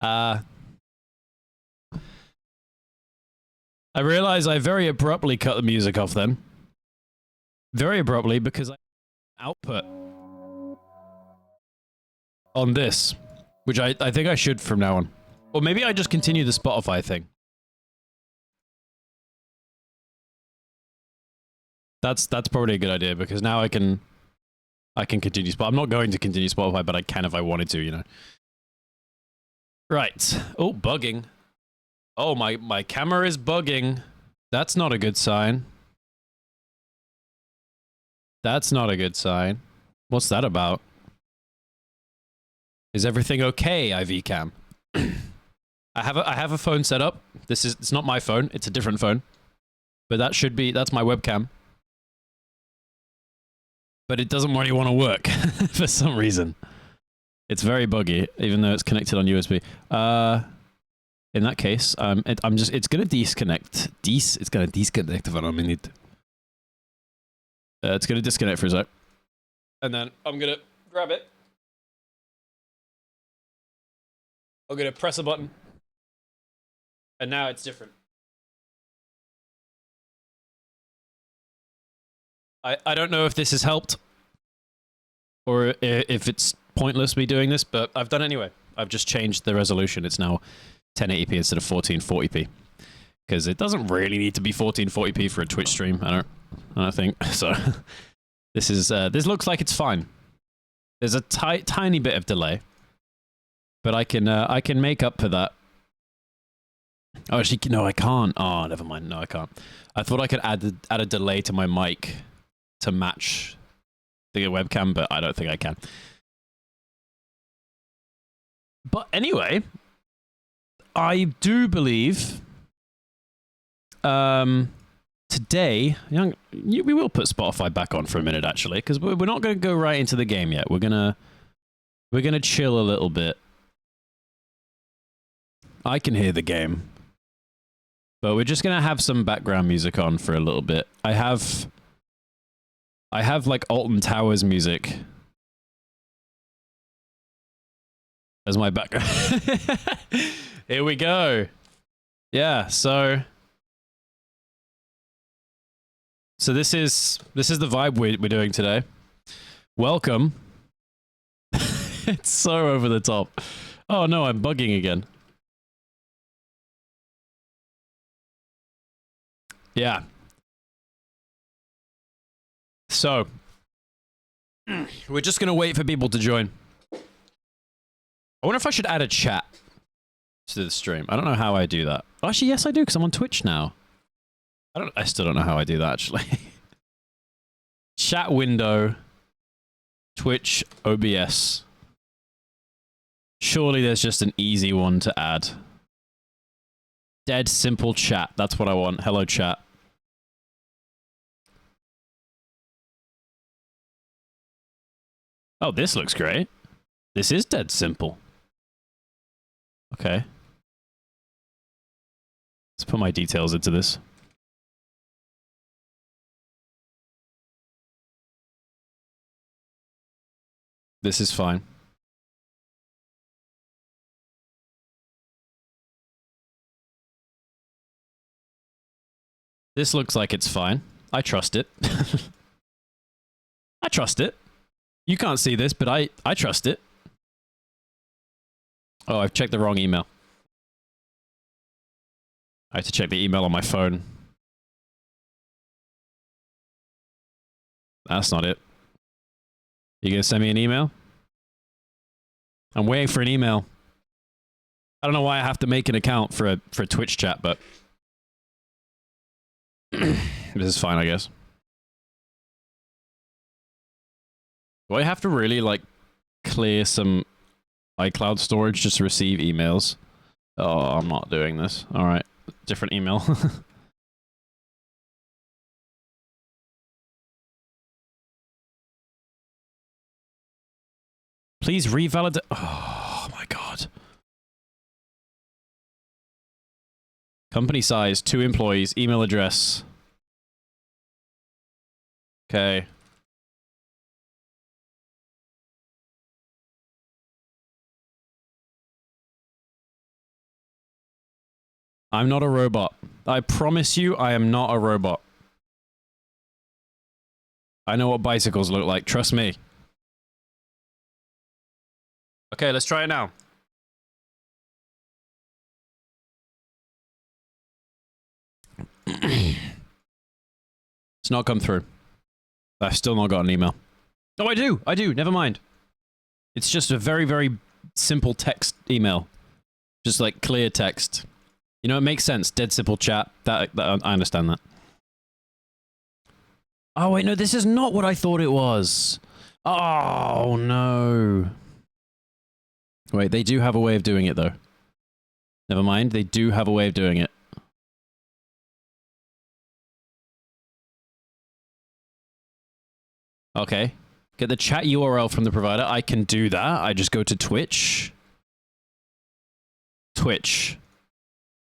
I realize I very abruptly cut the music off then. Very abruptly because I output on this, which I think I should from now on. Or maybe I just continue the Spotify thing. That's probably a good idea because now I can continue Spotify. I'm not going to continue Spotify, but I can if I wanted to, you know. Right. Oh, bugging. Oh, my camera is bugging. That's not a good sign. That's not a good sign. What's that about? Is everything okay, IVCam? I have a phone set up. It's not my phone, it's a different phone. But that's my webcam. But it doesn't really want to work for some reason. It's very buggy, even though it's connected on USB. In that case, it's gonna disconnect. It's gonna disconnect for a minute. It's gonna disconnect for a sec. And then I'm gonna grab it. I'm gonna press a button. And now it's different. I don't know if this has helped. Or if it's pointless me doing this, but I've done it anyway. I've just changed the resolution. It's now 1080p instead of 1440p. Because it doesn't really need to be 1440p for a Twitch stream. I don't think. So this looks like it's fine. There's a tiny bit of delay. But I can make up for that. Oh, actually, no, I can't. Oh, never mind. No, I can't. I thought I could add a delay to my mic to match the webcam, but I don't think I can. But anyway, I do believe today, we will put Spotify back on for a minute, actually, because we're not going to go right into the game yet. We're gonna chill a little bit. I can hear the game. But we're just gonna have some background music on for a little bit. I have like Alton Towers music as my background. Here we go. Yeah, so this is the vibe we're doing today. Welcome. It's so over the top. Oh no, I'm bugging again. Yeah. So, we're just going to wait for people to join. I wonder if I should add a chat to the stream. I don't know how I do that. Actually, yes, I do, because I'm on Twitch now. I still don't know how I do that, actually. Chat window, Twitch, OBS. Surely there's just an easy one to add. Dead simple chat. That's what I want. Hello, chat. Oh, this looks great. This is dead simple. Okay. Let's put my details into this. This is fine. This looks like it's fine. I trust it. I trust it. You can't see this, but I trust it. Oh, I've checked the wrong email. I have to check the email on my phone. That's not it. You gonna send me an email? I'm waiting for an email. I don't know why I have to make an account for a Twitch chat, but this is fine, I guess. Do I have to really, like, clear some iCloud storage just to receive emails? Oh, I'm not doing this. Alright, different email. Please revalidate. Oh my god. Company size, 2 employees, email address. Okay. I'm not a robot. I promise you, I am not a robot. I know what bicycles look like, trust me. Okay, let's try it now. It's not come through. I've still not got an email. Oh, I do, never mind. It's just a very, very simple text email. Just like clear text. You know, it makes sense. Dead simple chat. That I understand that. Oh, wait, no, this is not what I thought it was. Oh, no. Wait, they do have a way of doing it, though. Never mind, they do have a way of doing it. Okay. Get the chat URL from the provider. I can do that. I just go to Twitch. Twitch.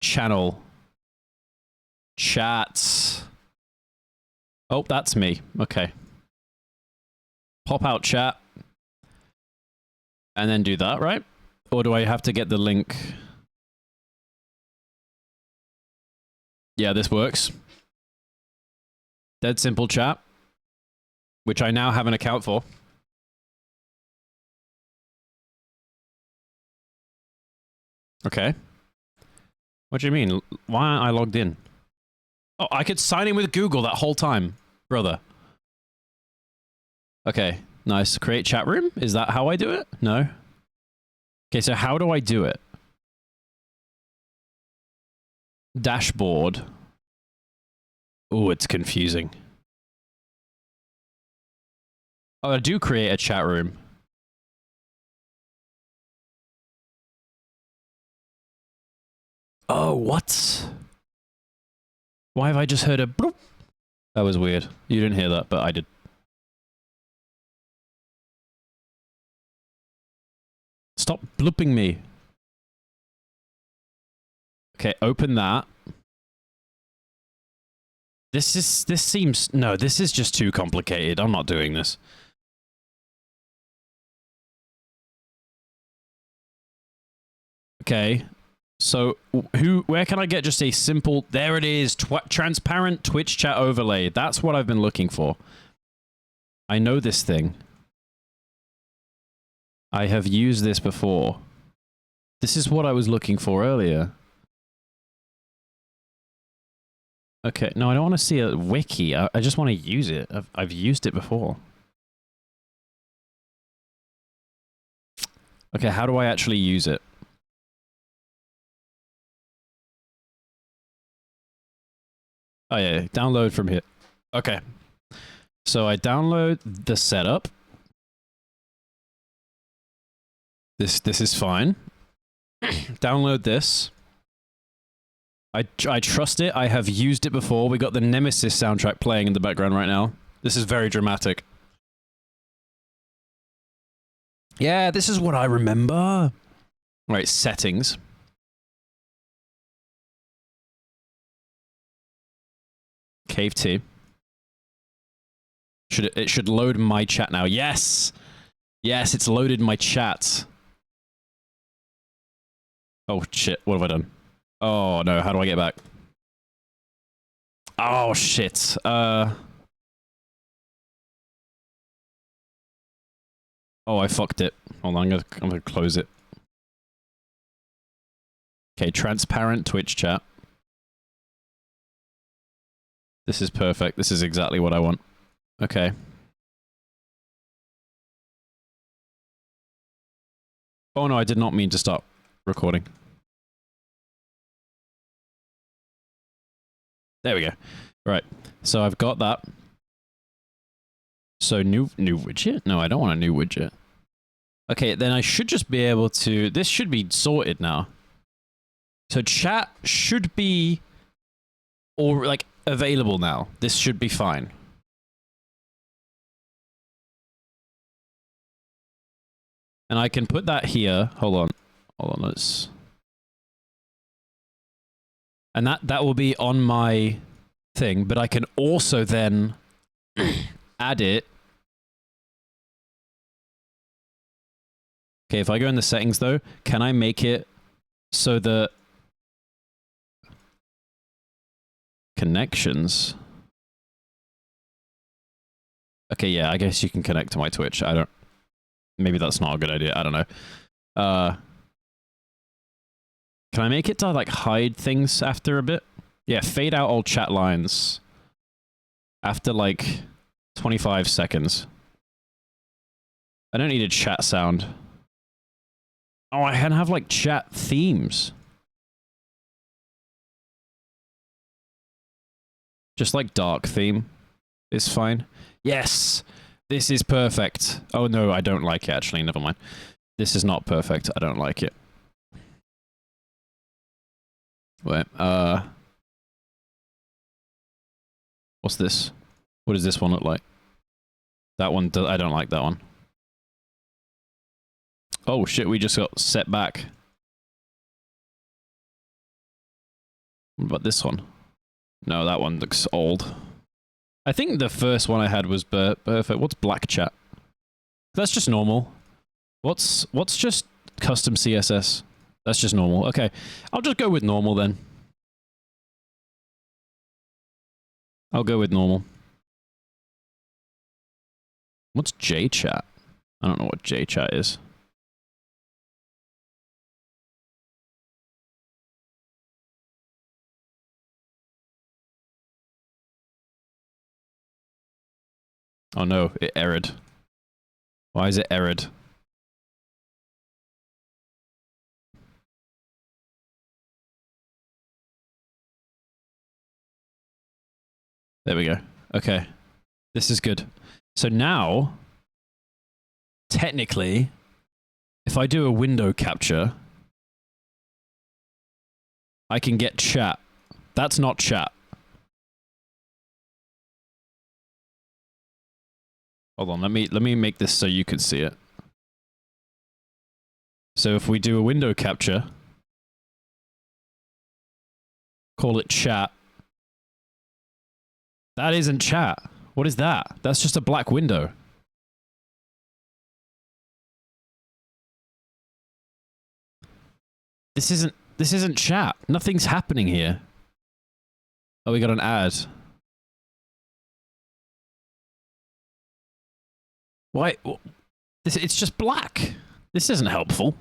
Channel. Chats. Oh, that's me. Okay. Pop out chat. And then do that, right? Or do I have to get the link? Yeah, this works. Dead simple chat. Which I now have an account for. Okay. What do you mean? Why aren't I logged in? Oh, I could sign in with Google that whole time, brother. Okay, nice. Create chat room? Is that how I do it? No. Okay, so how do I do it? Dashboard. Oh, it's confusing. Oh, I do create a chat room. Oh, what? Why have I just heard a bloop? That was weird. You didn't hear that, but I did. Stop blooping me. Okay, open that. This seems, no, this is just too complicated. I'm not doing this. Okay. So, where can I get just a simple, there it is, transparent Twitch chat overlay. That's what I've been looking for. I know this thing. I have used this before. This is what I was looking for earlier. Okay, no, I don't want to see a wiki. I just want to use it. I've used it before. Okay, how do I actually use it? Oh yeah, download from here. Okay. So I download the setup. This is fine. Download this. I trust it. I have used it before. We got the Nemesis soundtrack playing in the background right now. This is very dramatic. Yeah, this is what I remember. Right, settings. Cave T. It should load my chat now. Yes! Yes, it's loaded my chat. Oh shit, what have I done? Oh no, how do I get back? Oh shit. Oh, I fucked it. Hold on, I'm gonna close it. Okay, transparent Twitch chat. This is perfect. This is exactly what I want. Okay. Oh no, I did not mean to stop recording. There we go. Right. So I've got that. So new widget? No, I don't want a new widget. Okay, then I should just be able to... This should be sorted now. So chat should be... Or, like, available now. This should be fine. And I can put that here. Hold on. Hold on, let's... And that will be on my thing, but I can also then add it. Okay, if I go in the settings though, can I make it so that... connections. Okay, yeah, I guess you can connect to my Twitch. I don't... Maybe that's not a good idea. I don't know. Can I make it to, like, hide things after a bit? Yeah, fade out all chat lines. After, like, 25 seconds. I don't need a chat sound. Oh, I can have, like, chat themes. Just, like, dark theme is fine. Yes! This is perfect. Oh, no, I don't like it, actually. Never mind. This is not perfect. I don't like it. Wait, what's this? What does this one look like? That one, I don't like that one. Oh shit, we just got set back. What about this one? No, that one looks old. I think the first one I had was perfect. What's black chat? That's just normal. What's just custom CSS? That's just normal. Okay, I'll just go with normal then. I'll go with normal. What's JChat? I don't know what JChat is. Oh no, it errored. Why is it errored? There we go. Okay. This is good. So now, technically, if I do a window capture, I can get chat. That's not chat. Hold on, let me make this so you can see it. So if we do a window capture, call it chat. That isn't chat. What is that? That's just a black window. This isn't chat. Nothing's happening here. Oh, we got an ad. Why? It's just black. This isn't helpful.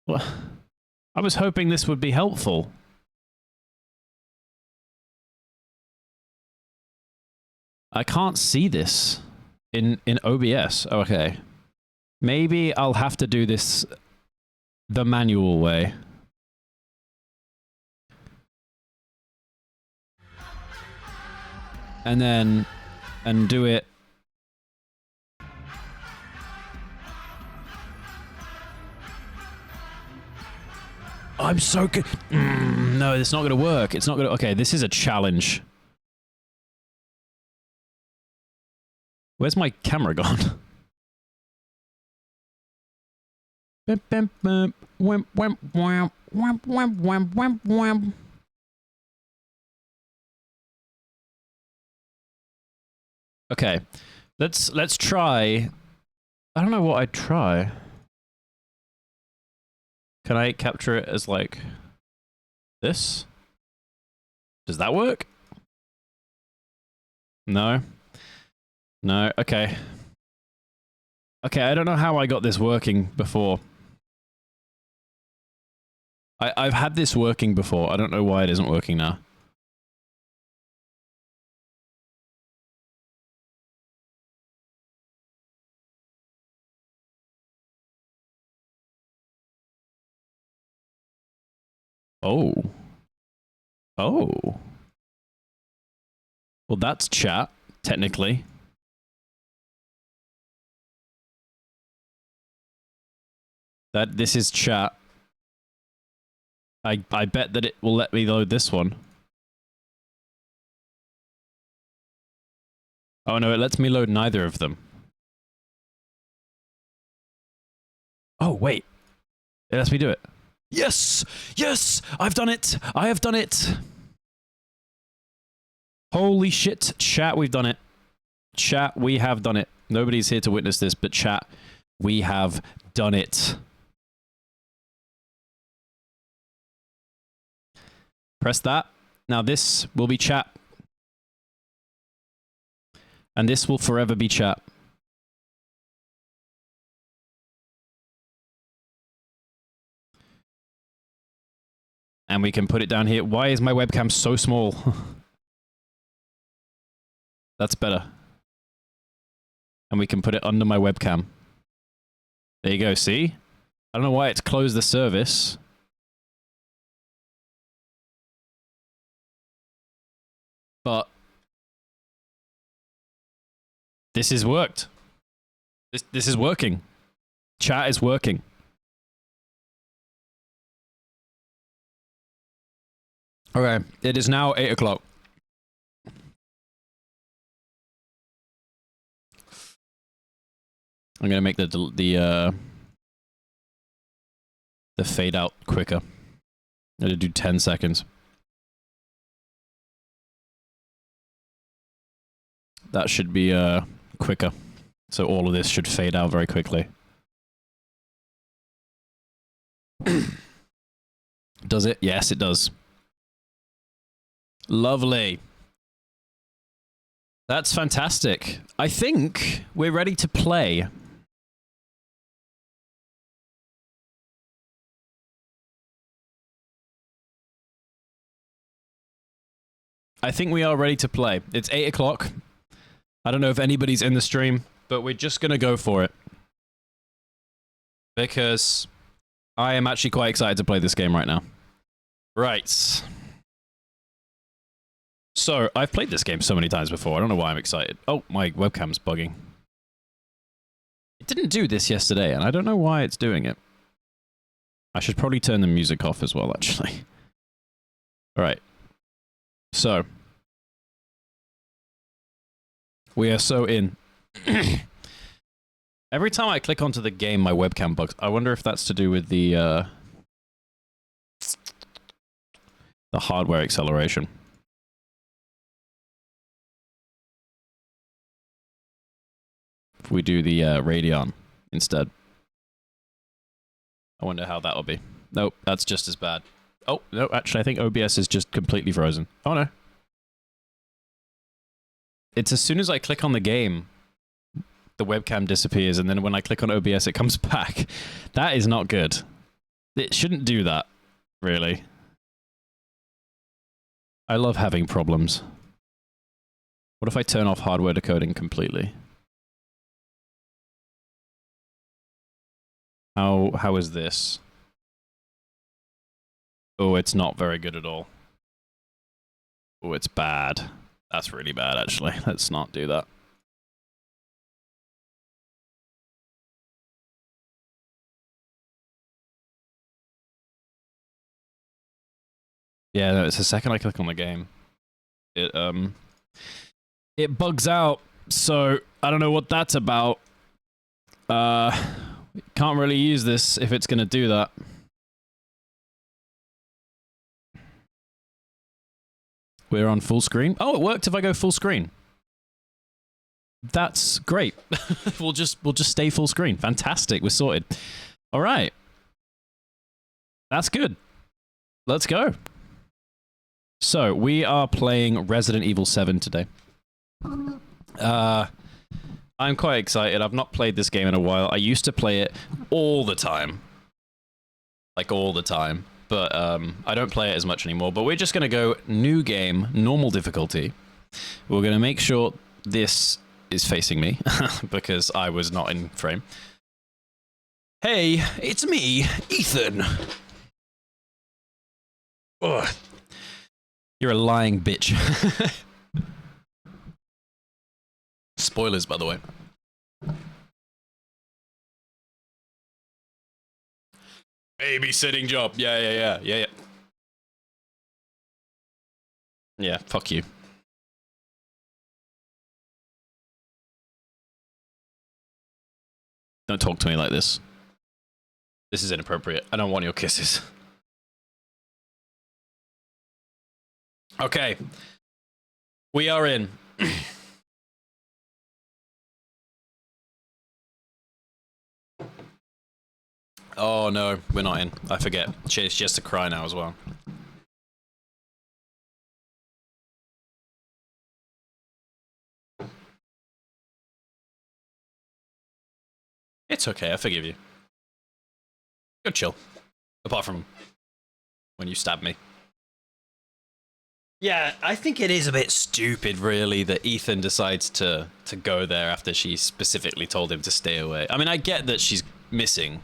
Well, I was hoping this would be helpful. I can't see this in OBS. Oh, okay. Maybe I'll have to do this the manual way. And do it. I'm so good. No, it's not going to work. It's not going to... Okay, this is a challenge. Where's my camera gone? Okay, let's try. I don't know what I'd try. Can I capture it as like this? Does that work? No. No, okay. Okay, I don't know how I got this working before. I've had this working before. I don't know why it isn't working now. Oh. Oh. Well, that's chat, technically. This is chat. I bet that it will let me load this one. Oh no, it lets me load neither of them. Oh wait. It lets me do it. Yes! Yes! I've done it! I have done it! Holy shit, chat, we've done it. Chat, we have done it. Nobody's here to witness this, but chat, we have done it. Press that. Now this will be chat. And this will forever be chat. And we can put it down here. Why is my webcam so small? That's better. And we can put it under my webcam. There you go, see? I don't know why it's closed the service. But this has worked. This is working. Chat is working. Okay, it is now 8 o'clock. I'm gonna make the fade out quicker. I'm gonna do 10 seconds. That should be quicker. So all of this should fade out very quickly. Does it? Yes, it does. Lovely. That's fantastic. I think we're ready to play. I think we are ready to play. It's 8 o'clock. I don't know if anybody's in the stream, but we're just going to go for it. Because I am actually quite excited to play this game right now. Right. So, I've played this game so many times before. I don't know why I'm excited. Oh, my webcam's bugging. It didn't do this yesterday, and I don't know why it's doing it. I should probably turn the music off as well, actually. Alright. So. We are so in. Every time I click onto the game, my webcam bugs. I wonder if that's to do with the hardware acceleration. If we do the Radeon instead. I wonder how that'll be. Nope, that's just as bad. Oh, no, actually, I think OBS is just completely frozen. Oh, no. It's as soon as I click on the game, the webcam disappears, and then when I click on OBS, it comes back. That is not good. It shouldn't do that, really. I love having problems. What if I turn off hardware decoding completely? How is this? Oh, it's not very good at all. Oh, it's bad. That's really bad, actually. Let's not do that. Yeah, no, it's the second I click on the game. It bugs out, so I don't know what that's about. Can't really use this if it's gonna do that. We're on full screen. Oh, it worked if I go full screen. That's great. we'll just stay full screen. Fantastic. We're sorted. All right. That's good. Let's go. So, we are playing Resident Evil 7 today. I'm quite excited. I've not played this game in a while. I used to play it all the time. Like, all the time. But I don't play it as much anymore. But we're just going to go new game, normal difficulty. We're going to make sure this is facing me, because I was not in frame. Hey, it's me, Ethan. Ugh. You're a lying bitch. Spoilers, by the way. Babysitting job. Yeah. Yeah, fuck you. Don't talk to me like this. This is inappropriate. I don't want your kisses. Okay. We are in. Oh no, we're not in. I forget. She has to cry now as well. It's okay, I forgive you. You're chill. Apart from when you stabbed me. Yeah, I think it is a bit stupid, really, that Ethan decides to go there after she specifically told him to stay away. I mean, I get that she's missing,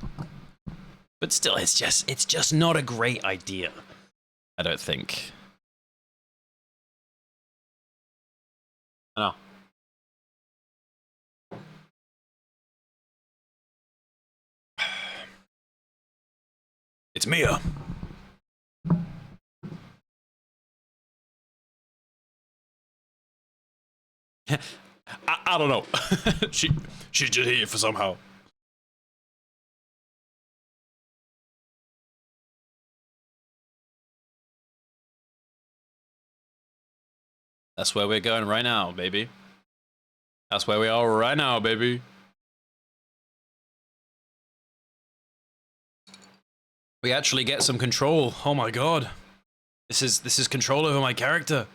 but still, it's just not a great idea. I don't think. I know. It's Mia. I don't know. She's just here for somehow. That's where we're going right now, baby. That's where we are right now, baby. We actually get some control. Oh my god. This is control over my character.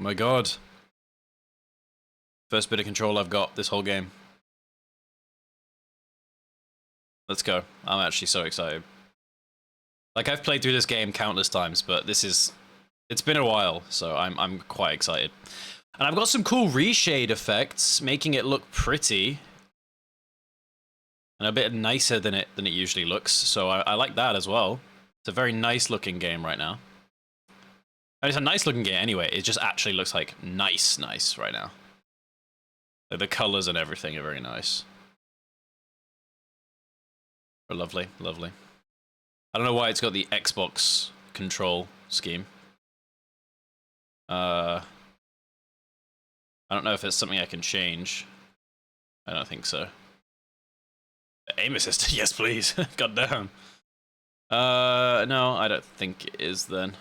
Oh my god. First bit of control I've got this whole game. Let's go. I'm actually so excited. Like, I've played through this game countless times, but it's been a while, so I'm quite excited. And I've got some cool reshade effects, making it look pretty. And a bit nicer than it usually looks, so I like that as well. It's a very nice looking game right now. And it's a nice looking game anyway, it just actually looks like nice right now. Like, the colors and everything are very nice. Oh, lovely, lovely. I don't know why it's got the Xbox control scheme. I don't know if it's something I can change. I don't think so. Aim assist, yes please. God damn. No, I don't think it is then.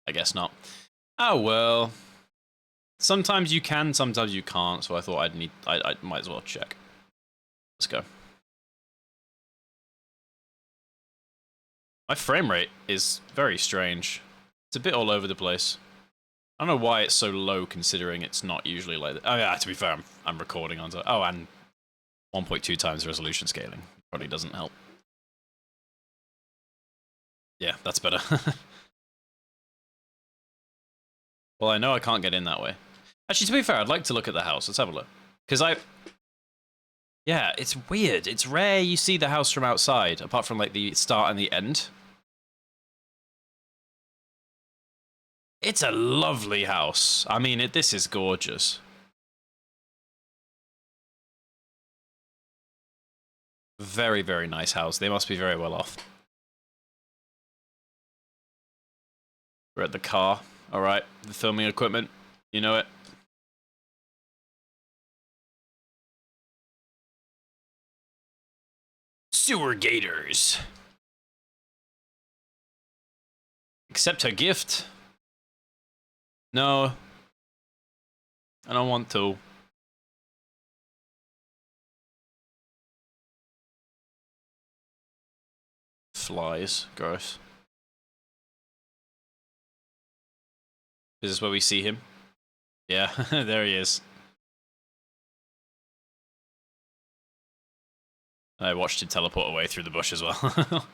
I guess not. Oh well. Sometimes you can, sometimes you can't, so I thought I might as well check. Let's go. My frame rate is very strange. It's a bit all over the place. I don't know why it's so low considering it's not usually like that. Oh yeah, to be fair, I'm recording on... Oh, and 1.2 times resolution scaling. Probably doesn't help. Yeah, that's better. Well, I know I can't get in that way. Actually, to be fair, I'd like to look at the house. Let's have a look. Because yeah, it's weird. It's rare you see the house from outside, apart from like the start and the end. It's a lovely house. I mean, this is gorgeous. Very, very nice house. They must be very well off. We're at the car. All right, the filming equipment. You know it. Sewer gators. Accept her gift. No. I don't want to. Flies. Gross. Is this where we see him? Yeah, there he is. I watched him teleport away through the bush as well.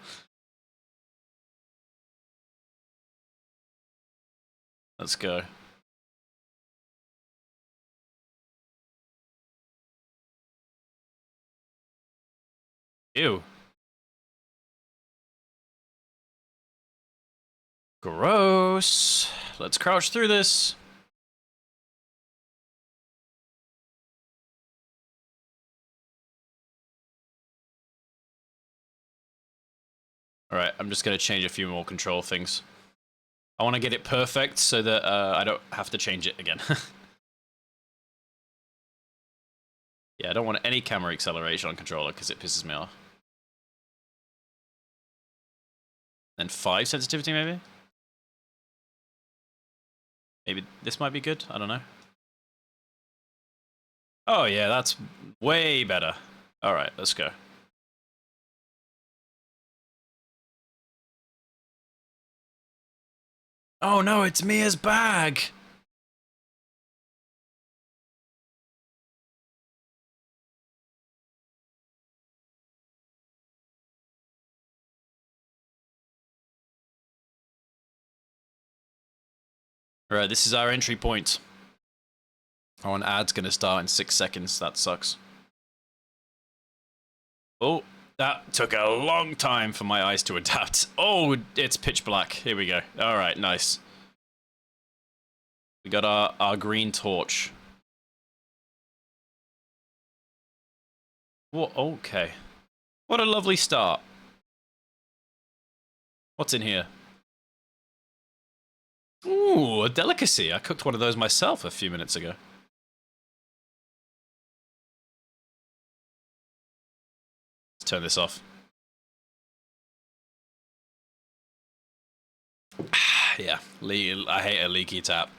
Let's go. Ew. Gross. Let's crouch through this. Alright, I'm just going to change a few more control things. I want to get it perfect so that I don't have to change it again. Yeah, I don't want any camera acceleration on controller because it pisses me off. Then 5 sensitivity maybe? Maybe this might be good? I don't know. Oh yeah, that's way better. Alright, let's go. Oh no, it's Mia's bag! Alright, this is our entry point. Oh, an ad's gonna start in 6 seconds. That sucks. Oh, that took a long time for my eyes to adapt. Oh, it's pitch black. Here we go. Alright, nice. We got our green torch. What? Okay. What a lovely start. What's in here? Ooh, a delicacy. I cooked one of those myself a few minutes ago. Let's turn this off. Yeah, I hate a leaky tap.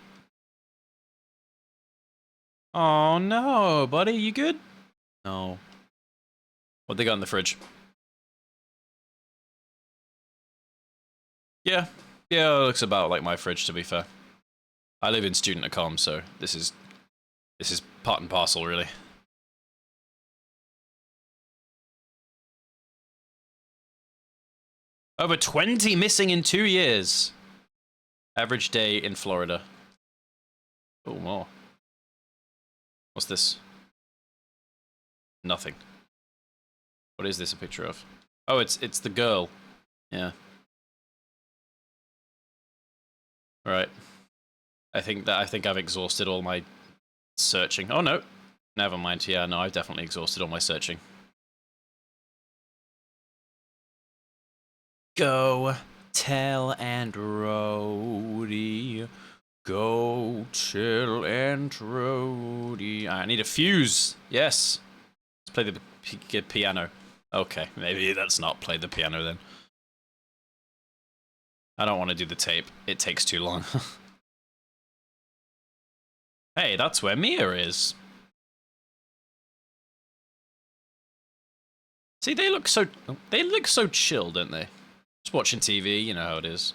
Oh no, buddy, you good? No. What they got in the fridge? Yeah, it looks about like my fridge, to be fair. I live in student accom, so this is part and parcel, really. Over 20 missing in 2 years. Average day in Florida. Oh, more. What's this? Nothing. What is this a picture of? Oh, it's the girl. Yeah. All right. I think I've exhausted all my searching. Oh no. Never mind. Yeah, no, I've definitely exhausted all my searching. Go tell Aunt Rhodey. Go tell Aunt Rhodey. I need a fuse. Yes. Let's play the piano. Okay, maybe that's not play the piano then. I don't want to do the tape. It takes too long. Hey, that's where Mia is. See, they look so chill, don't they? Just watching TV, you know how it is.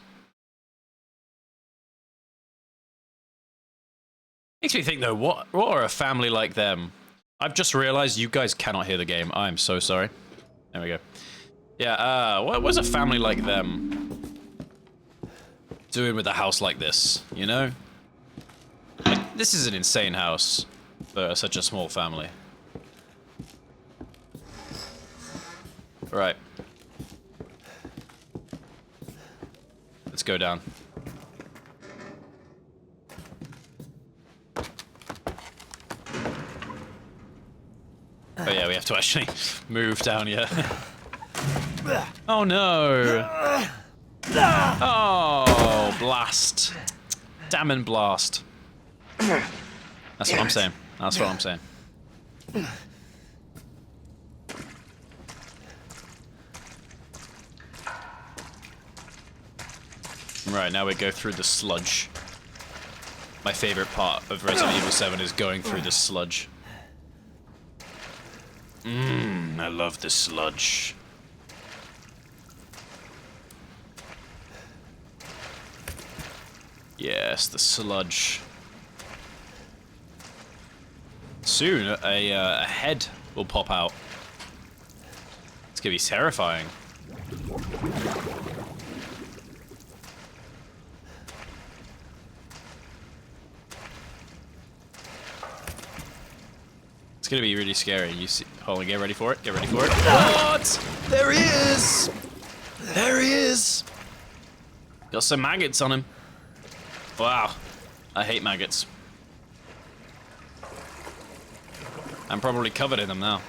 Makes me think though, what are a family like them? I've just realized you guys cannot hear the game. I'm so sorry. There we go. Yeah, what was a family like them doing with a house like this, you know? Like, this is an insane house for such a small family. Right. Let's go down. Oh yeah, we have to actually move down, yeah. Oh no! Oh, blast. Damn and blast. That's what I'm saying. That's what I'm saying. Right, now we go through the sludge. My favorite part of Resident Evil 7 is going through the sludge. I love the sludge. Yes, the sludge. Soon, a head will pop out. It's gonna be terrifying. It's gonna be really scary. You see? Hold on, get ready for it. Get ready for it. What? There he is! There he is! Got some maggots on him. Wow. I hate maggots. I'm probably covered in them now.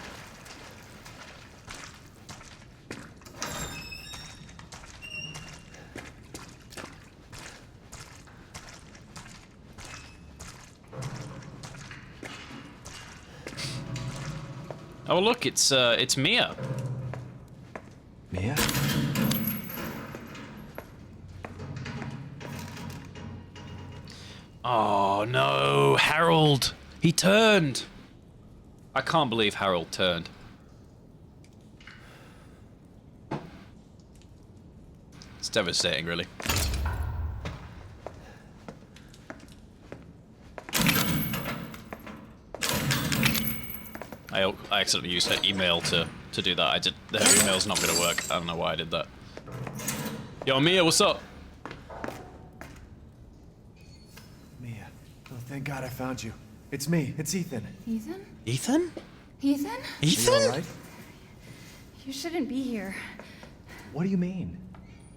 Oh look, it's Mia. Mia? Oh no, Harold! He turned! I can't believe Harold turned. It's devastating, really. I accidentally used her email to do that. Her email's not gonna work. I don't know why I did that. Yo, Mia, what's up? Mia. Oh, thank God I found you. It's me. It's Ethan. Ethan? Ethan? Ethan? Are Ethan? you all right? You shouldn't be here. What do you mean?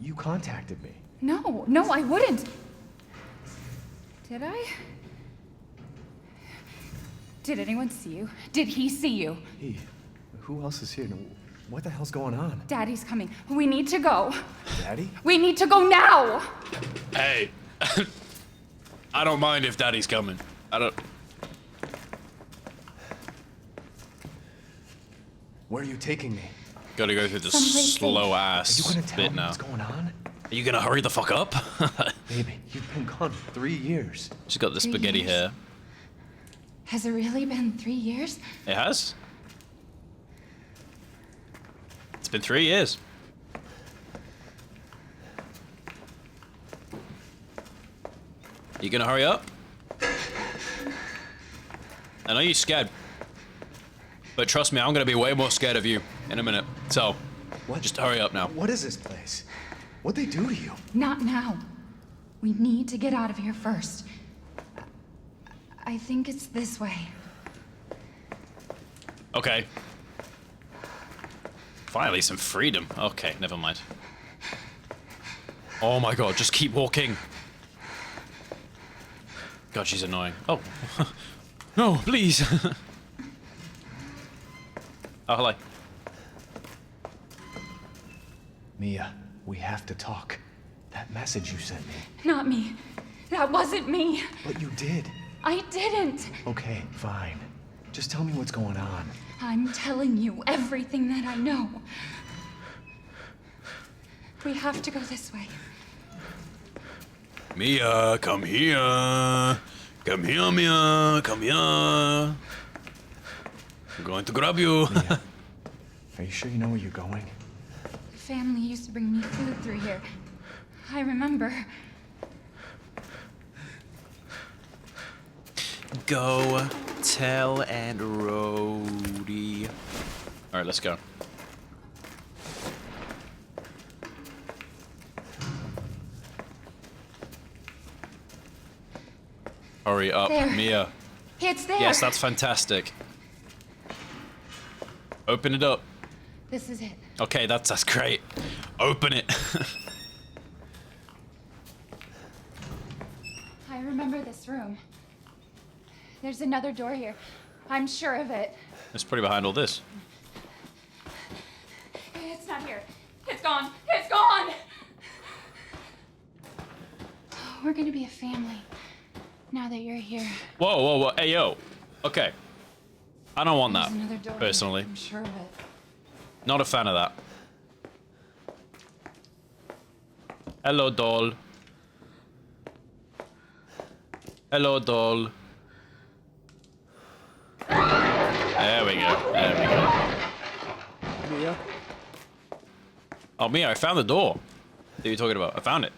You contacted me. No, I wouldn't. Did I? Did anyone see you? Did he see you? Hey, who else is here? What the hell's going on? Daddy's coming. We need to go. Daddy? We need to go now! Hey. I don't mind if Daddy's coming. I don't... Where are you taking me? Gotta go through the Someplace slow Are ass you gonna tell bit me now. what's going on? Are you gonna hurry the fuck up? Baby, you've been gone for 3 years. She's got the 3 spaghetti years? hair. Has it really been 3 years? It has. It's been 3 years. You gonna hurry up? I know you're scared. But trust me, I'm gonna be way more scared of you in a minute. So, What? just hurry up now. What is this place? What'd they do to you? Not now. We need to get out of here first. I think it's this way. Okay. Finally, some freedom. Okay, never mind. Oh my god, just keep walking. God, she's annoying. Oh. No, please. Oh, hello. Mia, we have to talk. That message you sent me. Not me. That wasn't me. But you did. I didn't. Okay, fine. Just tell me what's going on. I'm telling you everything that I know. We have to go this way. Mia, come here. Come here, Mia. Come here. I'm going to grab you. Mia, are you sure you know where you're going? Family used to bring me food through here. I remember. Go tell and Rhodey. All right, let's go. Hurry up, There. Mia. It's there. Yes, that's fantastic. Open it up. This is it. Okay, that's great. Open it. I remember this room. There's another door here. I'm sure of it. Let's put it behind all this. It's not here. It's gone. It's gone. We're gonna be a family now that you're here. Whoa, whoa, whoa. Hey, yo. Okay. I don't want There's that, another door personally. here. I'm sure of it. Not a fan of that. Hello, doll. Hello, doll. There we go. There we go. Mia? Oh, Mia, I found the door that you're talking about. I found it.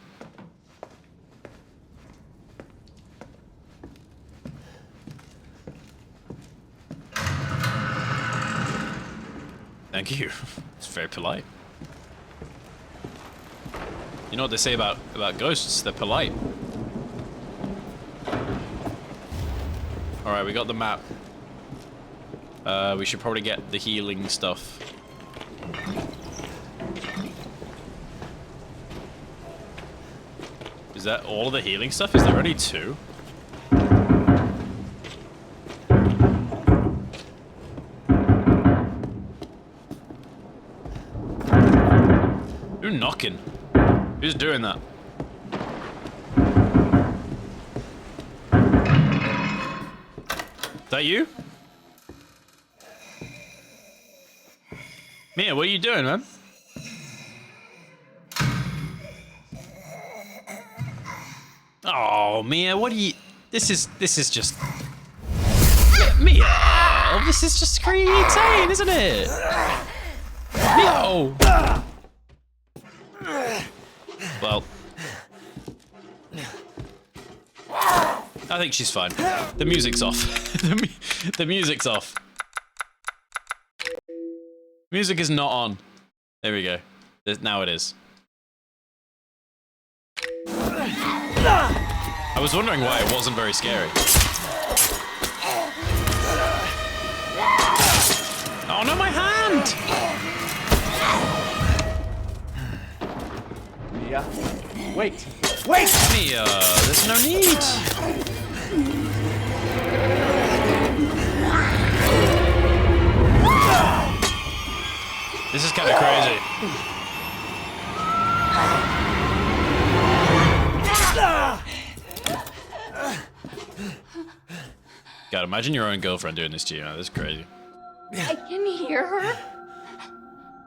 Thank you. It's very polite. You know what they say about ghosts? They're polite. All right, we got the map. We should probably get the healing stuff. Is that all of the healing stuff? Is there only 2? Who's knocking? Who's doing that? Is that you? Mia, what are you doing, man? Oh, Mia, what are you... This is just... Mia! Oh, this is just insane, isn't it? Mia! Oh. Well... I think she's fine. The music's off. The music's off. Music is not on. There we go. Now it is. I was wondering why it wasn't very scary. Oh no, my hand! Mia, wait! Wait! Mia, there's no need. This is kind of crazy. God, imagine your own girlfriend doing this to you. This is crazy. I can hear her.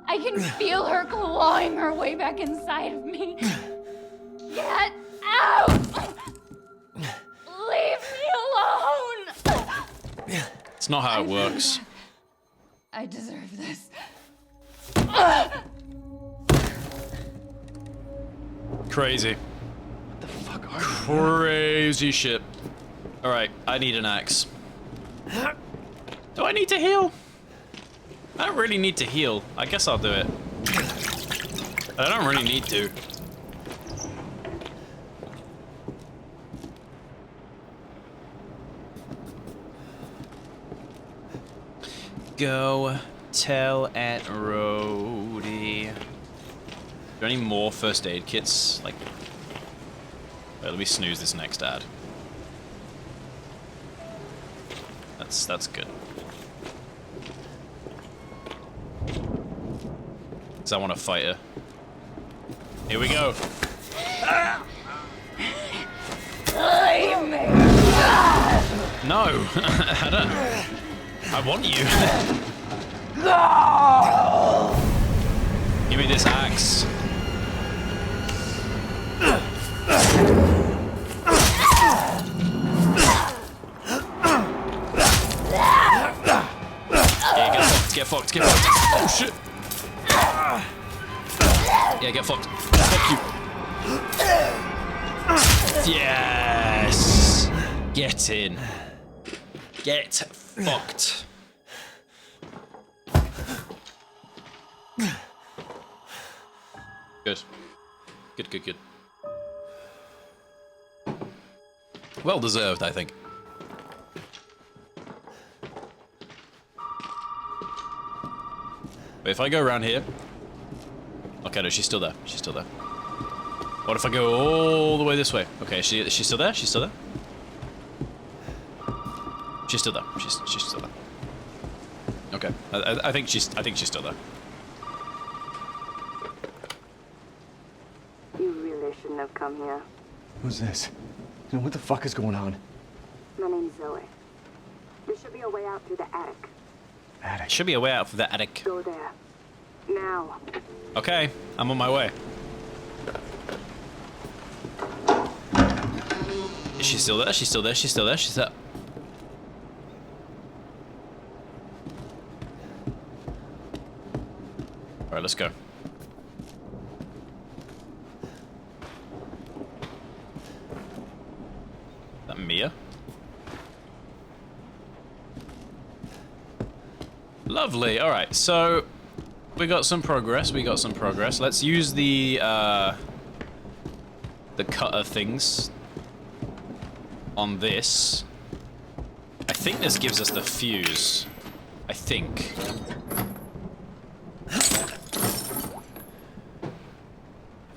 I can feel her clawing her way back inside of me. Get out! Leave me alone! It's not how it works. I deserve this. Crazy. What the fuck are you? Crazy shit. Alright, I need an axe. Do I need to heal? I don't really need to heal. I guess I'll do it. I don't really need to. Go tell Aunt Rhodey. Are there any more first aid kits? Like, wait, let me snooze this next ad. That's good. Because I want to fight her. Here we go. No, I don't. I want you. Give me this axe. Yeah, get fucked, get fucked. Oh shit. Yeah, get fucked. Fuck you. Yes. Get in. Get fucked. Good. Good, good, good. Well deserved, I think. But if I go around here... Okay, no, she's still there. She's still there. What if I go all the way this way? Okay, she's still there? She's still there? She's still there. She's still there. Okay, I think she's still there. You really shouldn't have come here. Who's this? And what the fuck is going on? My name's Zoe. There should be a way out through the attic. Attic. Should be a way out for the attic. Go there. Now. Okay, I'm on my way. Is she still there? She's still there. She's still there. She's there. Alright, let's go. Is that Mia? Lovely. Alright, so we got some progress. Let's use the cutter things on this. I think this gives us the fuse. I think.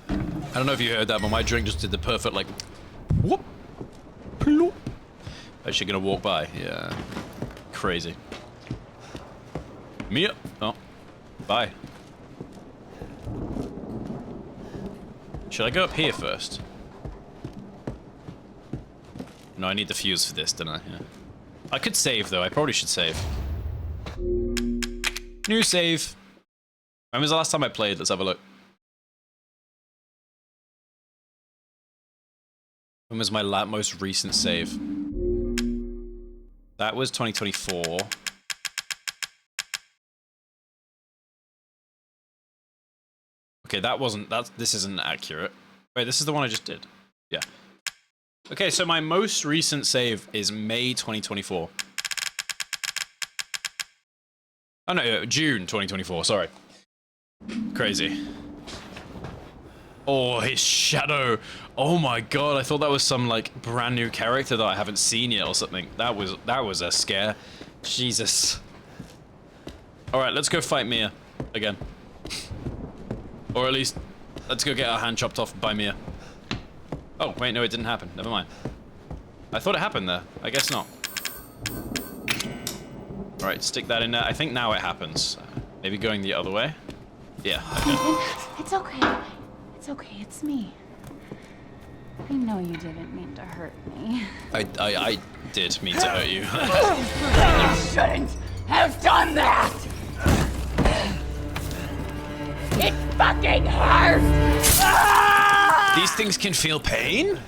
I don't know if you heard that, but my drink just did the perfect, like, whoop, plop. Actually gonna walk by, yeah. Crazy. Mia. Oh, bye. Should I go up here first? No, I need the fuse for this, don't I? Yeah. I could save, though. I probably should save. New save. When was the last time I played? Let's have a look. When was my most recent save? That was 2024. Okay, that wasn't, this isn't accurate. Wait, this is the one I just did. Yeah. Okay, so my most recent save is May 2024. Oh no, June 2024, sorry. Crazy. Oh, his shadow. Oh my god, I thought that was some like brand new character that I haven't seen yet or something. That was a scare. Jesus. Alright, let's go fight Mia again. Or at least, let's go get our hand chopped off by Mia. Oh, wait, no, it didn't happen. Never mind. I thought it happened there. I guess not. Alright, stick that in there. I think now it happens. Maybe going the other way? Yeah. Ethan, it's okay. It's okay, it's me. I know you didn't mean to hurt me. I did mean to hurt you. You shouldn't have done that! It fucking hurts! These things can feel pain?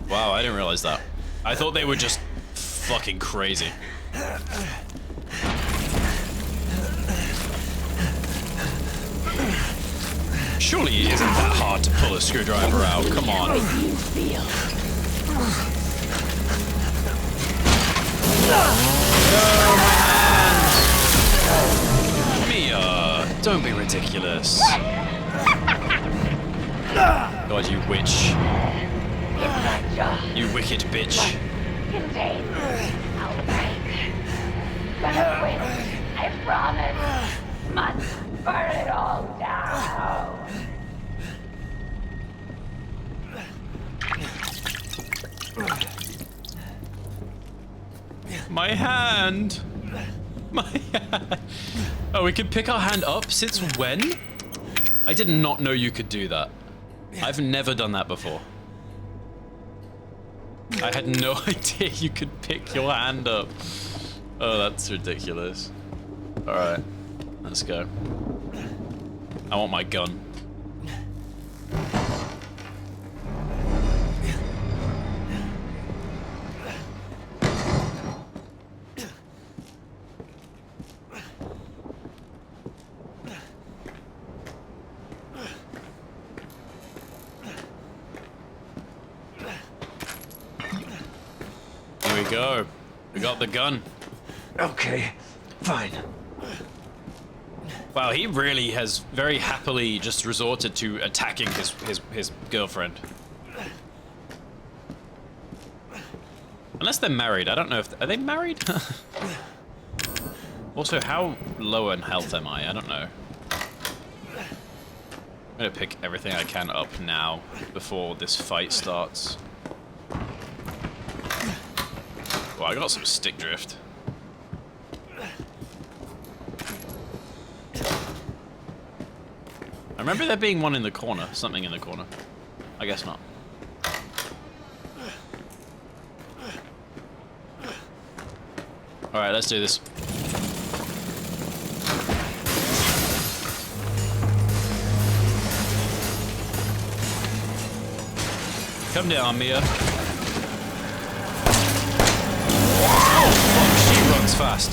Wow, I didn't realize that. I thought they were just fucking crazy. Surely it isn't that hard to pull a screwdriver out. Come on. How do you feel? Mia, don't be ridiculous. God, you witch. You wicked bitch. Contain. I'll break. Gonna win. I promise. Must burn it all down. My hand. My hand. Oh, we can pick our hand up? Since when? I did not know you could do that. I've never done that before. I had no idea you could pick your hand up. Oh, that's ridiculous. Alright, let's go. I want my gun. Here we go. We got the gun. Okay, fine. Wow, he really has very happily just resorted to attacking his girlfriend. Unless they're married. I don't know if... Are they married? Also, how low in health am I? I don't know. I'm gonna pick everything I can up now before this fight starts. Well, I got some stick drift. I remember there being one in the corner, something in the corner. I guess not. Alright, let's do this. Come down, Mia. Oh, fuck, she runs fast.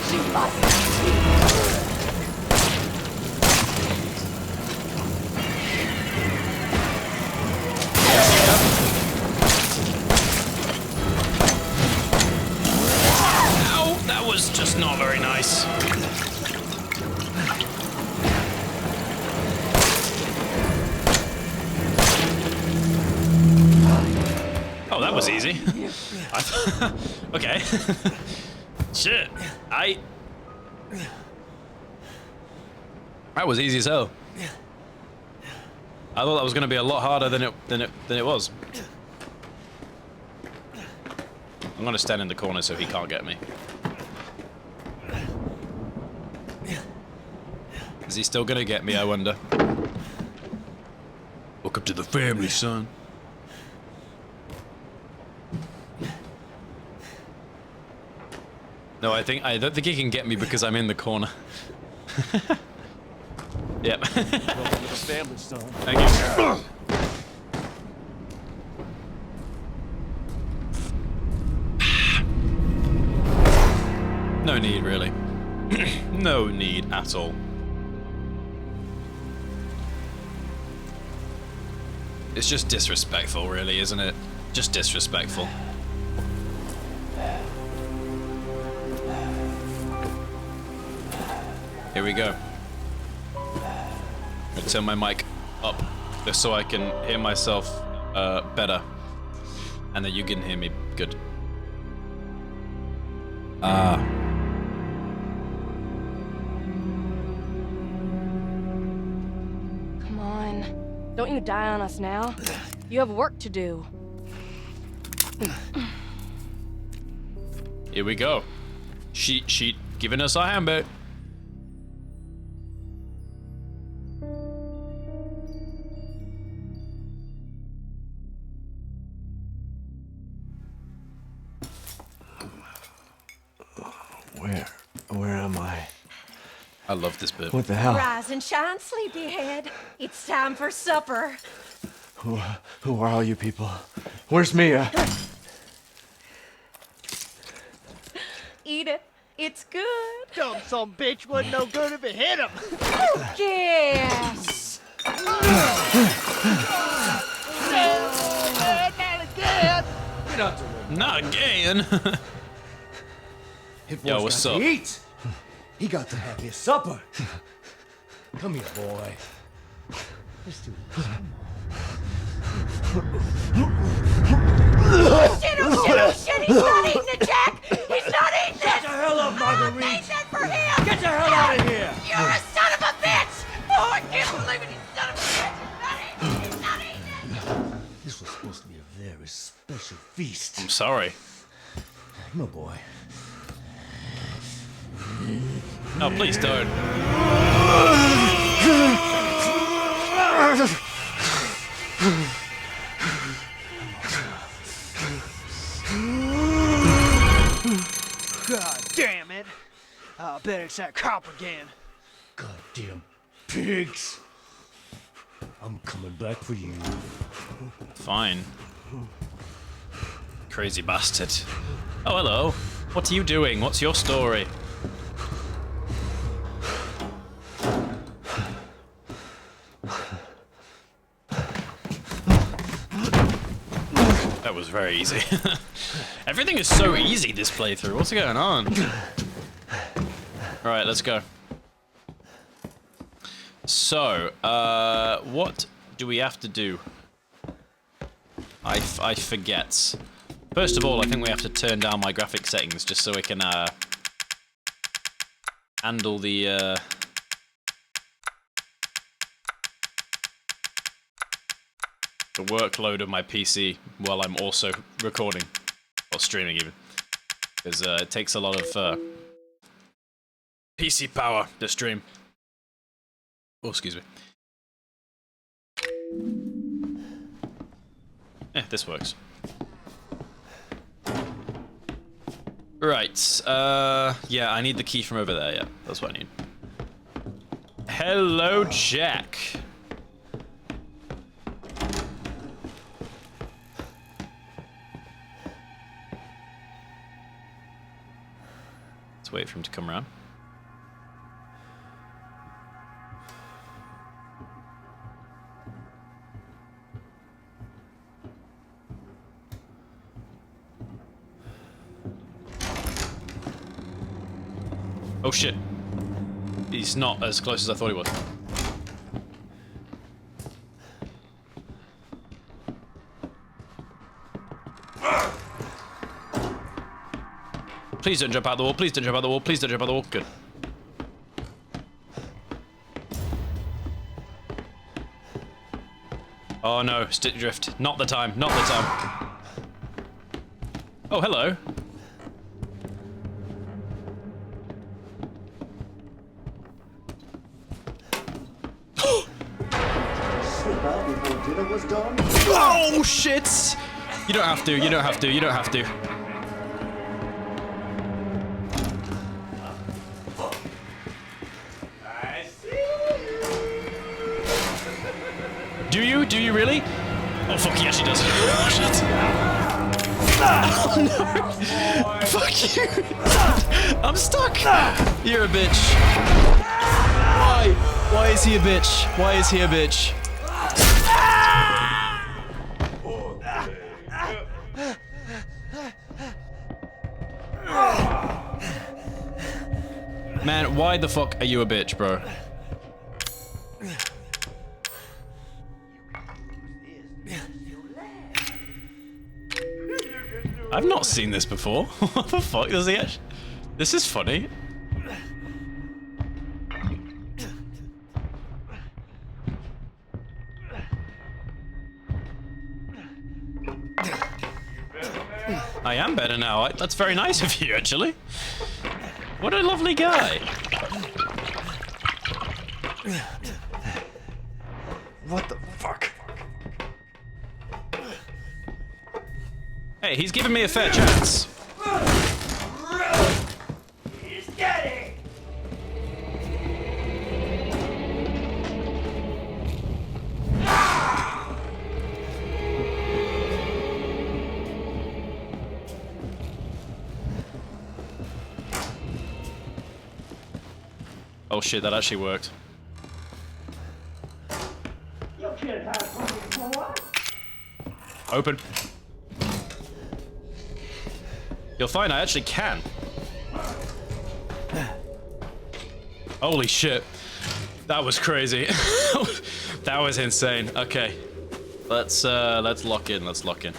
She must. Ow, that was just not very nice. Oh, that was easy. Okay. Shit. That was easy as hell. I thought that was going to be a lot harder than it was. I'm going to stand in the corner so he can't get me. Is he still going to get me, I wonder? Welcome to the family, son. No, I don't think he can get me because I'm in the corner. Yep. Welcome to the family, son. Thank you. No need, really. No need at all. It's just disrespectful, really, isn't it? Just disrespectful. Here we go. I'm gonna turn my mic up just so I can hear myself better. And that you can hear me good. Come on. Don't you die on us now. You have work to do. Here we go. Sheet, giving us a handbook. Where am I? I love this bit. What the hell? Rise and shine, sleepyhead. It's time for supper. Who are all you people? Where's Mia? Eat it. It's good. Dumb some bitch wasn't no good if it hit him. Yes. Not again. Not again. Yo, what's up? To eat. He got to have his supper. Come here, boy. Let's do this. Shit, oh shit, oh shit. He's not eating it, Jack. He's not eating Get it. the hell up, I Marguerite. made that for him. Get the hell out of here. You're a son of a bitch. Oh, I can't believe it. He's son of a bitch. He's not eating it. This was supposed to be a very special feast. I'm sorry. Come on, boy. No, please don't. God damn it. I bet it's that cop again. Goddamn pigs. I'm coming back for you. Fine. Crazy bastard. Oh, hello. What are you doing? What's your story? That was very easy. Everything is so easy this playthrough. What's going on? Alright, let's go. So, what do we have to do? I forget. First of all, I think we have to turn down my graphic settings just so we can handle the workload of my PC while I'm also recording or streaming even, because it takes a lot of PC power to stream. Oh, excuse me. Yeah, this works. Right, yeah, I need the key from over there, yeah, that's what I need. Hello, Jack. Let's wait for him to come around. Oh shit. He's not as close as I thought he was. Please don't jump out the wall, please don't jump out the wall, please don't jump out the wall. Good. Oh no, stick drift. Not the time, not the time. Oh, hello. Oh shit! You don't have to, you don't have to, you don't have to. Do you? Do you really? Oh fuck, he actually does. Oh shit. Oh no! Fuck you! I'm stuck! You're a bitch. Why? Why is he a bitch? Why is he a bitch? Man, why the fuck are you a bitch, bro? I've not seen this before. What the fuck does he actually... This is funny. I am better now. That's very nice of you, actually. What a lovely guy. What the fuck? Hey, he's giving me a fair chance. Oh shit, that actually worked. Open. You'll find I actually can. Holy shit. That was crazy. That was insane. Okay. Let's lock in. Let's lock in.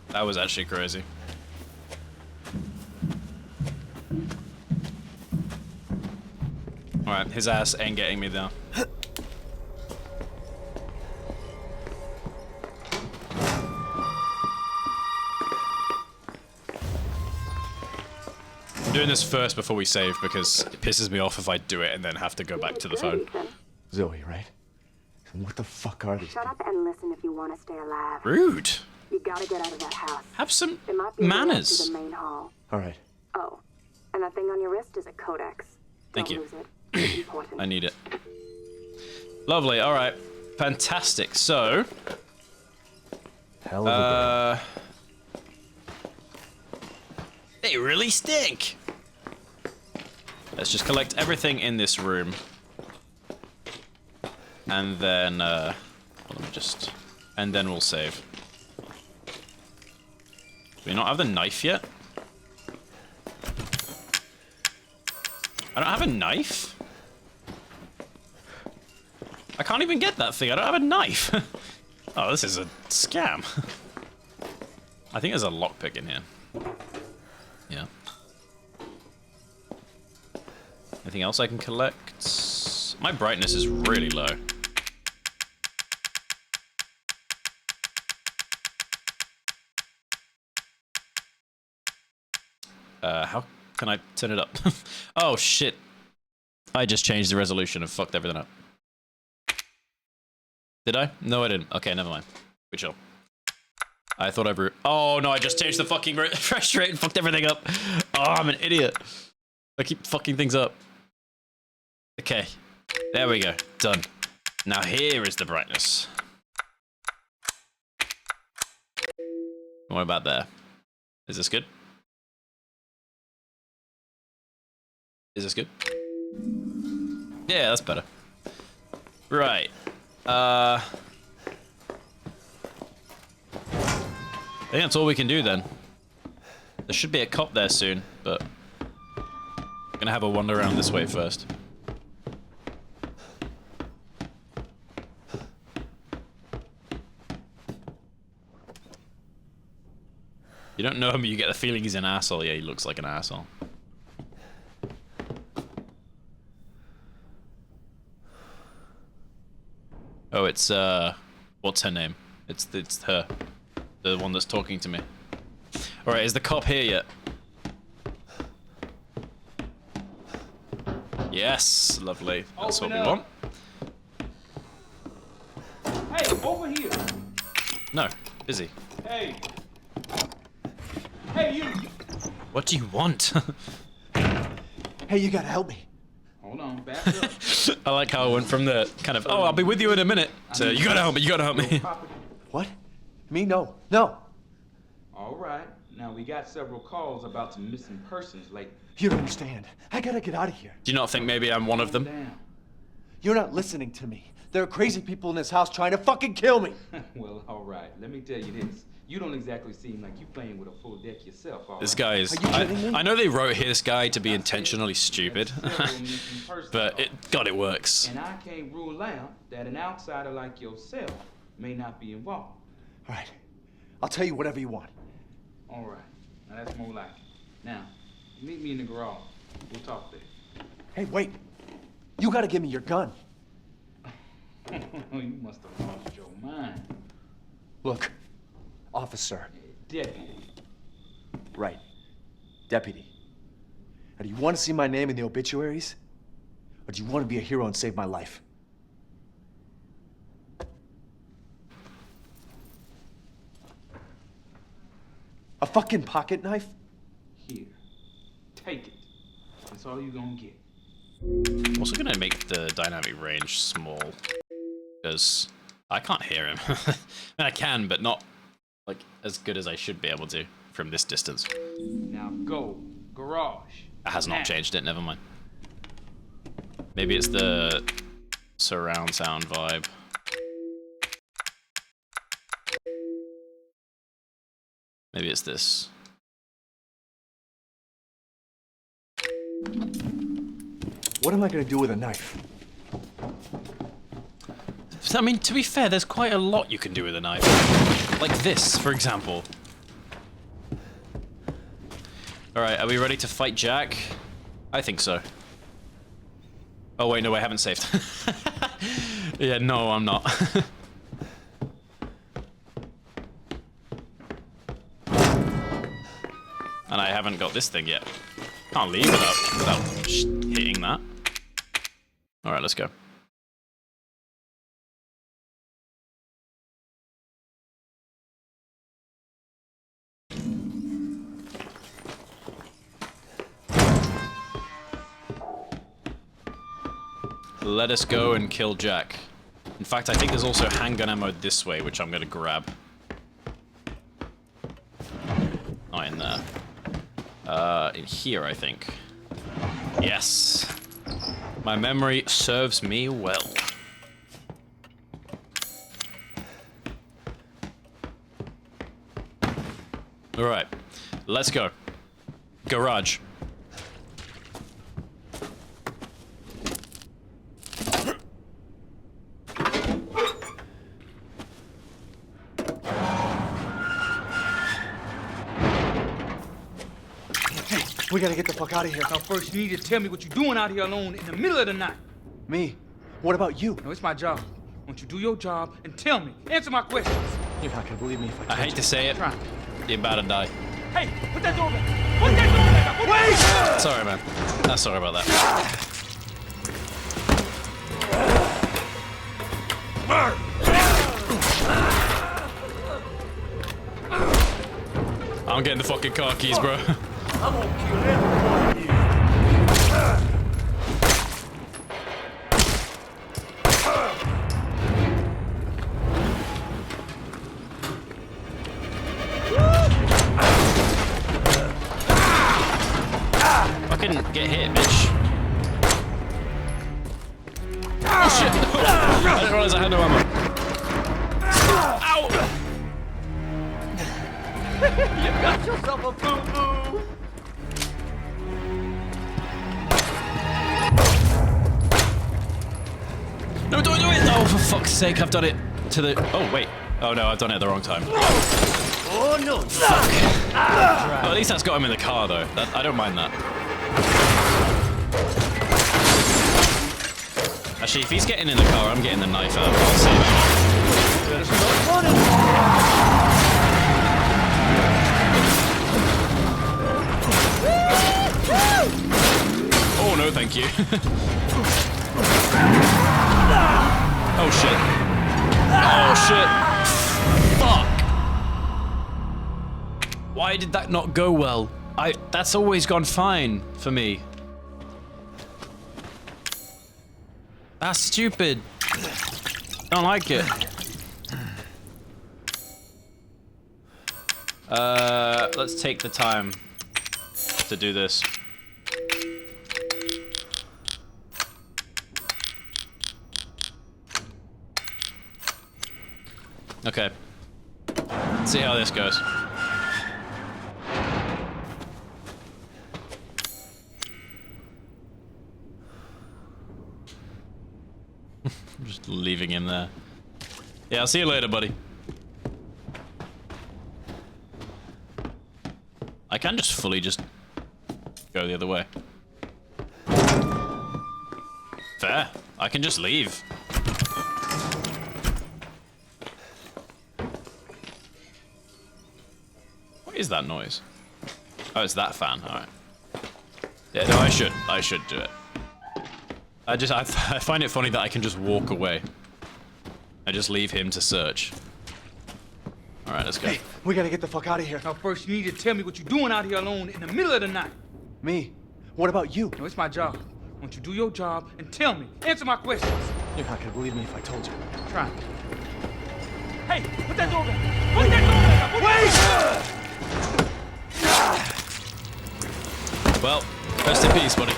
That was actually crazy. Alright, his ass ain't getting me though. I'm doing this first before we save because it pisses me off if I do it and then have to go back to the phone. Zoe, right? And what the fuck are these? Shut up and listen if you want to stay alive. Rude. You gotta get out of that house. Have some It might be manners. to the main hall. All right. Oh, and that thing on your wrist is a codex. Thank Don't you. lose it. It's important. I need it. Lovely, alright. Fantastic. So, Hell of a they really stink. Let's just collect everything in this room. And then, let me just... And then we'll save. Do we not have the knife yet? I don't have a knife? I can't even get that thing. I don't have a knife. Oh, this is a scam. I think there's a lockpick in here. Yeah. Anything else I can collect? My brightness is really low. How can I turn it up? Oh, shit. I just changed the resolution and fucked everything up. Did I? No, I didn't. Okay, never mind. We chill. I thought I Oh, no, I just changed the fucking refresh rate and fucked everything up. Oh, I'm an idiot. I keep fucking things up. Okay. There we go. Done. Now here is the brightness. What about there? Is this good? Is this good? Yeah, that's better. Right. I think that's all we can do then. There should be a cop there soon, but I'm gonna have a wander around this way first. You don't know him, you get the feeling he's an asshole. Yeah, he looks like an asshole. Oh, it's, what's her name? It's her. The one that's talking to me. Alright, is the cop here yet? Yes, lovely. That's what we want. Hey, over here. No, busy. Hey. Hey, you. What do you want? Hey, you gotta help me. Hold on, back up. I like how I went from the kind of, oh, I'll be with you in a minute, to you gotta help me, you gotta help me. What? Me? No. No. All right. Now, we got several calls about some missing persons lately. You don't understand. I gotta get out of here. Do you not think maybe I'm one of them? Down. You're not listening to me. There are crazy people in this house trying to fucking kill me. Well, all right. Let me tell you this. You don't exactly seem like you playing with a full deck yourself. All This right? guy is. Are you kidding me? I know they wrote this guy to be intentionally stupid, but God, it works. And I can't rule out that an outsider like yourself may not be involved. All right. I'll tell you whatever you want. All right. Now that's more like it. Now, meet me in the garage. We'll talk there. Hey, wait. You gotta give me your gun. You must have lost your mind. Look, officer. Deputy. Right. Deputy. Now, do you want to see my name in the obituaries? Or do you want to be a hero and save my life? A fucking pocket knife? Here. Take it. That's all you're gonna get. I'm also gonna make the dynamic range small because I can't hear him. I mean, I can, but not like as good as I should be able to from this distance. Now go. Garage. It has Now. not changed it. Never mind. Maybe it's the surround sound vibe. Maybe it's this. What am I gonna do with a knife? I mean, to be fair, there's quite a lot you can do with a knife. Like this, for example. Alright, are we ready to fight Jack? I think so. Oh wait, no, I haven't saved. Yeah, no, I'm not. And I haven't got this thing yet. Can't leave without hitting that. Alright, let's go. Let us go and kill Jack. In fact, I think there's also handgun ammo this way, which I'm gonna grab. Not in there. In here, I think. Yes. My memory serves me well. Alright. Let's go. Garage. We gotta get the fuck out of here. Now, first, you need to tell me what you're doing out here alone in the middle of the night. Me? What about you? No, it's my job. Won't you do your job and tell me? Answer my questions. You're not gonna believe me if I I tell hate you. to say it, Try. you're about to die. Hey, put that door back. Put that door back. Wait! Sorry, man. Sorry about that. I'm getting the fucking car keys, bro. I'm gonna kill every one of you. Fucking get hit, bitch. Oh shit! I didn't realize I had no ammo. Ow! You got yourself a boo-boo. No, don't do it! Oh, for fuck's sake, I've done it to the... Oh, wait. Oh no, I've done it at the wrong time. Oh no. Well, at least that's got him in the car, though. I don't mind that. Actually, if he's getting in the car, I'm getting the knife out. I'll save him. There's no fun in Oh, no, thank you. Oh, shit. Oh, shit. Fuck. Why did that not go well? That's always gone fine for me. That's stupid. Don't like it. Let's take the time to do this. Okay. Let's see how this goes. I'm just leaving him there. Yeah, I'll see you later, buddy. I can just fully just go the other way. Fair. I can just leave. What is that noise? Oh, it's that fan. Alright. Yeah, no, I should do it. I find it funny that I can just walk away. I just leave him to search. Alright, let's go. Hey, we gotta get the fuck out of here. Now, first, you need to tell me what you're doing out here alone in the middle of the night. Me? What about you? No, it's my job. Why don't you do your job and tell me? Answer my questions. You're not gonna believe me if I told you. Try. Hey, put that door back. Put that door back. Wait! Well, rest in peace, buddy.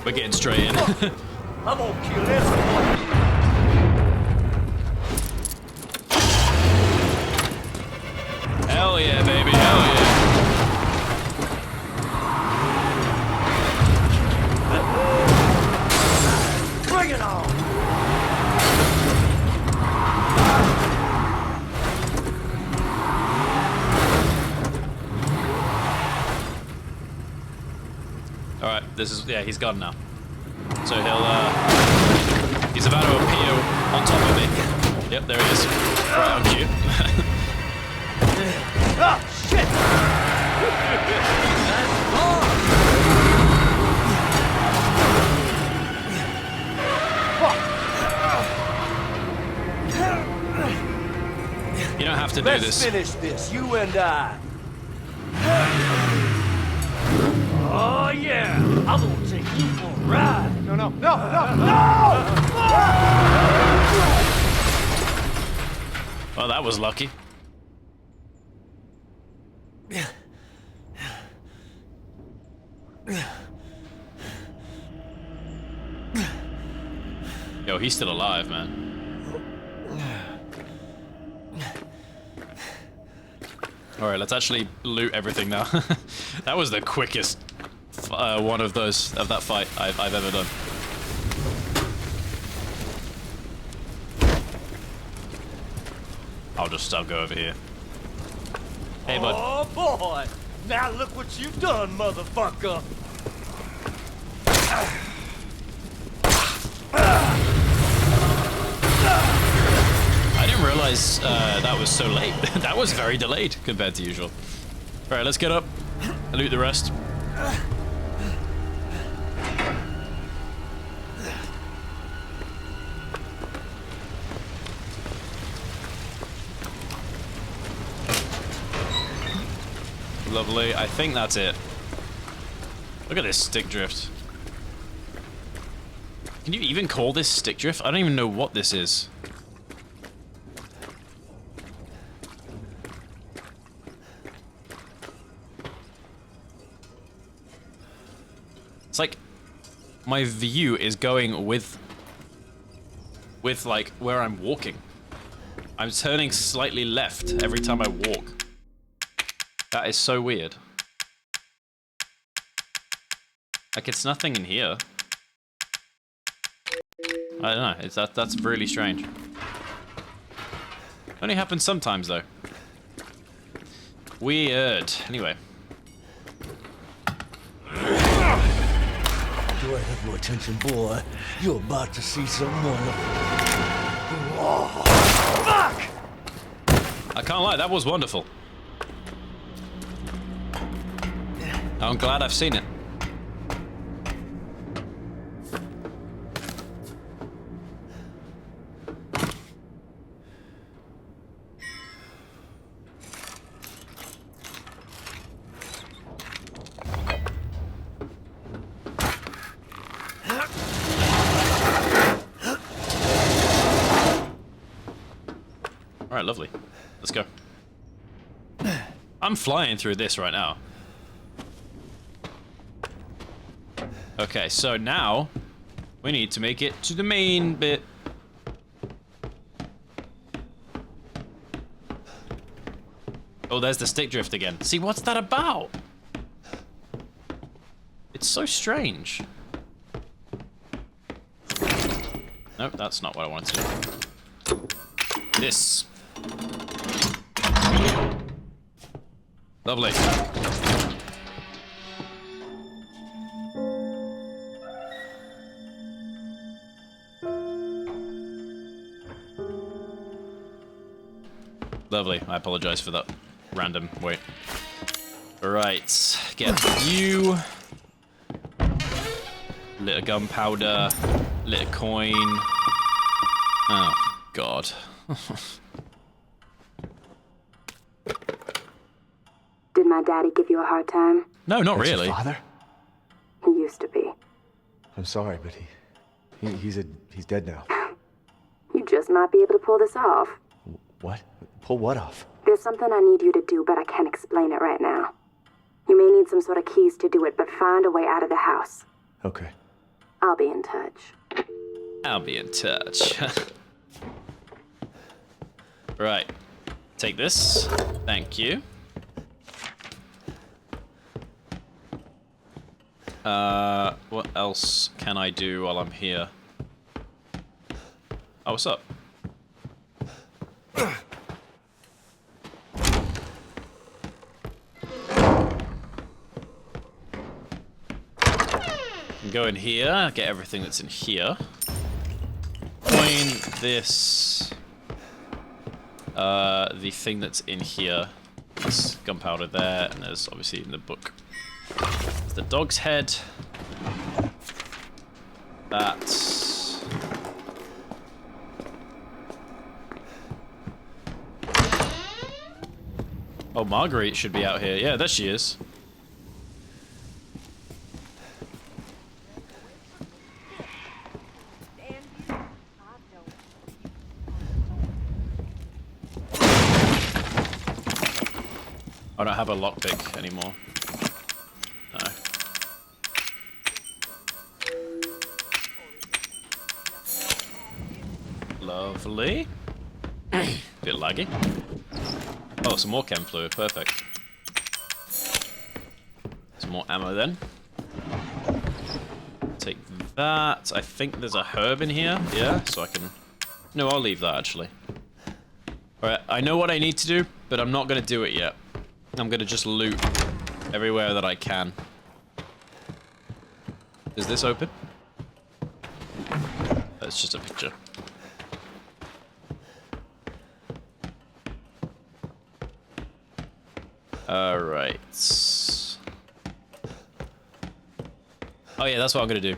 We're getting straight in. I'm gonna kill everyone. Hell yeah, baby, hell yeah. Bring it on. Alright, this is, yeah, he's gone now. So he's about to appear on top of me. Yep, there he is. Right on cue. Ah, shit! You don't have to do Let's this. finish this, you and I. Oh yeah, I'm gonna take you for a ride. No! Well, that was lucky. Yo, he's still alive, man. Alright, let's actually loot everything now. That was the quickest one of that fight I've ever done. I'll go over here. Hey, bud. Oh boy! Now look what you've done, motherfucker! I didn't realize that was so late. That was very delayed compared to usual. Alright, let's get up and loot the rest. Lovely. I think that's it. Look at this stick drift. Can you even call this stick drift? I don't even know what this is. It's like my view is going with like where I'm walking. I'm turning slightly left every time I walk. That is so weird. Like, it's nothing in here. I don't know. That's really strange. Only happens sometimes, though. Weird. Anyway. Do I have your attention, boy? You're about to see someone. Oh, fuck! I can't lie, that was wonderful. I'm glad I've seen it. Alright, lovely. Let's go. I'm flying through this right now. Okay, so now we need to make it to the main bit. Oh, there's the stick drift again. See, what's that about? It's so strange. Nope, that's not what I wanted to do. This. Lovely. Lovely. I apologize for that random wait. Alright, get you. Lit of gunpowder. Lit of coin. Oh, God. Did my daddy give you a hard time? No, not That's your really. father? He used to be. I'm sorry, but he's dead now. You just might be able to pull this off. What? Pull what off? There's something I need you to do, but I can't explain it right now. You may need some sort of keys to do it, but find a way out of the house. Okay. I'll be in touch. I'll be in touch. Right. Take this. Thank you. What else can I do while I'm here? Oh, what's up? Go in here, get everything that's in here. Coin this. The thing that's in here. There's gunpowder there, and there's obviously in the book. There's the dog's head. That's. Oh, Marguerite should be out here. Yeah, there she is. I don't have a lockpick anymore. No. Lovely. Bit laggy. Oh, some more chem fluid. Perfect. Some more ammo then. Take that. I think there's a herb in here. Yeah, so I can... No, I'll leave that actually. Alright, I know what I need to do, but I'm not going to do it yet. I'm gonna just loot everywhere that I can. Is this open? That's just a picture. Alright. Oh yeah, that's what I'm gonna do.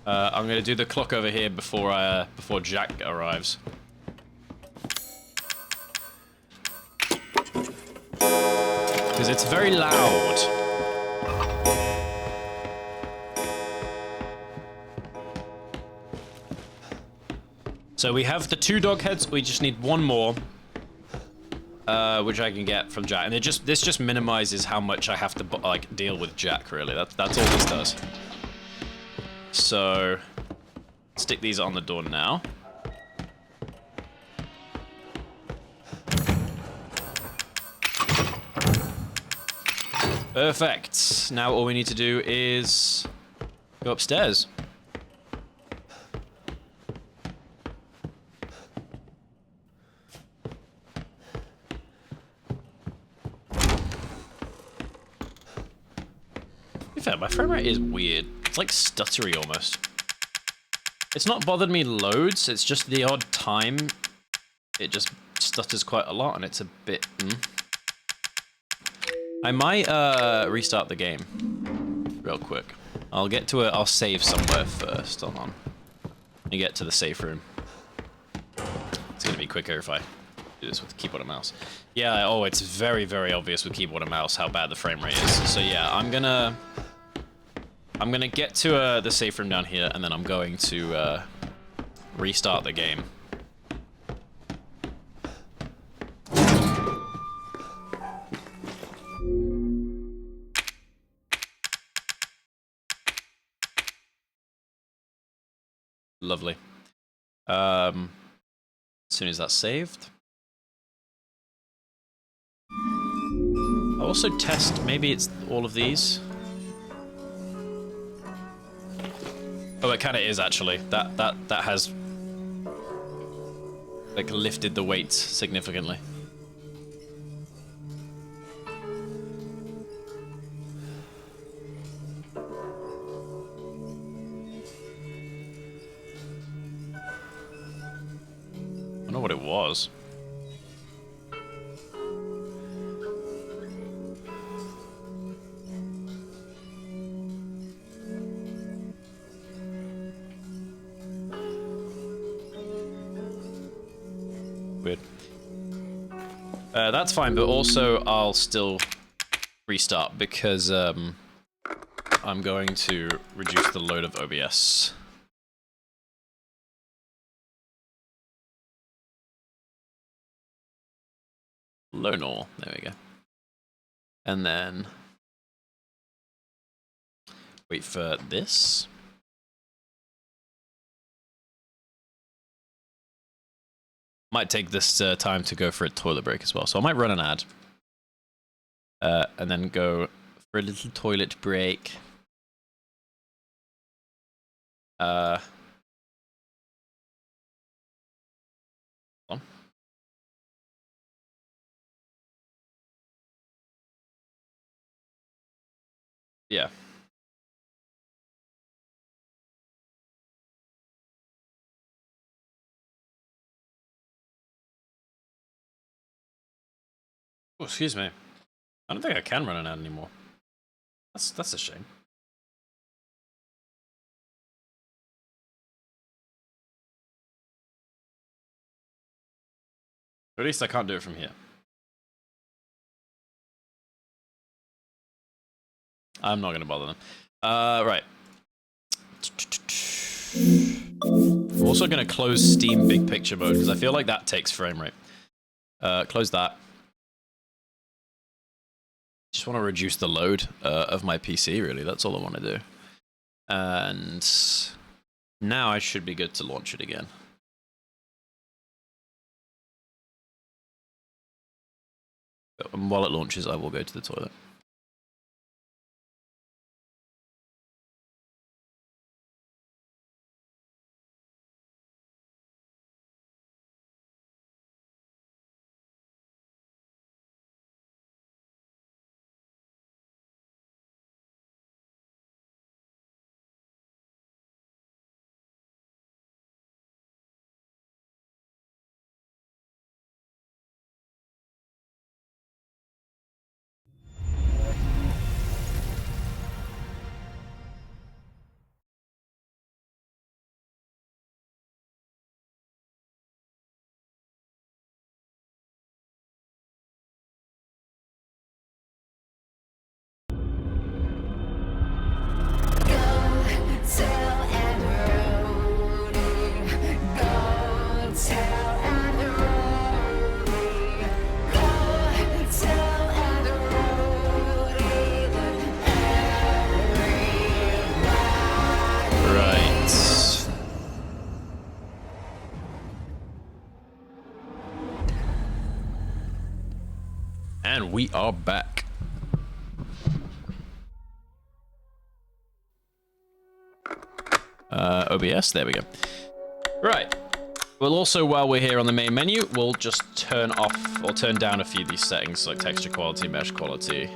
I'm gonna do the clock over here before Jack arrives. Because it's very loud. So we have the 2 dog heads. We just need 1 more, which I can get from Jack. And this just minimizes how much I have to like deal with Jack. Really, that's all this does. So, stick these on the door now. Perfect. Now all we need to do is go upstairs. To be fair, my frame rate is weird. It's like stuttery almost. It's not bothered me loads, it's just the odd time it just stutters quite a lot and it's a bit... I might restart the game real quick. I'll save somewhere first, hold on. And get to the safe room. It's gonna be quicker if I do this with keyboard and mouse. Yeah, oh, it's very, very obvious with keyboard and mouse how bad the frame rate is. So yeah, I'm gonna I'm gonna get to the safe room down here, and then I'm going to restart the game. Lovely. As soon as that's saved. I'll also test, maybe it's all of these. Oh, it kind of is actually. That has like lifted the weight significantly. I don't know what it was. Weird. That's fine, but also I'll still restart because I'm going to reduce the load of OBS. Low null, there we go. And then wait for this. Might take this time to go for a toilet break as well, so I might run an ad. And then go for a little toilet break. On. Yeah. Oh, excuse me. I don't think I can run an ad anymore. That's a shame. At least I can't do it from here. I'm not gonna bother them. Right. I'm also gonna close Steam Big Picture mode because I feel like that takes frame rate. Close that. Just want to reduce the load of my PC, really. That's all I want to do. And now I should be good to launch it again. And while it launches, I will go to the toilet. And we are back. OBS, there we go. Right. Well, also, while we're here on the main menu, we'll just turn off or turn down a few of these settings, like texture quality, mesh quality.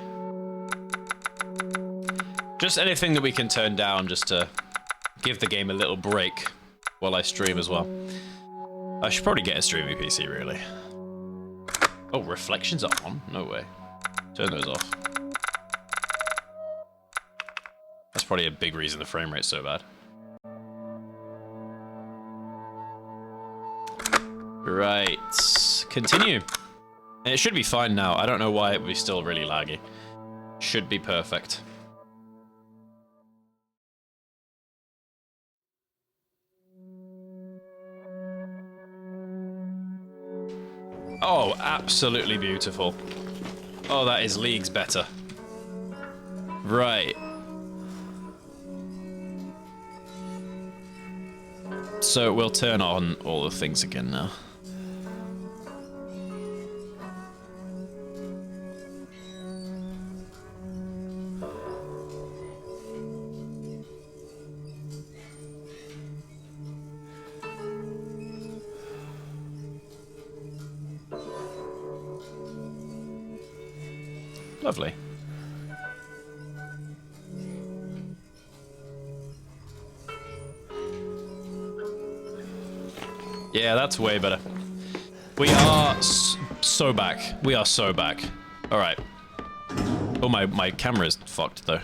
Just anything that we can turn down just to give the game a little break while I stream as well. I should probably get a streaming PC, really. Oh, reflections are on? No way. Turn those off. That's probably a big reason the frame rate's so bad. Right. Continue. And it should be fine now. I don't know why it would be still really laggy. Should be perfect. Oh, absolutely beautiful. Oh, that is leagues better. Right. So we'll turn on all the things again now. Lovely. Yeah, that's way better. We are so back. We are so back. All right. Oh, my camera's fucked though.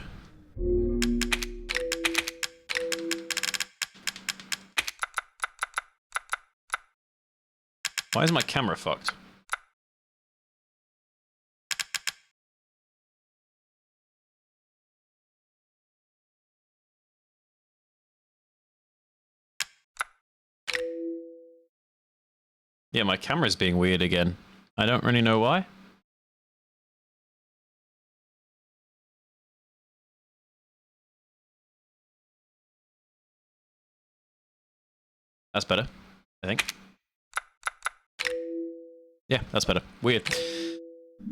Why is my camera fucked? Yeah, my camera's being weird again. I don't really know why. That's better, I think. Yeah, that's better. Weird.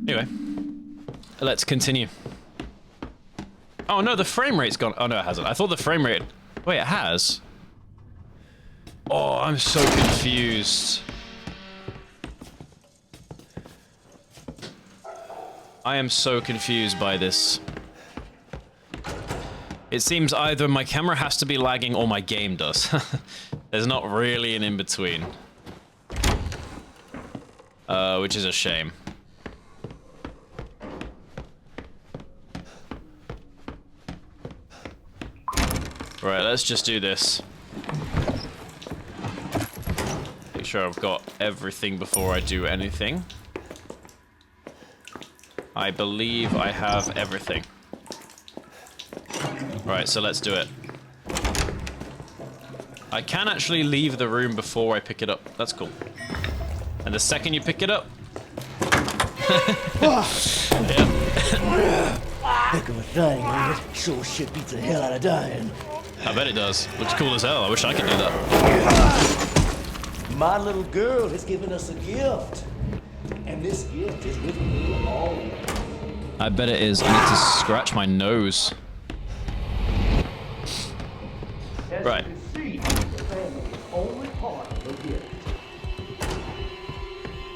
Anyway, let's continue. Oh no, the frame rate's gone. Oh no, it hasn't. I thought the frame rate... Wait, it has? Oh, I'm so confused. I am so confused by this. It seems either my camera has to be lagging or my game does. There's not really an in-between. Which is a shame. Right, let's just do this. Make sure I've got everything before I do anything. I believe I have everything. Right, so let's do it. I can actually leave the room before I pick it up. That's cool. And the second you pick it up... Yep. Heck of a thing, ain't it? Sure shit beats the hell out of dying. I bet it does. Looks cool as hell. I wish I could do that. My little girl has given us a gift. And this gift is with me always. I bet it is. I need to scratch my nose. Right.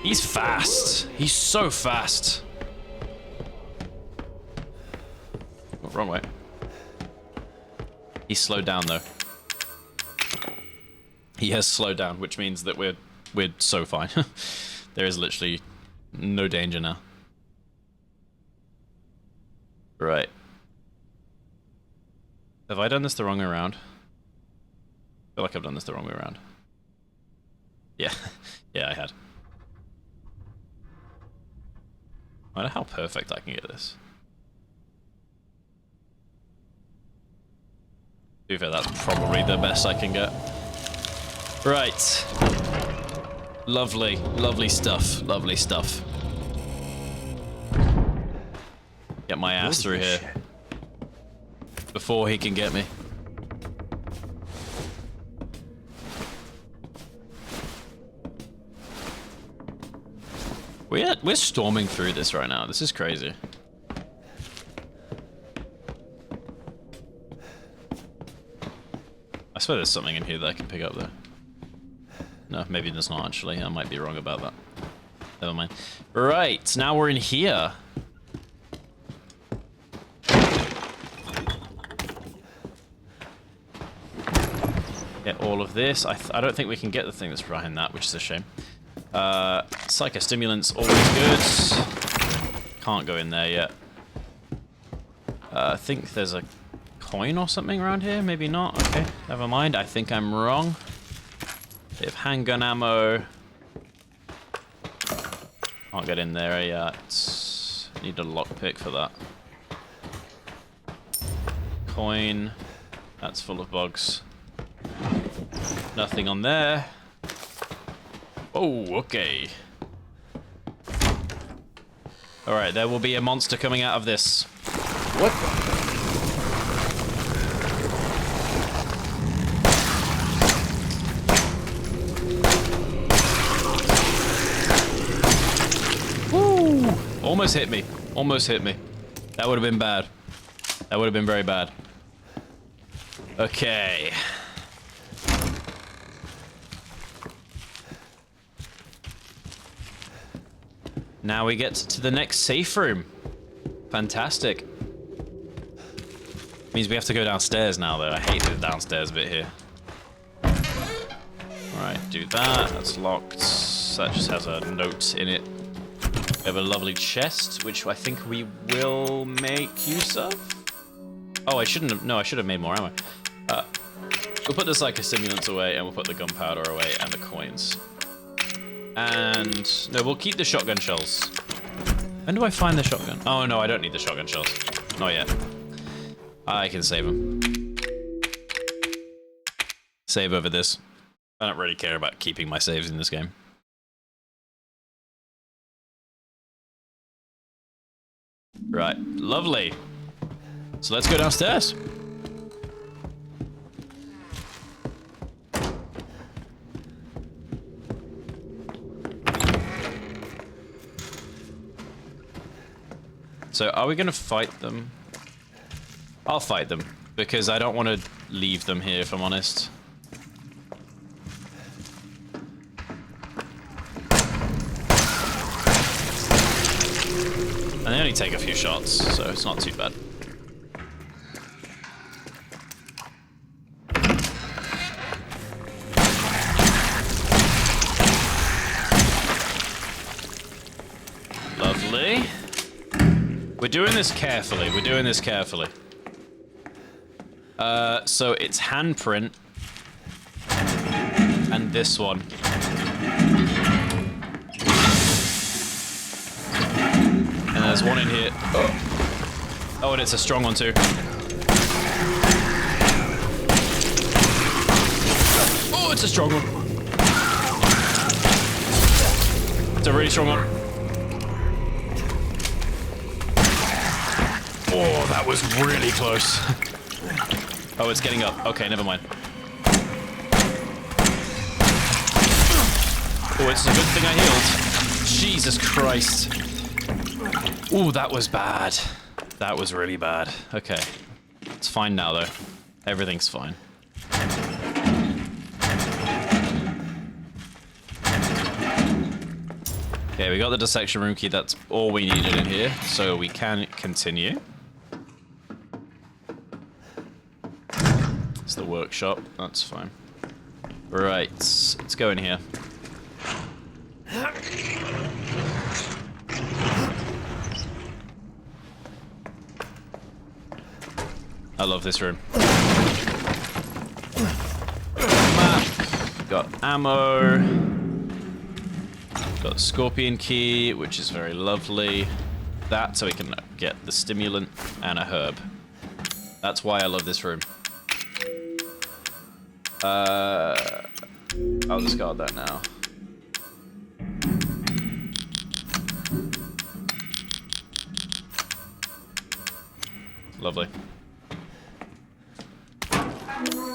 He's fast. He's so fast. Oh, wrong way. He's slowed down though. He has slowed down, which means that we're so fine. There is literally no danger now. Right. Have I done this the wrong way around? I feel like I've done this the wrong way around. Yeah. Yeah, I had. I wonder how perfect I can get this. To be fair, that's probably the best I can get. Right. Lovely, lovely stuff, lovely stuff. Get my ass through here before he can get me. We're storming through this right now. This is crazy. I swear there's something in here that I can pick up though. No, maybe there's not actually. I might be wrong about that. Never mind. Right, now we're in here. Get all of this. I don't think we can get the thing that's behind that, which is a shame. Psychostimulants, always good. Can't go in there yet. I think there's a coin or something around here. Maybe not. Okay, never mind. I think I'm wrong. Bit of handgun ammo. Can't get in there yet. Need a lockpick for that. Coin. That's full of bugs. Nothing on there. Oh, okay. Alright, there will be a monster coming out of this. What the? Woo! Almost hit me. Almost hit me. That would have been bad. That would have been very bad. Okay. Now we get to the next safe room. Fantastic. Means we have to go downstairs now, though. I hate the downstairs bit here. Alright, do that. That's locked. That just has a note in it. We have a lovely chest, which I think we will make use of. Oh, I shouldn't have. No, I should have made more ammo. We'll put the psychostimulants away, and we'll put the gunpowder away, and the coins. And no, we'll keep the shotgun shells. When do I find the shotgun? Oh no, I don't need the shotgun shells. Not yet. I can save them. Save over this. I don't really care about keeping my saves in this game. Right, lovely. So let's go downstairs. So are we gonna fight them? I'll fight them, because I don't want to leave them here, if I'm honest. And they only take a few shots, so it's not too bad. Lovely. We're doing this carefully. We're doing this carefully. So it's handprint. And this one. And there's one in here. Oh, and it's a strong one too. Oh, it's a strong one. It's a really strong one. Oh, that was really close. Oh, it's getting up. Okay, never mind. Oh, it's a good thing I healed. Jesus Christ. Ooh, that was bad. That was really bad. Okay. It's fine now, though. Everything's fine. Okay, we got the dissection room key. That's all we needed in here, so we can continue. It's the workshop. That's fine. Right, let's go in here. I love this room. Map. Got ammo. Got the scorpion key, which is very lovely. That, so we can get the stimulant and a herb. That's why I love this room. I'll discard that now. Lovely.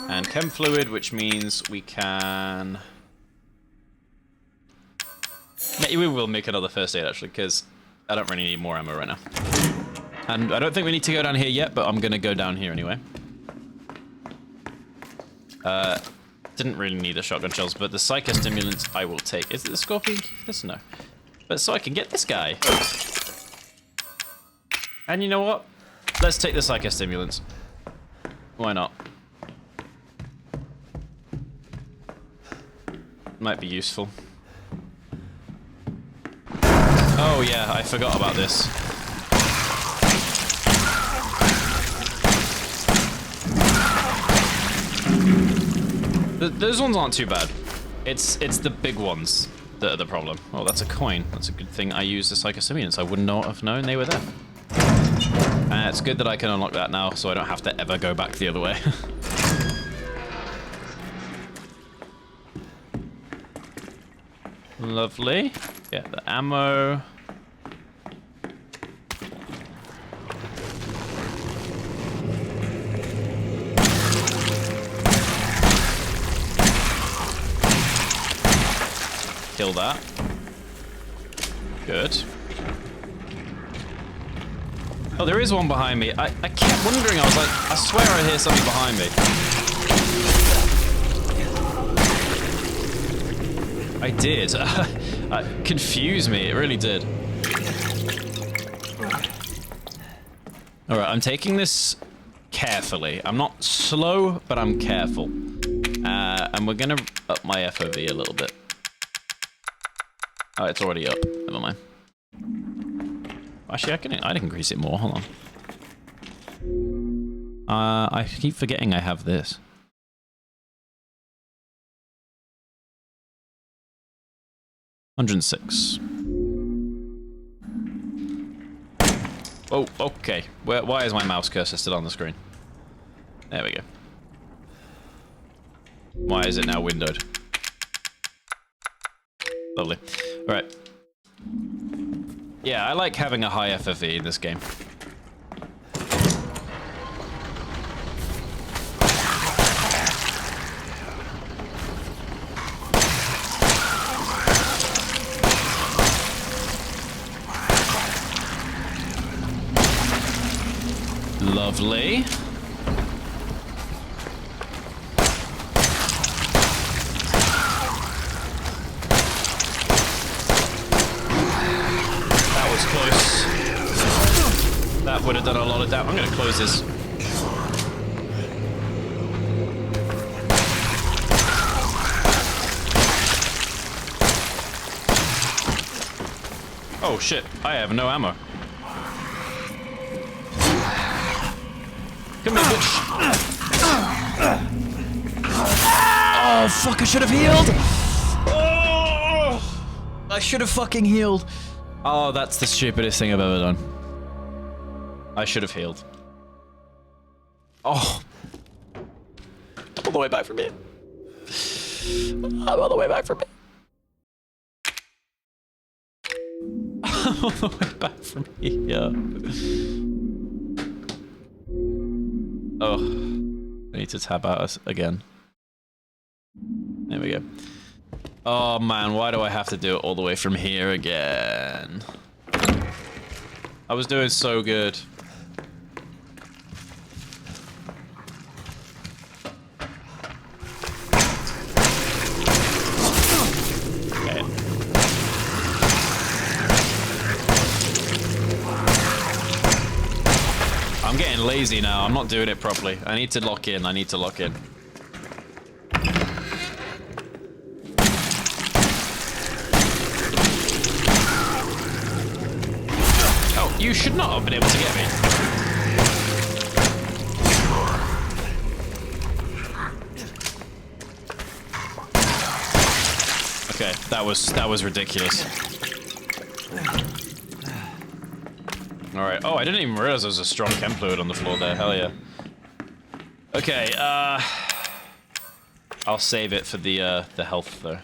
And chem fluid, which means we can... Maybe we will make another first aid, actually, because I don't really need more ammo right now. And I don't think we need to go down here yet, but I'm going to go down here anyway. Didn't really need the shotgun shells, but the psychostimulants I will take. Is it the scorpion key for this? No. But so I can get this guy. And you know what? Let's take the psychostimulants. Why not? Might be useful. Oh yeah, I forgot about this. Those ones aren't too bad. It's the big ones that are the problem. Oh, that's a coin. That's a good thing I used the psychostimulants. I would not have known they were there. And it's good that I can unlock that now, so I don't have to ever go back the other way. Lovely. Yeah, the ammo. Kill that. Good. Oh, there is one behind me. I kept wondering, I was like, I swear I hear something behind me. I did. It confused me, it really did. Alright, I'm taking this carefully. I'm not slow, but I'm careful. And we're gonna up my FOV a little bit. Oh, it's already up. Never mind. Actually, I'd increase it more. Hold on. I keep forgetting I have this. $106. Oh, okay. Why is my mouse cursor still on the screen? There we go. Why is it now windowed? Lovely. Alright. Yeah, I like having a high FFE in this game. Lovely. That was close. That would have done a lot of damage. I'm gonna close this. Oh shit, I have no ammo. Come here, bitch. Oh, fuck, I should have healed. Oh, I should have fucking healed. Oh, that's the stupidest thing I've ever done. I should have healed. Oh. I'm all the way back from here. I'm all the way back from here. I'm all the way back from here. Oh, I need to tab out us again. There we go. Oh man, why do I have to do it all the way from here again? I was doing so good. Okay. I'm getting lazy now. I'm not doing it properly. I need to lock in. I need to lock in. Oh, you should not have been able to get me. Okay, that was ridiculous. Alright. Oh, I didn't even realize there was a strong chem fluid on the floor there. Hell yeah. Okay, I'll save it for the health, though.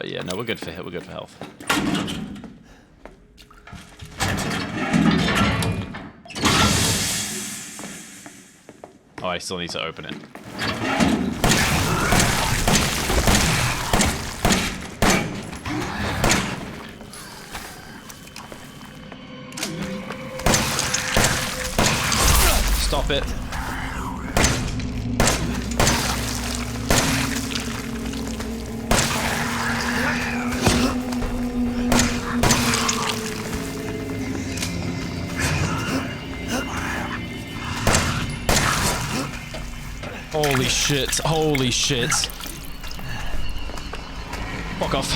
Yeah, no, we're good for health. Oh, I still need to open it. Stop it. Holy shit, holy shit. Fuck off.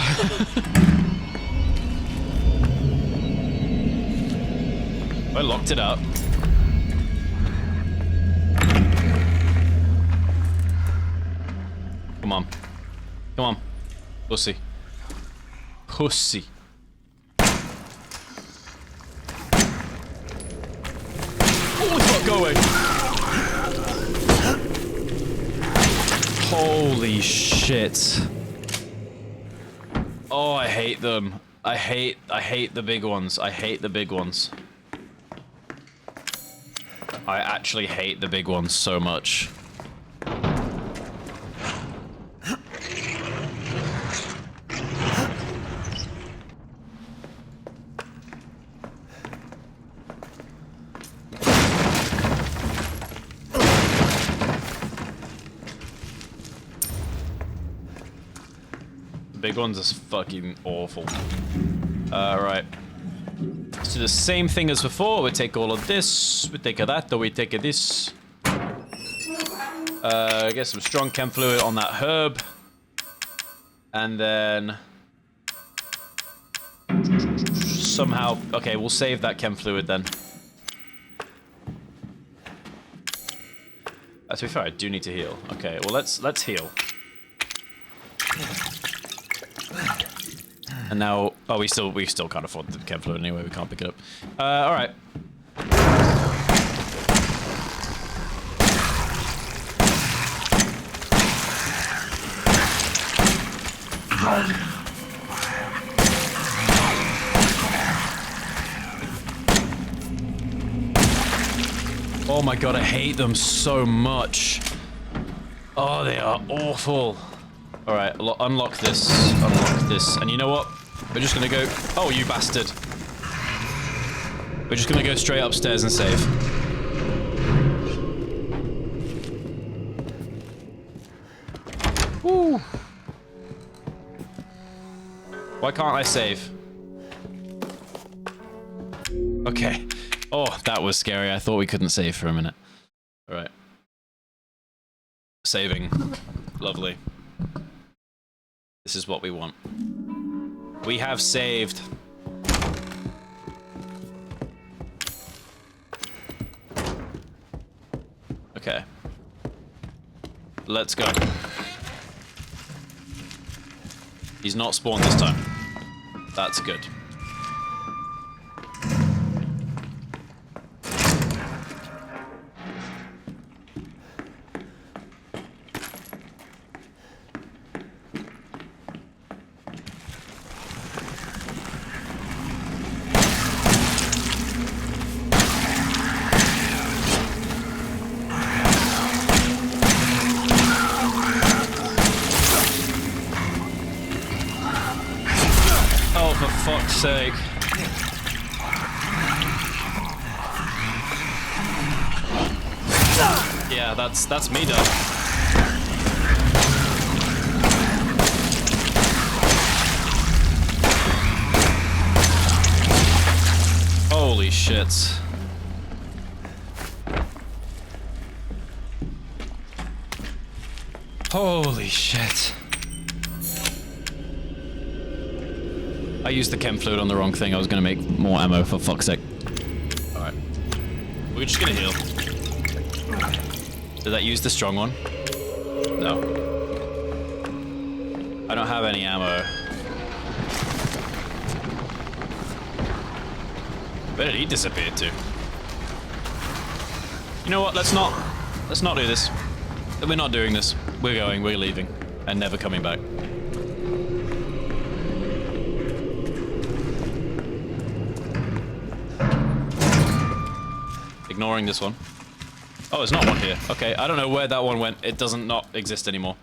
I locked it up. Come on. Come on. Pussy. Pussy. Holy fuck, go away. Holy shit. Oh, I hate them. I hate the big ones. I hate the big ones. I actually hate the big ones so much. big ones are fucking awful. Right. Let's do the same thing as before. We take all of this, we take that, or we take this. Get some strong chem fluid on that herb. And then... somehow... Okay, we'll save that chem fluid then. To be fair, I do need to heal. Okay, well let's heal. And now, oh, we still can't afford the chem fluid anyway. We can't pick it up. All right. Oh my god, I hate them so much. Oh, they are awful. All right, unlock this, and you know what? We're just gonna go... Oh, you bastard. We're just gonna go straight upstairs and save. Woo! Why can't I save? Okay. Oh, that was scary. I thought we couldn't save for a minute. All right. Saving. Lovely. This is what we want. We have saved. Okay. Let's go. He's not spawned this time. That's good. Sake. Yeah, that's me done. Holy shit. Holy shit. I used the chem fluid on the wrong thing. I was gonna make more ammo, for fuck's sake. Alright. We're just gonna heal. Did that use the strong one? No. I don't have any ammo. Where did he disappear to? You know what? Let's not do this. We're not doing this. We're leaving. And never coming back. Ignoring this one. Oh, there's not one here. Okay, I don't know where that one went. It doesn't not exist anymore.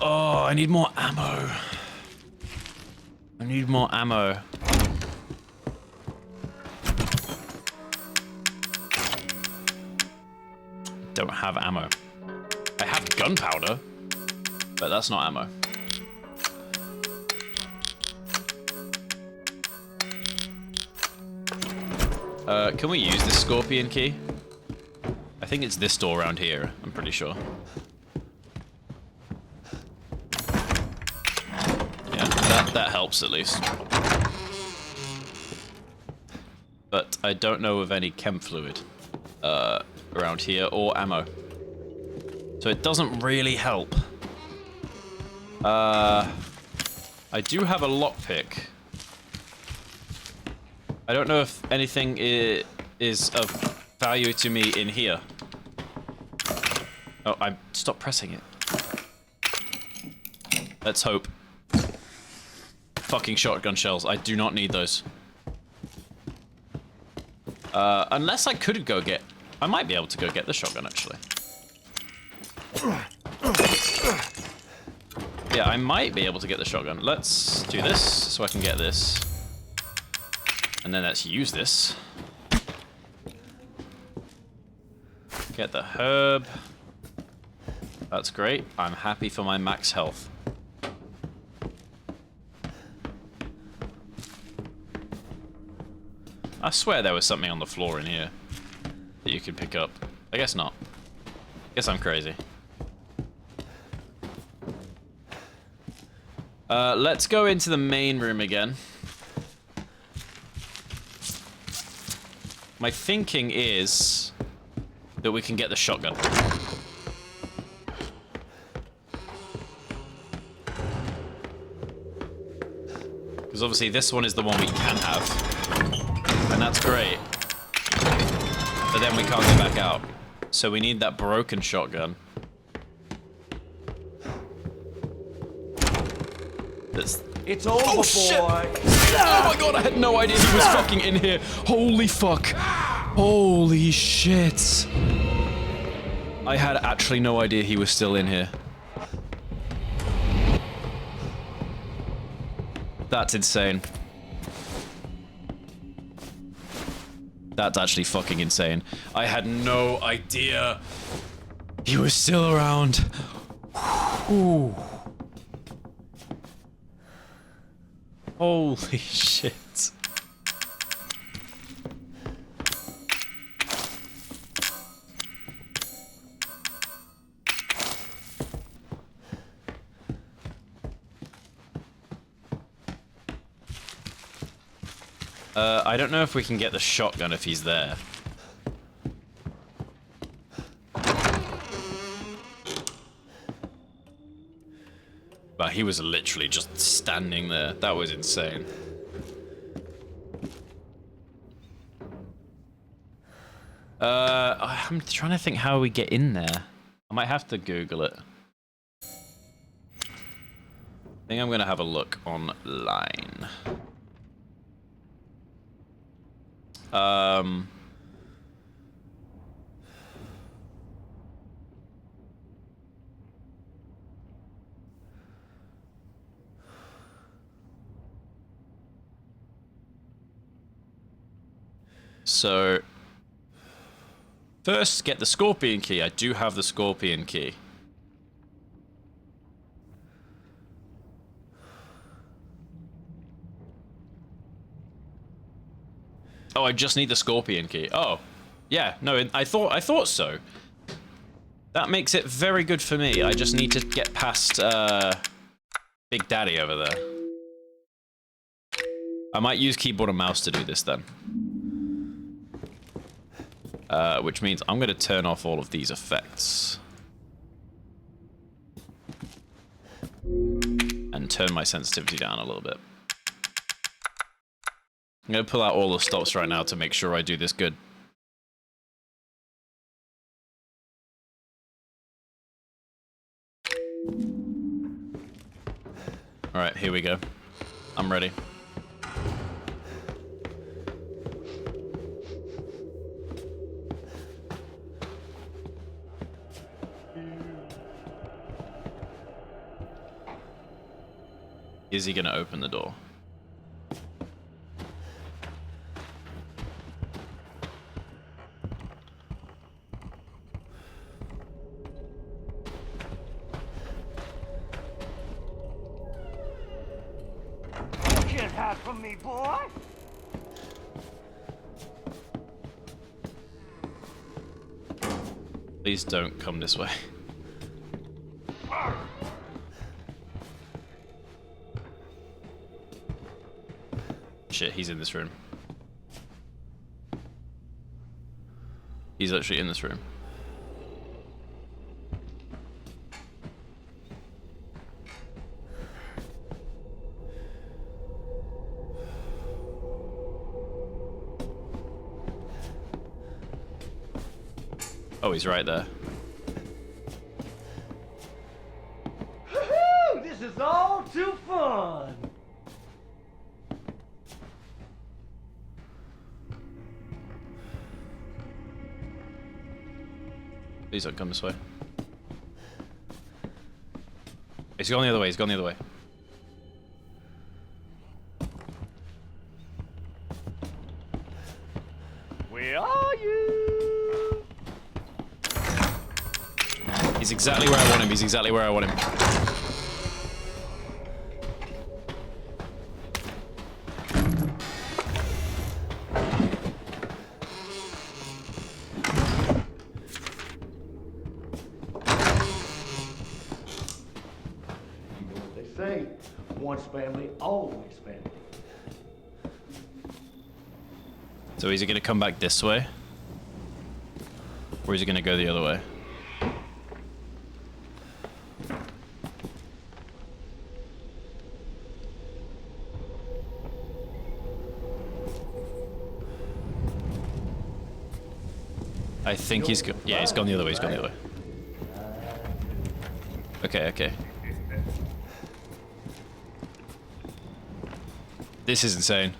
Oh, I need more ammo. I need more ammo. Don't have ammo. I have gunpowder, but that's not ammo. Can we use this scorpion key? I think it's this door around here, I'm pretty sure. Yeah, that helps at least. But I don't know of any chem fluid around here or ammo. So it doesn't really help. I do have a lockpick. I don't know if anything is of value to me in here. Oh, stop pressing it. Let's hope. Fucking shotgun shells. I do not need those. Unless I could go get... I might be able to go get the shotgun, actually. Yeah, I might be able to get the shotgun. Let's do this so I can get this. And then let's use this. Get the herb. That's great. I'm happy for my max health. I swear there was something on the floor in here that you could pick up. I guess not. Guess I'm crazy. Let's go into the main room again. My thinking is that we can get the shotgun. Because obviously this one is the one we can have. And that's great. But then we can't get back out. So we need that broken shotgun. It's over, oh, boy. Shit. Oh my god, I had no idea he was fucking in here. Holy fuck. Holy shit. I had actually no idea he was still in here. That's insane. That's actually fucking insane. I had no idea he was still around. Whew. Holy shit. I don't know if we can get the shotgun if he's there. But he was literally just standing there. That was insane. I'm trying to think how we get in there. I might have to Google it. I think I'm gonna have a look online. So, first get the scorpion key. I do have the scorpion key. Oh, I just need the scorpion key. Oh, yeah. No, I thought so. That makes it very good for me. I just need to get past Big Daddy over there. I might use keyboard and mouse to do this then. Which means I'm going to turn off all of these effects. And turn my sensitivity down a little bit. I'm going to pull out all the stops right now to make sure I do this good. Alright, here we go. I'm ready. Is he gonna open the door? You can't hide from me, boy. Please don't come this way. Shit, he's in this room. He's actually in this room. Oh, he's right there. Woo-hoo! This is all too fun. Please don't come this way. He's gone the other way, he's gone the other way. Where are you? He's exactly where I want him, he's exactly where I want him. say, once family, always family. So is he gonna come back this way? Or is he gonna go the other way? I think he's go- yeah, he's gone the other way, he's gone the other way. Okay, okay. This is insane.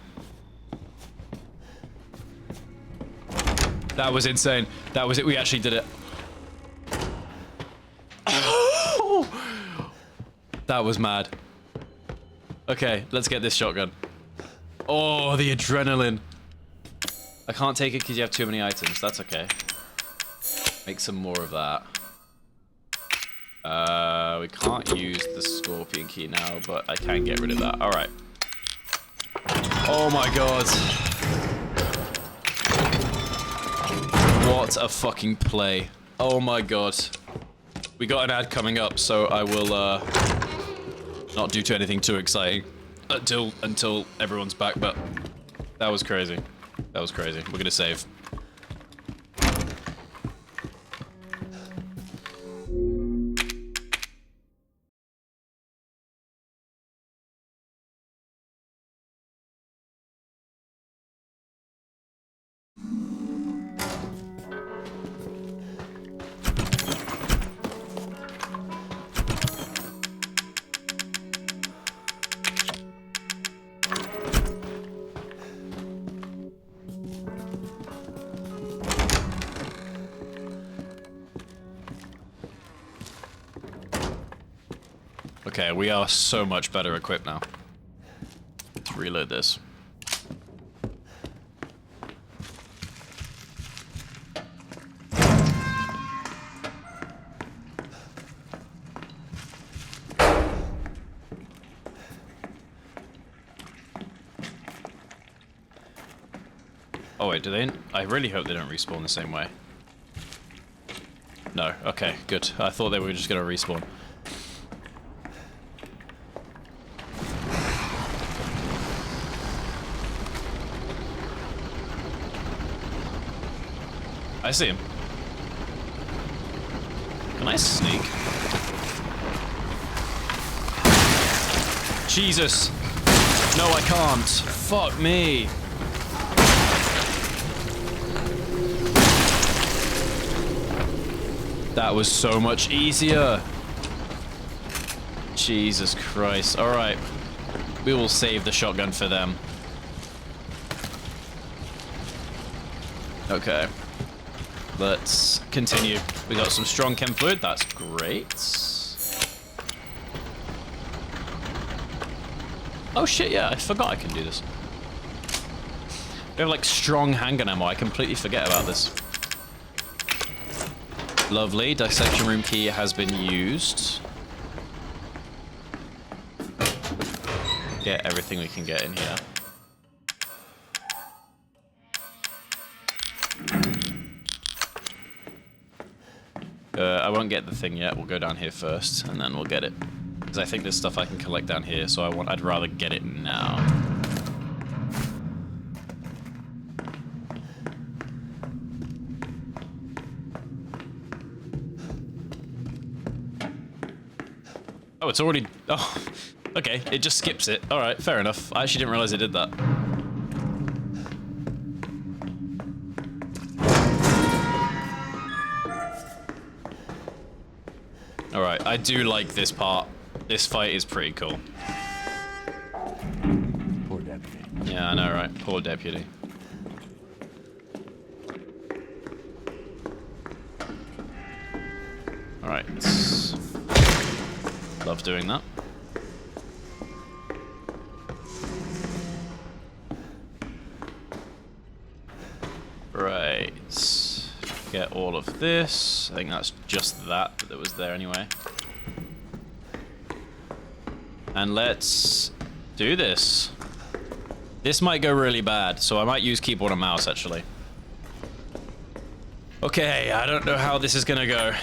That was insane. That was it, we actually did it. That was mad. Okay, let's get this shotgun. Oh, the adrenaline. I can't take it because you have too many items. That's okay. Make some more of that. We can't use the scorpion key now, but I can get rid of that. All right. Oh my god. What a fucking play. Oh my god. We got an ad coming up, so I will not do anything too exciting until everyone's back, but that was crazy. That was crazy. We're gonna save. Okay, we are so much better equipped now. Let's reload this. Oh wait, do they? I really hope they don't respawn the same way. No, okay, good. I thought they were just gonna respawn. I see him. Can I sneak? Jesus! No, I can't. Fuck me. That was so much easier. Jesus Christ. Alright. We will save the shotgun for them. Okay. Let's continue. We got some strong chem fluid. That's great. Oh shit, yeah. I forgot I can do this. We have like strong handgun ammo. I completely forget about this. Lovely. Dissection room key has been used. Get everything we can get in here. I won't get the thing yet. We'll go down here first, and then we'll get it. Because I think there's stuff I can collect down here, so I'd rather get it now. Oh, it's already... Oh, okay. It just skips it. All right, fair enough. I actually didn't realize it did that. All right, I do like this part. This fight is pretty cool. Poor deputy. Yeah, I know, right? Poor deputy. All right. Love doing that. Right. Get all of this. I think that's just that was there anyway. And let's do this. This might go really bad, so I might use keyboard and mouse actually. Okay, I don't know how this is gonna go.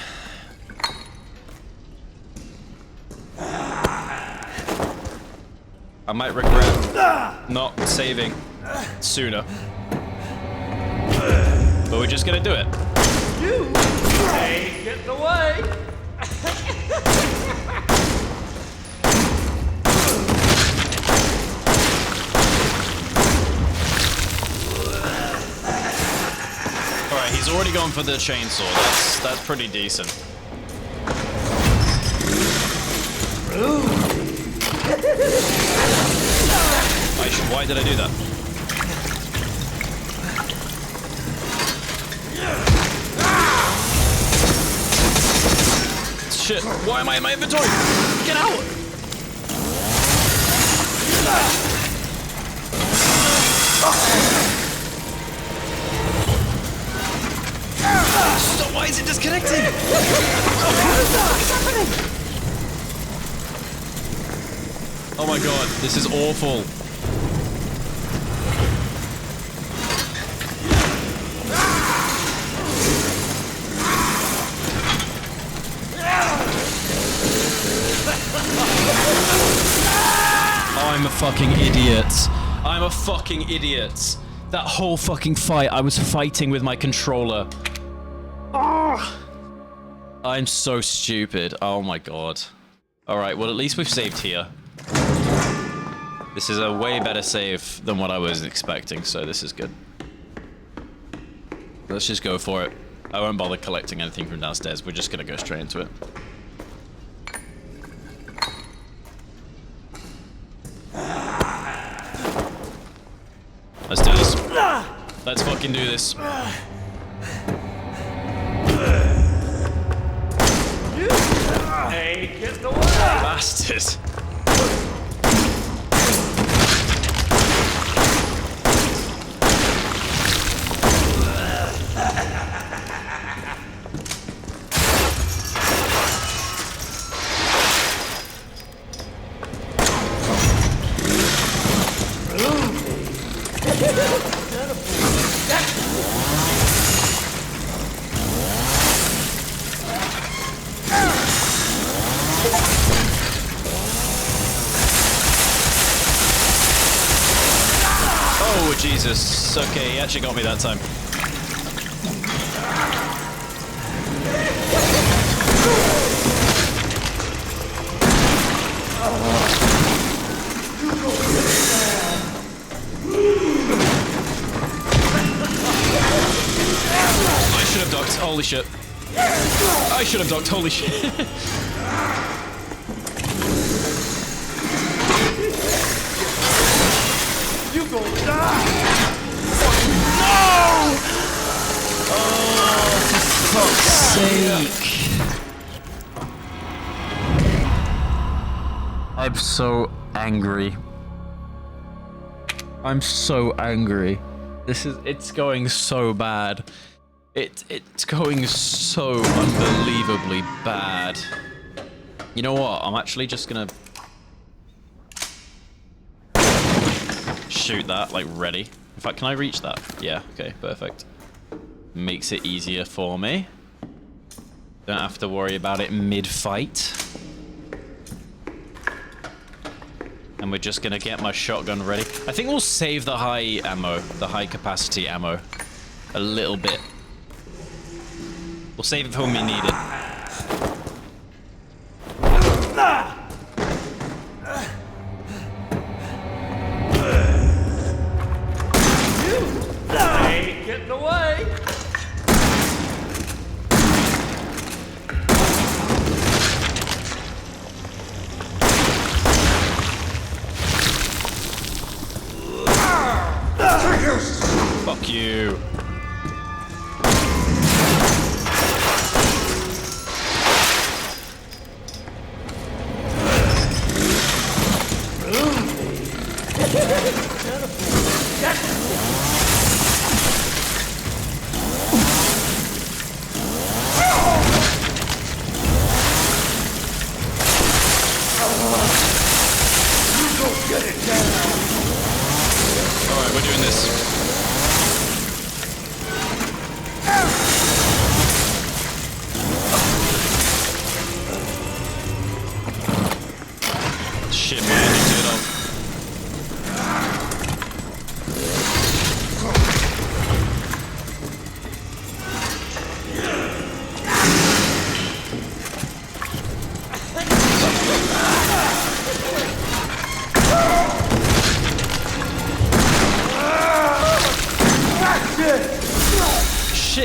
I might regret not saving sooner. But we're just gonna do it. You ain't getting away. Alright, he's already gone for the chainsaw. That's pretty decent. Why did I do that? Shit, why am I in my inventory? Get out! Stop, why is it disconnecting? What is happening? Oh my god, this is awful. I'm a fucking idiot. I'm a fucking idiot. That whole fucking fight, I was fighting with my controller. Oh! I'm so stupid. Oh my god. Alright, well at least we've saved here. This is a way better save than what I was expecting, so this is good. Let's just go for it. I won't bother collecting anything from downstairs. We're just gonna go straight into it. Let's do this. Let's fucking do this. Hey, get the way. Bastard. Oh, Jesus. Okay, he actually got me that time. I should have ducked. Holy shit. I should have ducked. Holy shit. You gonna die! No! Oh, for fuck's sake. I'm so angry. I'm so angry. It's going so bad. It's going so unbelievably bad. You know what? I'm actually just gonna shoot that, like, ready. In fact, can I reach that? Yeah, okay, perfect. Makes it easier for me. Don't have to worry about it mid-fight. And we're just gonna get my shotgun ready. I think we'll save the high ammo, the high capacity ammo, a little bit. We'll save it for when we need it. Ain't getting away. Fuck you. Alright, we're doing this. Shit, man, I did it all.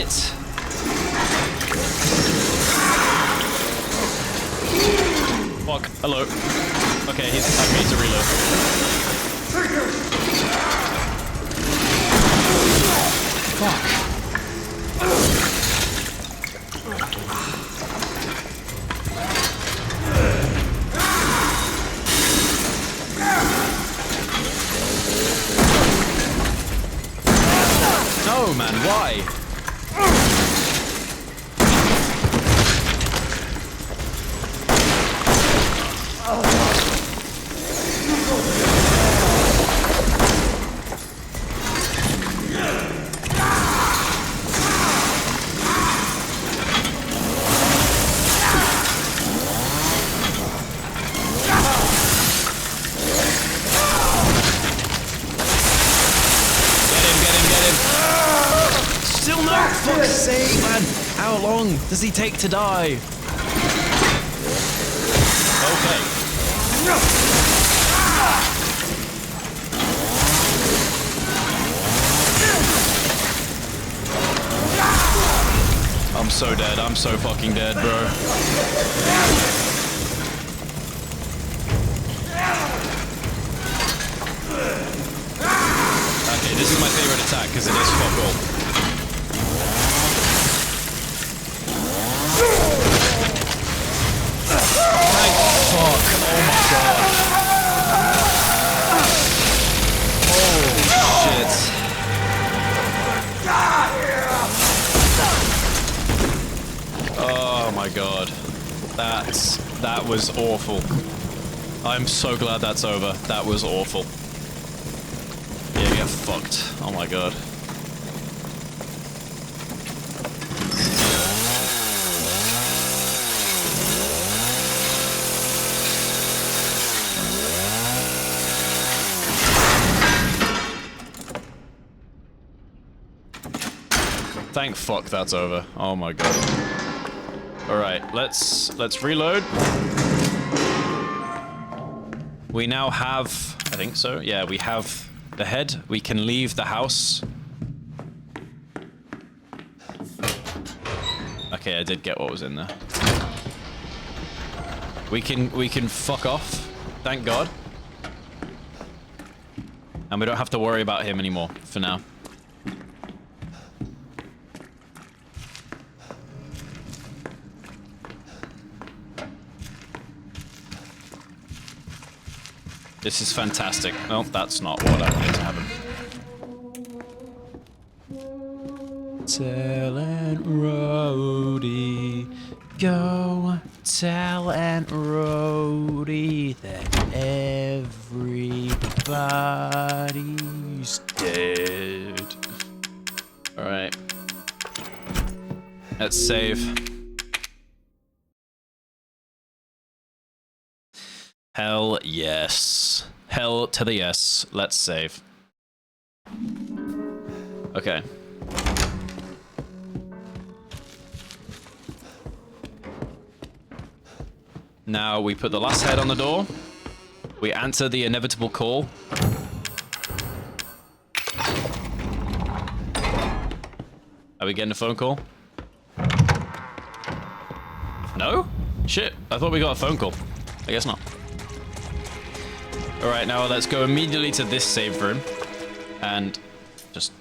it! Fuck, hello. Okay, I need to reload. Fuck. No, man, why? Still no! Fuck's sake, man! How long does he take to die? Okay. I'm so dead. I'm so fucking dead, bro. Okay, this is my favorite attack because it is fuck all. Thank fuck. Oh my god. Oh shit. Oh my god. That was awful. I'm so glad that's over. That was awful. Yeah, get fucked. Oh my god. Thank fuck that's over. Oh my god. Alright, let's reload. We now have, I think so, yeah, we have the head. We can leave the house. Okay, I did get what was in there. We can fuck off, thank God. And we don't have to worry about him anymore for now. This is fantastic. No, that's not what I wanted to happen. Tell Aunt Rhodey, go tell Aunt Rhodey that everybody's dead. Alright. Let's save. Hell yes. Hell to the yes. Let's save. Okay. Now we put the last head on the door. We answer the inevitable call. Are we getting a phone call? No? Shit, I thought we got a phone call. I guess not. Alright, now let's go immediately to this save room. And just...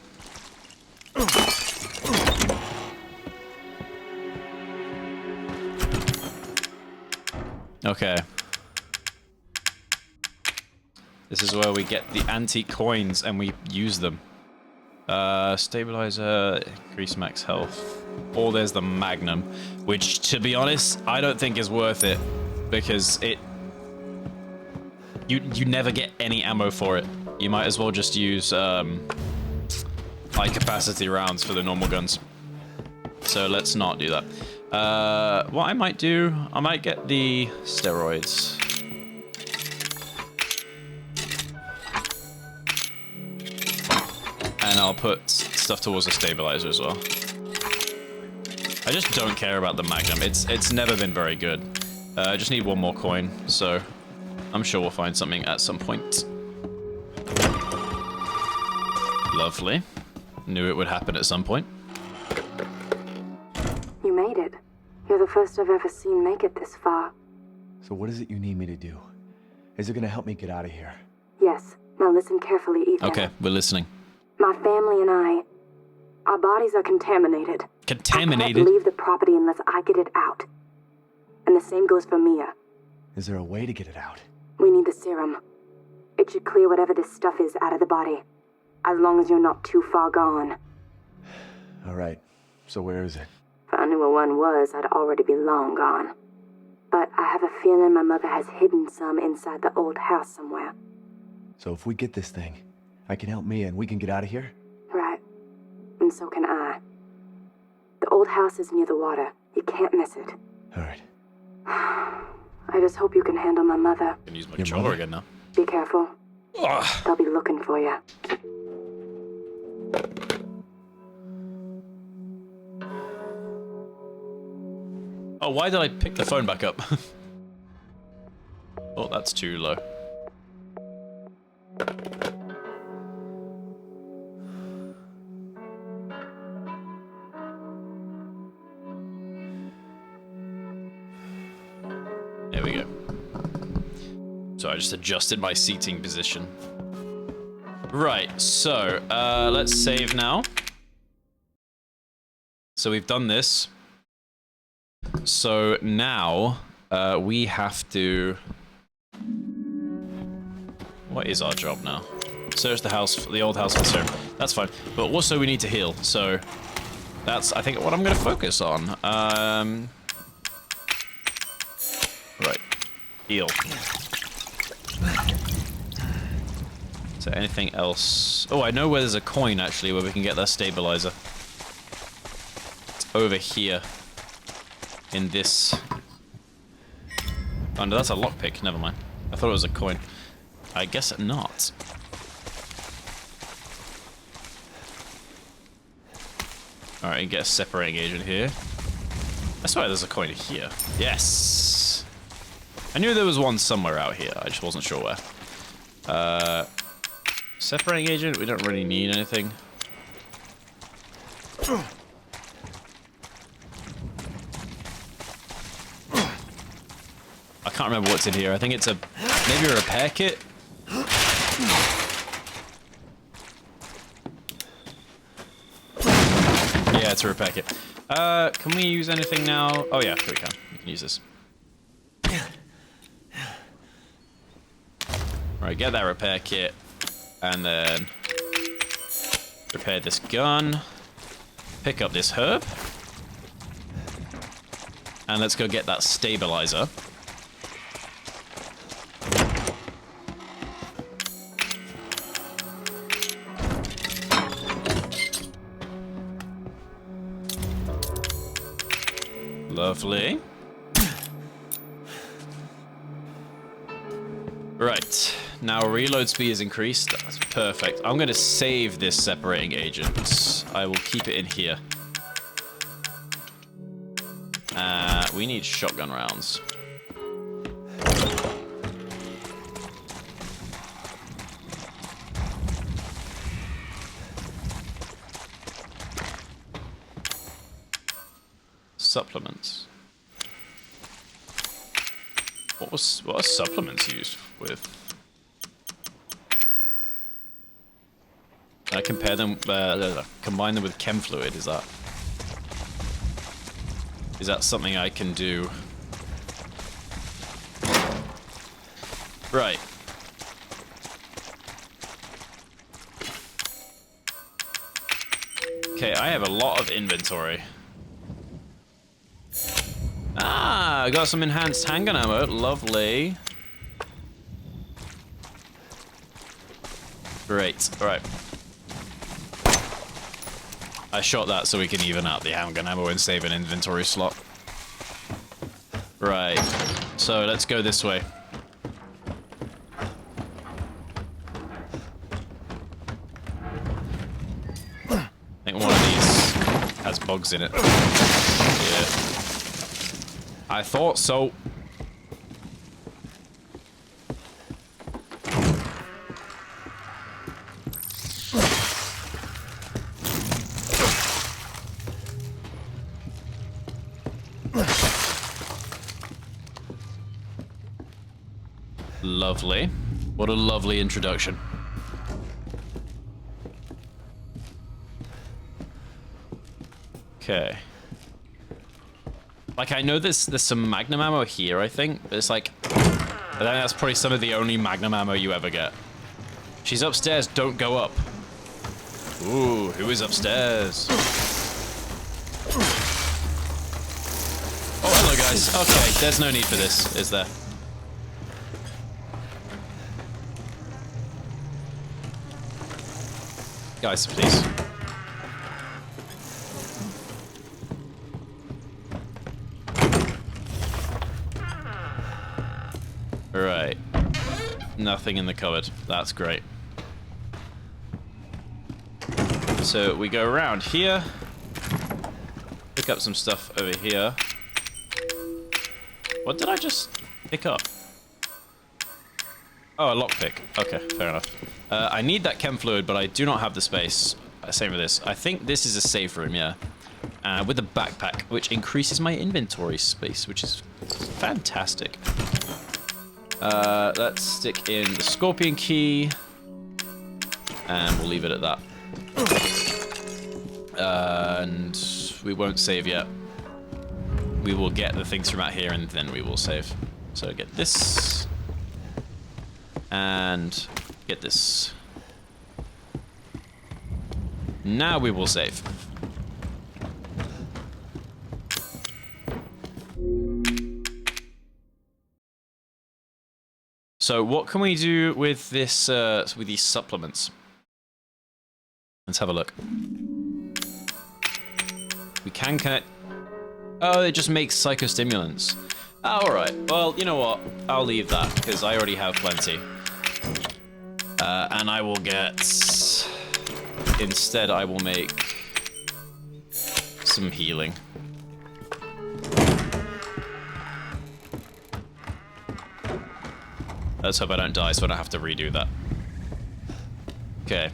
Okay. This is where we get the antique coins and we use them. Stabilizer, increase max health. Or there's the Magnum, which, to be honest, I don't think is worth it. Because it... You never get any ammo for it. You might as well just use high capacity rounds for the normal guns. So let's not do that. What I might do, I might get the steroids. And I'll put stuff towards the stabilizer as well. I just don't care about the Magnum. It's never been very good. I just need one more coin, so I'm sure we'll find something at some point. Lovely. Knew it would happen at some point. first I've ever seen make it this far. So what is it you need me to do? Is it gonna help me get out of here? Yes. Now listen carefully, Ethan. Okay, we're listening. My family and I, our bodies are contaminated. I Contaminated? can't leave the property unless I get it out. And the same goes for Mia. Is there a way to get it out? We need the serum. It should clear whatever this stuff is out of the body. As long as you're not too far gone. All right. So where is it? If I knew where one was, I'd already be long gone. But I have a feeling my mother has hidden some inside the old house somewhere. So if we get this thing, I can help Mia and we can get out of here? Right. And so can I. The old house is near the water. You can't miss it. All right. I just hope you can handle my mother. I can use my Your controller mother? again now. Be careful. Ugh. They'll be looking for you. Oh, why did I pick the phone back up? Oh, that's too low. There we go. So I just adjusted my seating position. Right, so let's save now. So we've done this. So now we have to... What is our job now? Search the house, the old house for serum. That's fine. But also we need to heal. So that's, I think, what I'm going to focus on. Right. Heal. Is there anything else? Oh, I know where there's a coin, actually, where we can get that stabilizer. It's over here. In this... Oh, no, that's a lockpick. Never mind. I thought it was a coin. I guess not. Alright, get a separating agent here. I swear there's a coin here. Yes! I knew there was one somewhere out here. I just wasn't sure where. Separating agent, we don't really need anything. I can't remember what's in here. I think it's maybe a repair kit. Yeah, it's a repair kit. Can we use anything now? Oh yeah, we can. We can use this. Right, get that repair kit, and then repair this gun. Pick up this herb, and let's go get that stabilizer. Lovely. Right, now reload speed is increased. That's perfect. I'm gonna save this separating agent. I will keep it in here. We need shotgun rounds. Supplements. What are supplements used with? Can I compare them? Combine them with chem fluid? Is that something I can do? Right. Okay, I have a lot of inventory. Ah, I got some enhanced handgun ammo. Lovely. Great. Alright. I shot that so we can even out the handgun ammo and save an inventory slot. Right. So let's go this way. I think one of these has bugs in it. Yeah. I thought so. Lovely. What a lovely introduction. Okay. Like, I know there's some Magnum ammo here, I think, but it's like... I think that's probably some of the only Magnum ammo you ever get. She's upstairs, don't go up. Ooh, who is upstairs? Oh, hello, guys. Okay, there's no need for this, is there? Guys, please. Right. Nothing in the cupboard. That's great. So we go around here. Pick up some stuff over here. What did I just pick up? Oh, a lockpick. Okay, fair enough. I need that chem fluid, but I do not have the space. Same with this. I think this is a safe room, yeah. With a backpack, which increases my inventory space, which is fantastic. Let's stick in the scorpion key. And we'll leave it at that. And we won't save yet. We will get the things from out here and then we will save. So get this. And get this. Now we will save. So what can we do with this, with these supplements? Let's have a look. We can connect... Oh, it just makes psychostimulants. Oh, alright. Well, you know what? I'll leave that, because I already have plenty. And I will get... Instead, I will make... some healing. Let's hope I don't die so I don't have to redo that. Okay.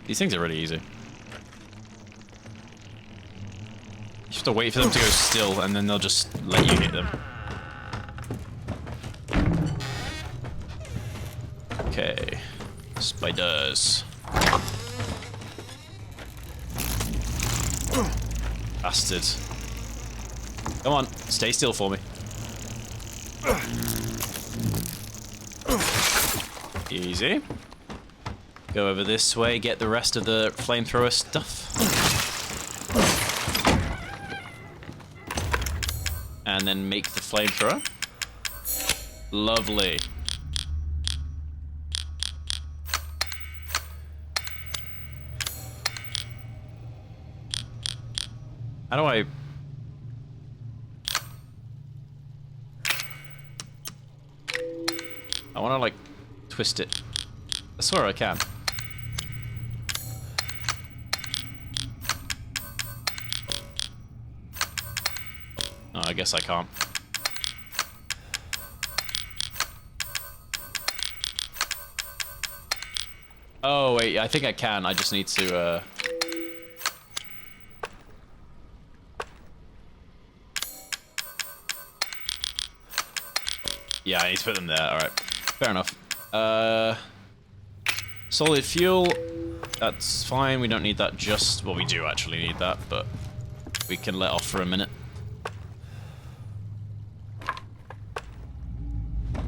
These things are really easy. You have to wait for them to go still and then they'll just let you hit them. Okay, spiders. Bastard. Come on, stay still for me. Easy. Go over this way, get the rest of the flamethrower stuff. And then make the flamethrower. Lovely. How do I... I want to, like, twist it. I swear I can. Oh, I guess I can't. Oh, wait, I think I can. I just need to, Yeah, I need to put them there. Alright. Fair enough. Solid fuel. That's fine. We don't need that just... Well, we do actually need that, but we can let off for a minute.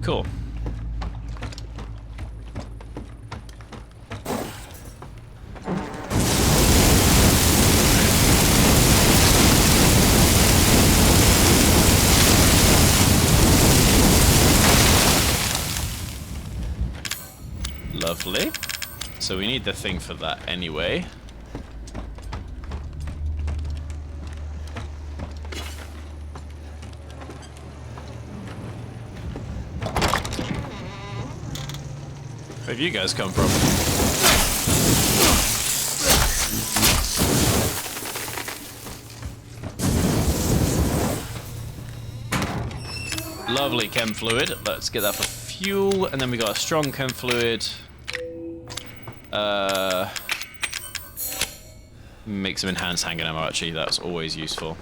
Cool. Lovely. So we need the thing for that anyway. Where have you guys come from? Lovely chem fluid. Let's get that for fuel, and then we got a strong chem fluid. Make some enhanced handgun ammo, actually. That's always useful.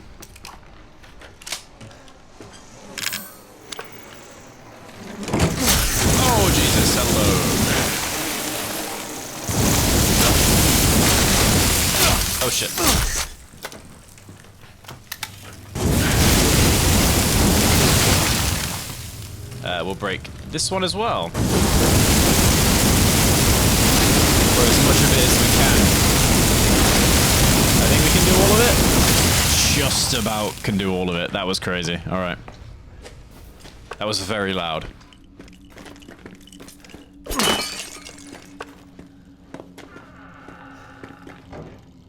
Oh, Jesus. Hello. Oh, shit. We'll break this one as well. For as much of it as we can. I think we can do all of it. Just about can do all of it. That was crazy. Alright. That was very loud.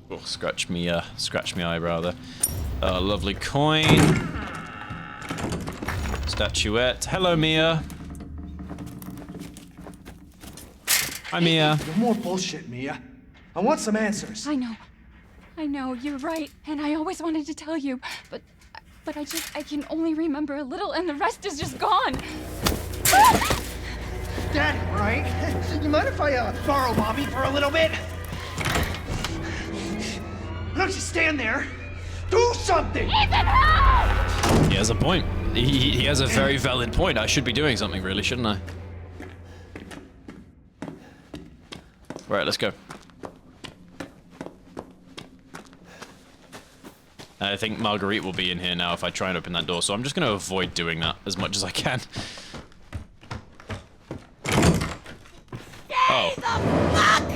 Oh, scratch me eyebrow there. Lovely coin. Statuette. Hello, Mia. Hi, Mia. No more bullshit, Mia. I want some answers. I know, you're right, and I always wanted to tell you, but I can only remember a little, and the rest is just gone. Daddy, right? You mind if I borrow Mommy for a little bit? Why don't you stand there? Do something! Ethan, help! He has a point. He has a very valid point. I should be doing something, really, shouldn't I? Right, let's go. I think Marguerite will be in here now if I try and open that door, so I'm just going to avoid doing that as much as I can. Oh.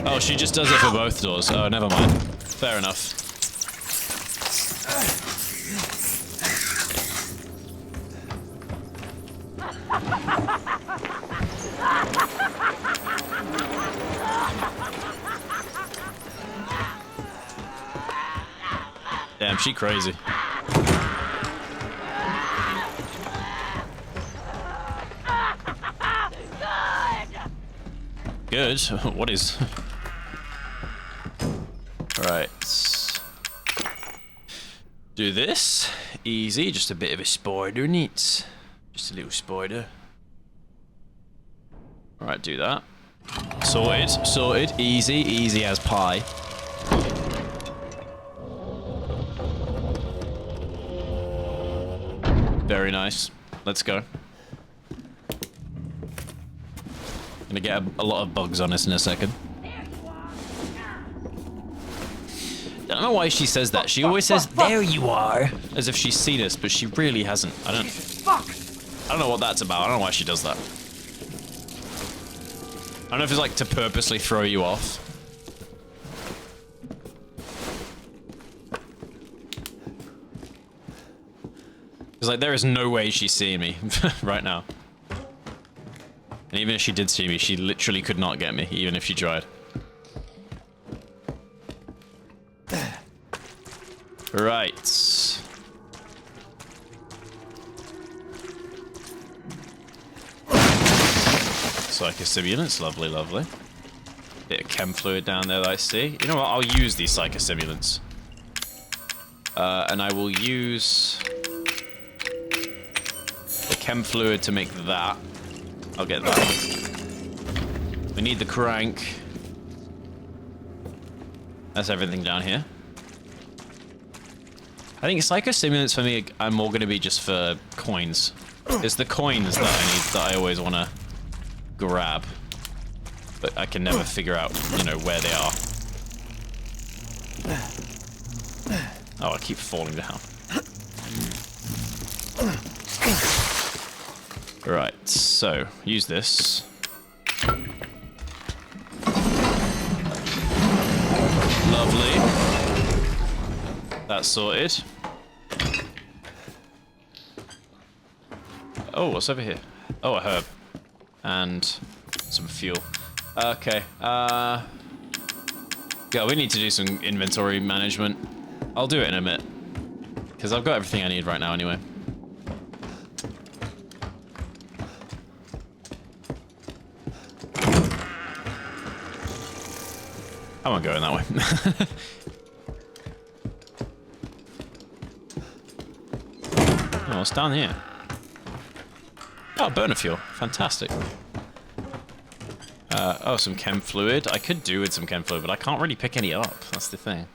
Oh, she just does it for both doors. Oh, never mind. Fair enough. Damn, she crazy. Good? What is... Right. Do this. Easy, just a bit of a spider neat. Just a little spider. Alright, do that. Sorted, sorted. Easy, easy as pie. Very nice. Let's go. Gonna get a lot of bugs on us in a second. I don't know why she says that. She always says, "There you are," as if she's seen us, but she really hasn't. I don't know what that's about. I don't know why she does that. I don't know if it's like to purposely throw you off. Because like there is no way she's seeing me right now. And even if she did see me, she literally could not get me, even if she tried. Right. Psychostimulants, lovely, lovely. Bit of chem fluid down there that I see. You know what, I'll use these psychostimulants. And I will use the chem fluid to make that. I'll get that. We need the crank. That's everything down here. I think psychostimulants for me are more going to be just for coins. It's the coins that I need, that I always want to grab. But I can never figure out, you know, where they are. Oh, I keep falling down. Right, so, use this. Lovely. That's sorted. Oh, what's over here? Oh, a herb. And some fuel. Okay, yeah, we need to do some inventory management. I'll do it in a minute. Because I've got everything I need right now anyway. I won't go in that way. Oh, what's down here? Oh, burner fuel. Fantastic. Oh, some chem fluid. I could do with some chem fluid, but I can't really pick any up. That's the thing.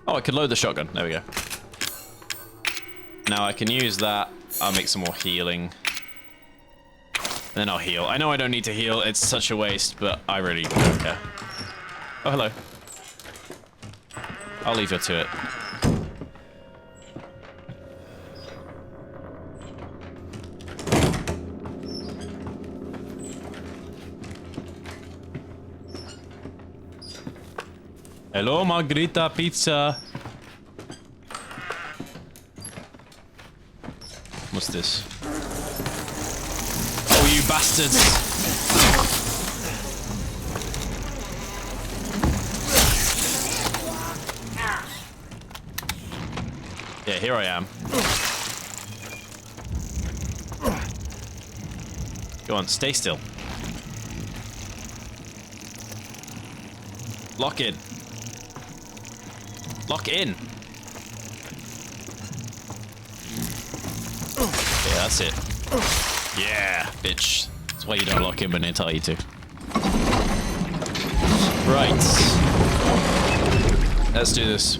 Oh, I could load the shotgun. There we go. Now I can use that. I'll make some more healing. Then I'll heal. I know I don't need to heal. It's such a waste, but I really don't care. Oh, hello. I'll leave her to it. Hello, Margherita Pizza. What's this? Oh, you bastards! Yeah, here I am. Go on, stay still. Lock in. Lock in. Yeah, that's it. Yeah, bitch. That's why you don't lock in when they tell you to. Right. Let's do this.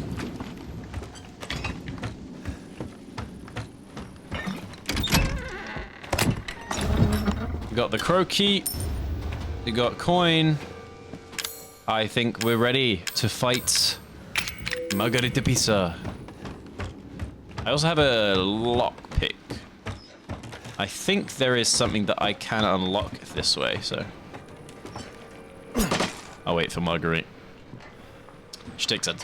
We got the crow key. We got coin. I think we're ready to fight Margherita Pizza. I also have a lockpick. I think there is something that I can unlock this way, so... I'll wait for Marguerite. She takes a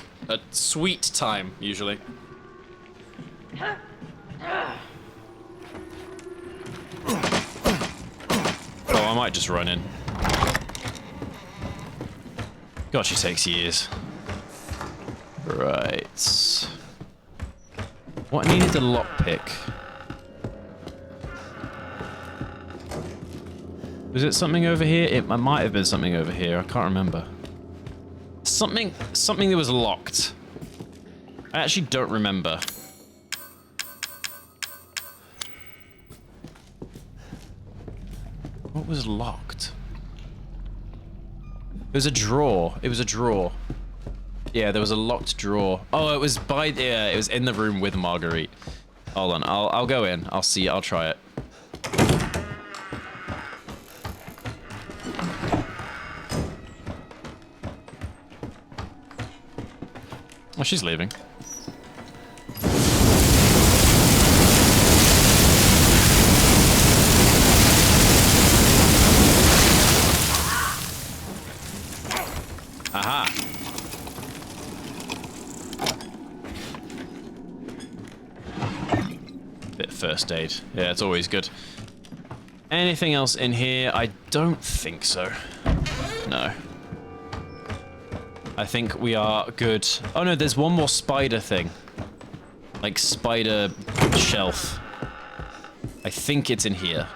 sweet time, usually. Oh, I might just run in. God, she takes years. Right. What needed a lockpick? Was it something over here? It might have been something over here. I can't remember. Something that was locked. I actually don't remember. What was locked? It was a drawer. It was a drawer. Yeah, there was a locked drawer. Oh, it was by... Yeah, it was in the room with Marguerite. Hold on, I'll go in. I'll see. I'll try it. Oh, she's leaving. Aha. Bit of first aid. Yeah, it's always good. Anything else in here? I don't think so. No. I think we are good. Oh no, there's one more spider thing. Like spider shelf. I think it's in here.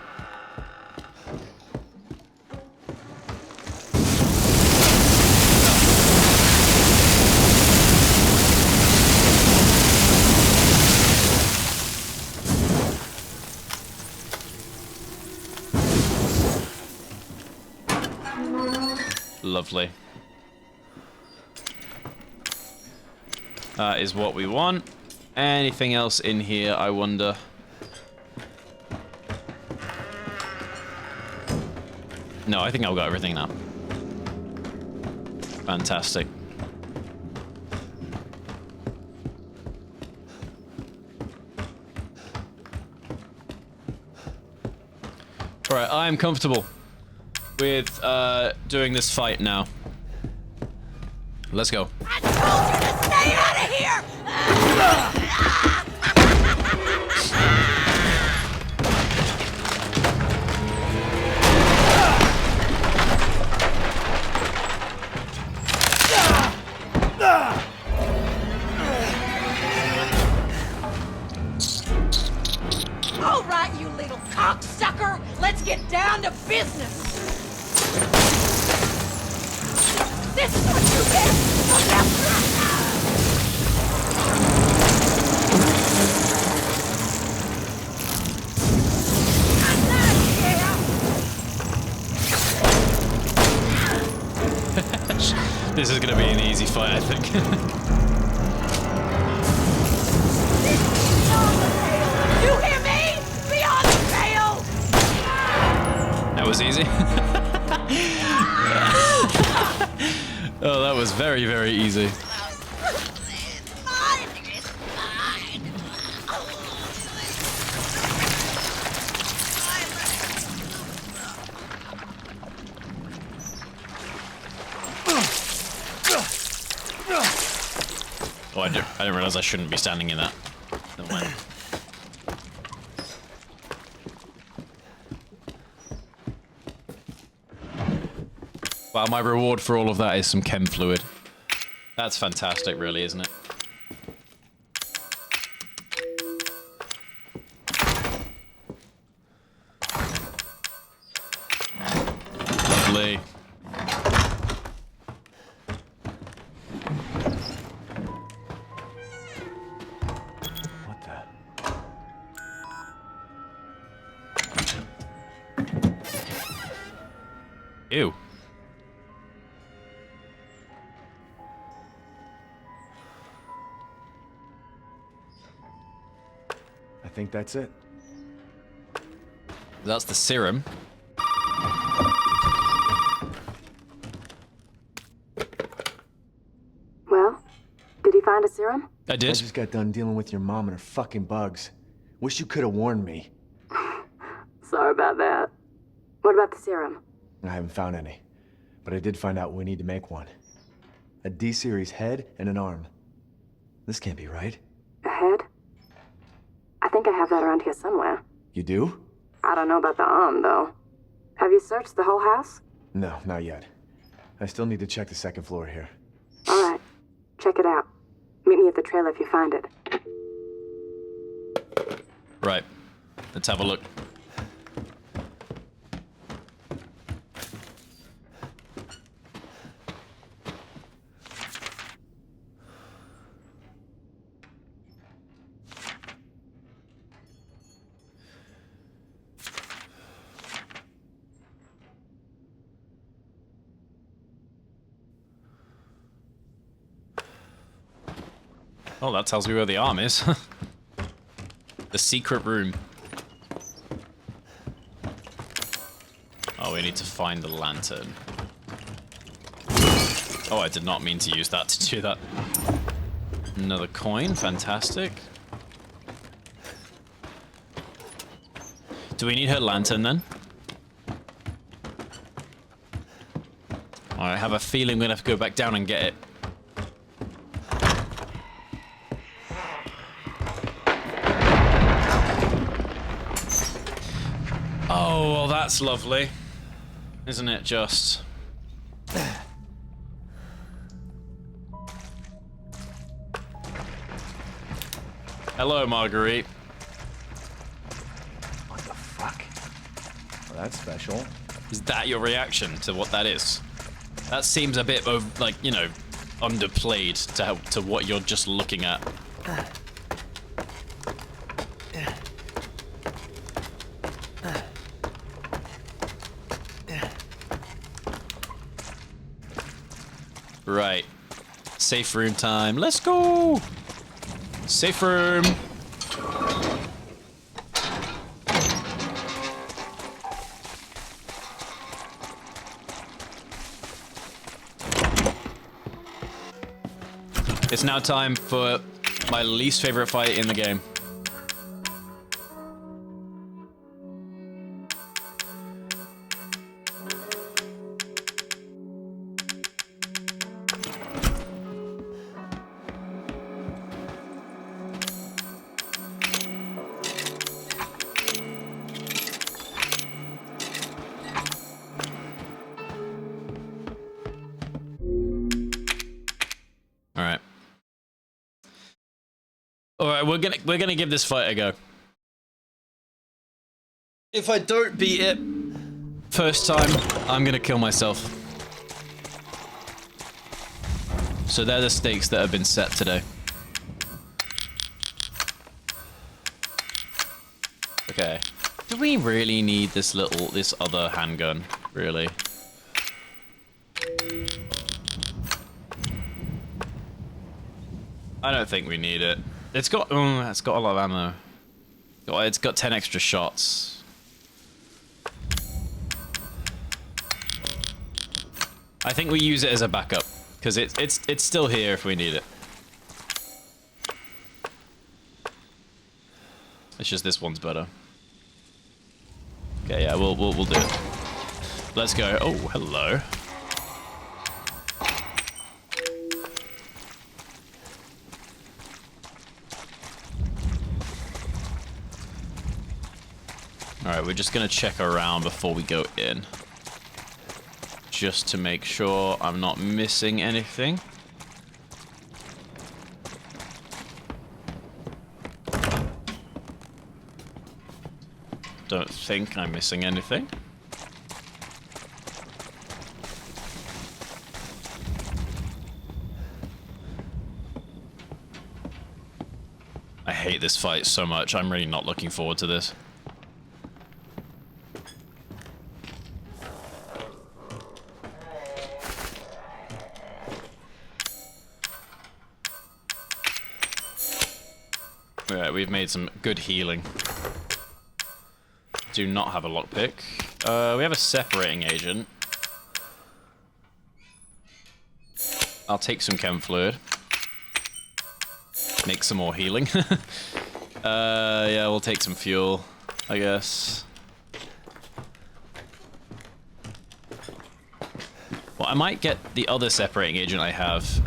Lovely. That is what we want. Anything else in here, I wonder? No, I think I've got everything now. Fantastic. Alright, I am comfortable with doing this fight now. Let's go. I told you to stay out of here! All right, you little cocksucker! Let's get down to business! This is what you get for is gonna be an easy fight, I think. You hear me? Beyond the pale! That was easy. Oh, that was very, very easy. It's mine! It's mine! Oh, I didn't realize I shouldn't be standing in that. Never mind. Wow, my reward for all of that is some chem fluid. That's fantastic, really, isn't it? Lovely. What the? Ew. I think that's it. That's the serum. Well, did you find a serum? I I did. just got done dealing with your mom and her fucking bugs. Wish you could have warned me. Sorry about that. What about the serum? I haven't found any, but I did find out we need to make one. A D-series head and an arm. This can't be right. A head? I think I have that around here somewhere. You do? I don't know about the arm, though. Have you searched the whole house? No, not yet. I still need to check the second floor here. All right. Check it out. Meet me at the trailer if you find it. Right. Let's have a look. Oh, that tells me where the arm is. The secret room. Oh, we need to find the lantern. Oh, I did not mean to use that to do that. Another coin, fantastic. Do we need her lantern then? I have a feeling we're gonna have to go back down and get it. Oh, well, that's lovely. Isn't it just? Hello, Marguerite. What the fuck? Well, that's special. Is that your reaction to what that is? That seems a bit of, like, you know, underplayed to what you're just looking at. Right. Safe room time. Let's go! Safe room. It's now time for my least favorite fight in the game. Alright, we're gonna give this fight a go. If I don't beat it first time, I'm gonna kill myself. So they're the stakes that have been set today. Okay. Do we really need this other handgun? Really? I don't think we need it. It's got a lot of ammo. It's got 10 extra shots. I think we use it as a backup because it's still here if we need it. It's just this one's better. Okay, yeah, we'll do it. Let's go. Oh, hello. Alright, we're just gonna check around before we go in. Just to make sure I'm not missing anything. Don't think I'm missing anything. I hate this fight so much. I'm really not looking forward to this. Alright, we've made some good healing. Do not have a lockpick. We have a separating agent. I'll take some chem fluid. Make some more healing. Yeah, we'll take some fuel, I guess. Well, I might get the other separating agent I have.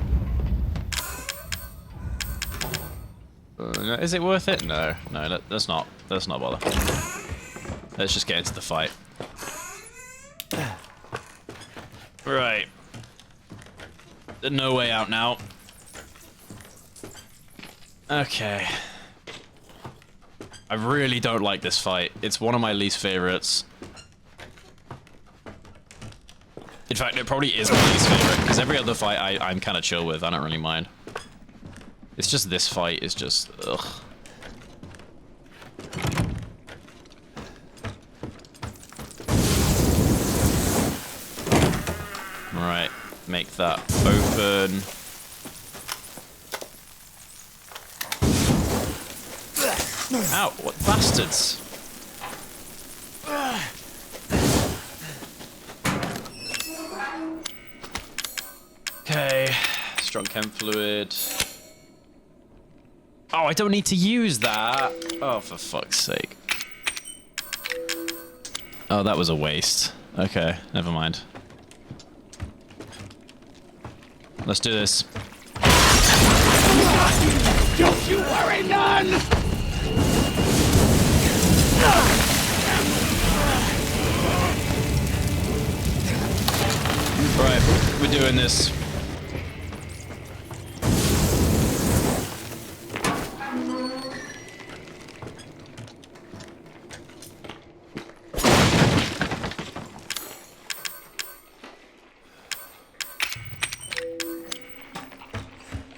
Is it worth it? No, let's not bother. Let's just get into the fight. Right. No way out now. Okay. I really don't like this fight. It's one of my least favorites. In fact, it probably is my least favorite, because every other fight I'm kind of chill with. I don't really mind. It's just this fight is just... ugh. Right, make that open. Ow, what bastards! Okay, strong chem fluid. Oh, I don't need to use that! Oh, for fuck's sake. Oh, that was a waste. Okay, never mind. Let's do this. Don't you worry none! Right, we're doing this.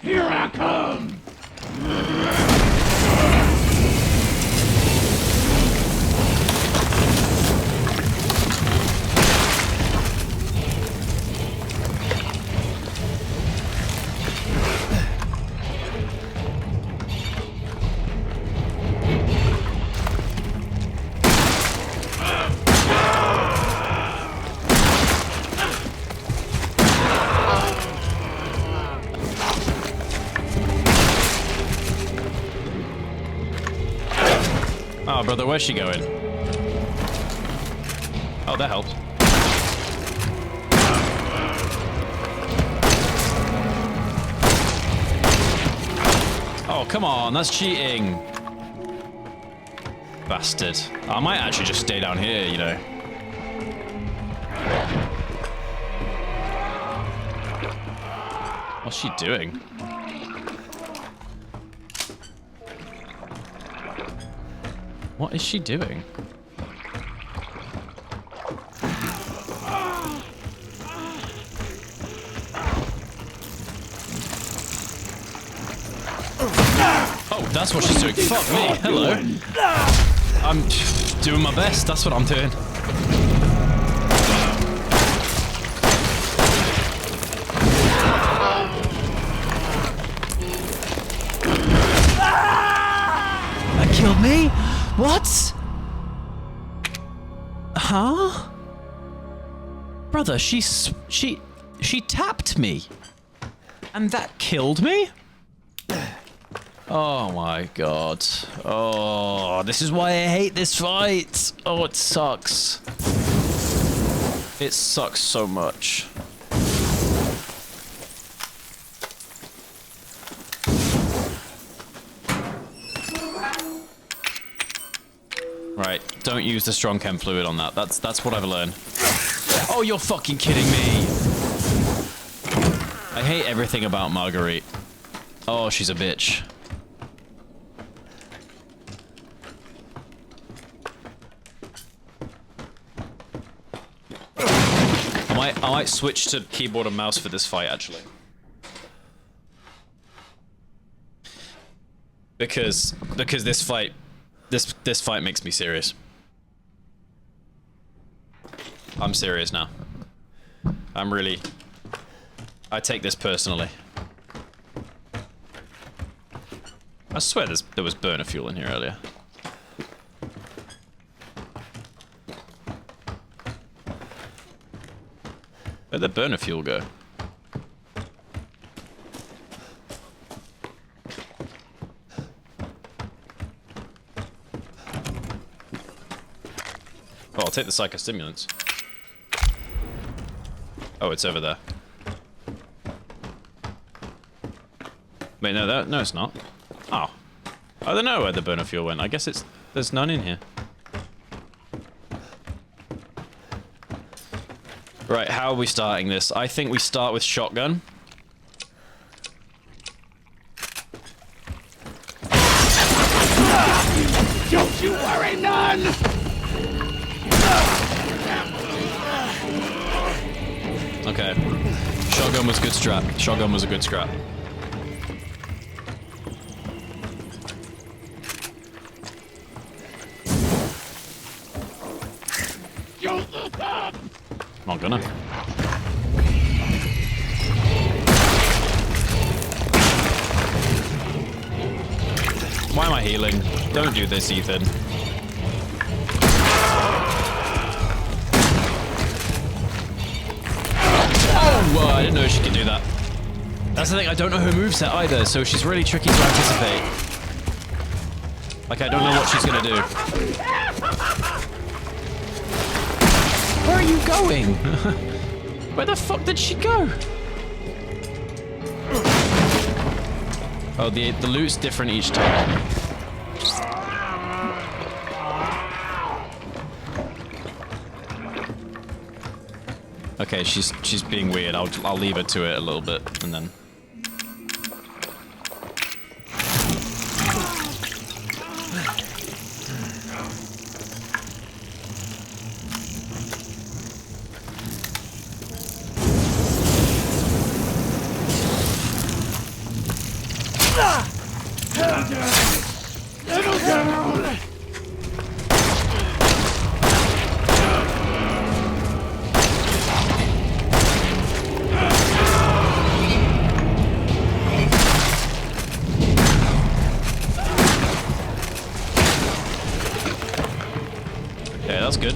Here I come! Oh, brother, where's she going? Oh, that helped. Oh, come on, that's cheating. Bastard. I might actually just stay down here, you know. What's she doing? What is she doing? Oh, that's what she's doing. Fuck me. Hello. I'm doing my best. That's what I'm doing. killed me? What? Huh? Brother, she tapped me. And that killed me? Oh my god. Oh, this is why I hate this fight. Oh, it sucks. It sucks so much. Right, don't use the strong chem fluid on that. That's what I've learned. Oh, you're fucking kidding me. I hate everything about Marguerite. Oh, she's a bitch. I might switch to keyboard and mouse for this fight, actually. Because this fight makes me serious. I'm serious now. I take this personally. I swear there was burner fuel in here earlier. Where'd the burner fuel go? Oh, I'll take the psychostimulants. Oh, it's over there. Wait, no, no, it's not. Oh. I don't know where the burner fuel went. I guess there's none in here. Right, how are we starting this? I think we start with shotgun. Don't you worry none! Okay. Shotgun was a good strat. Shotgun was a good strat. Not gonna. Why am I healing? Don't do this, Ethan. Oh, well, I didn't know she could do that. That's the thing, I don't know her moveset either, so she's really tricky to anticipate. Like, I don't know what she's gonna do. Where are you going? Where the fuck did she go? Oh, the loot's different each time. Okay, she's being weird. I'll leave her to it a little bit, and then. Yeah, that's good.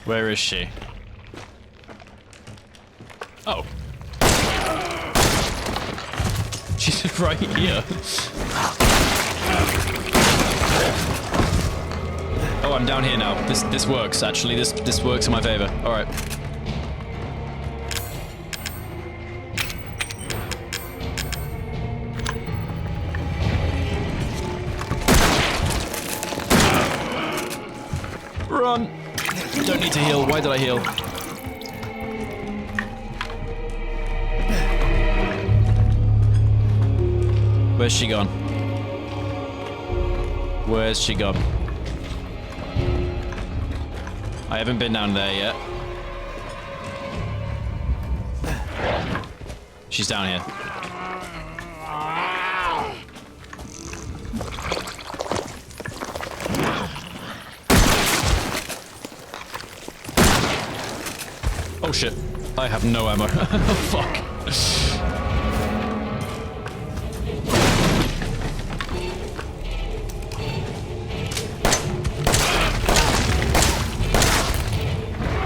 Where is she? Oh. She's right here. Oh, I'm down here now. This works, actually. This works in my favor. Alright. Run! Don't need to heal. Why did I heal? Where's she gone? Where's she gone? I haven't been down there yet. She's down here. shit. I have no ammo. Fuck.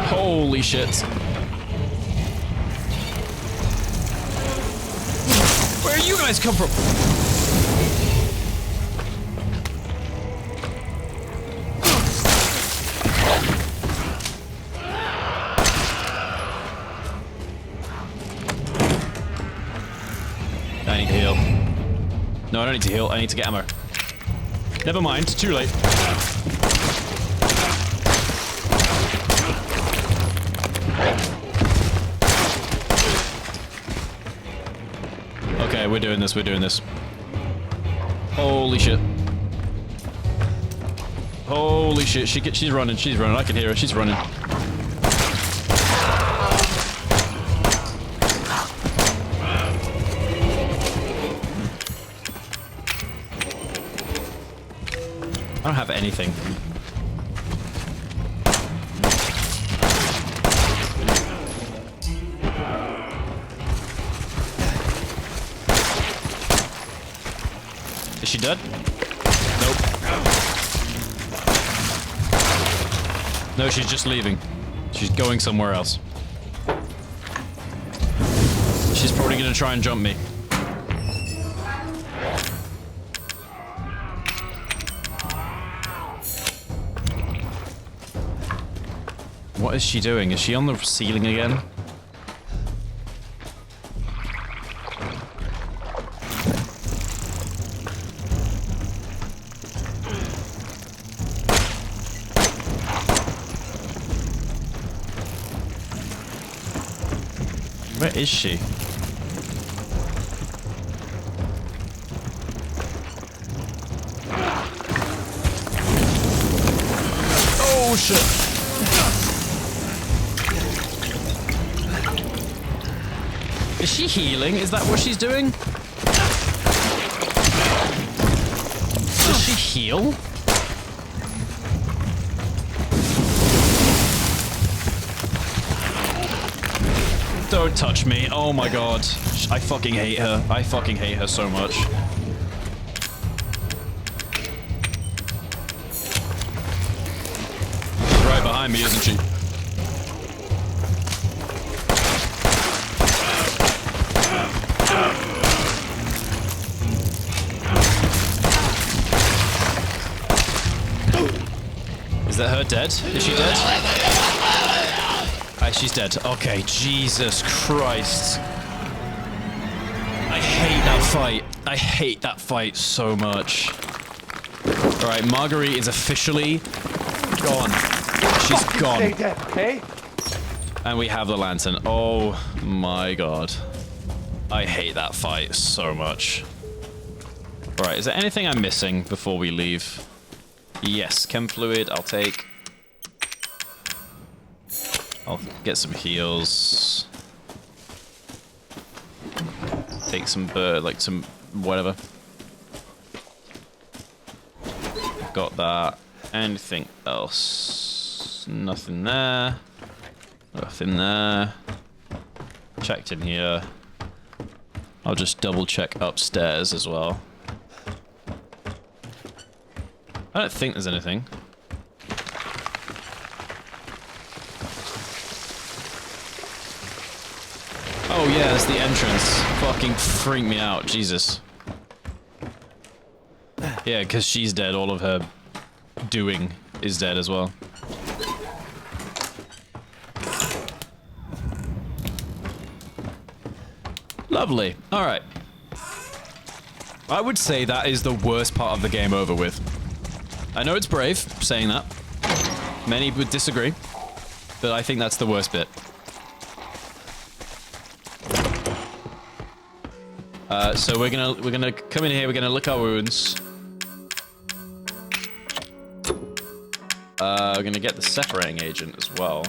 Holy shit. Where you guys come from? I need to heal. No, I don't need to heal. I need to get ammo. Never mind. Too late. Okay, we're doing this. We're doing this. Holy shit. Holy shit. She's running. She's running. I can hear her. She's running. I don't have anything. Is she dead? Nope. No, she's just leaving. She's going somewhere else. She's probably gonna try and jump me. What is she doing? Is she on the ceiling again? Where is she? Oh shit! Is she healing? Is that what she's doing? Does she heal? Don't touch me. Oh my god. I fucking hate her. I fucking hate her so much. She's right behind me, isn't she? Is that her dead? Is she dead? She's dead. Okay, Jesus Christ. I hate that fight. I hate that fight so much. Alright, Marguerite is officially gone. She's gone. Stay dead, okay? And we have the lantern. Oh my god. I hate that fight so much. Alright, is there anything I'm missing before we leave? Yes, chem fluid, I'll take. I'll get some heals. Take some like some whatever. Got that. Anything else? Nothing there. Nothing there. Checked in here. I'll just double check upstairs as well. I don't think there's anything. Oh yeah, that's the entrance. Fucking freak me out, Jesus. Yeah, because she's dead, all of her doing is dead as well. Lovely. Alright. I would say that is the worst part of the game over with. I know it's brave saying that. Many would disagree, but I think that's the worst bit. So we're gonna come in here. We're gonna lick our wounds. We're gonna get the separating agent as well.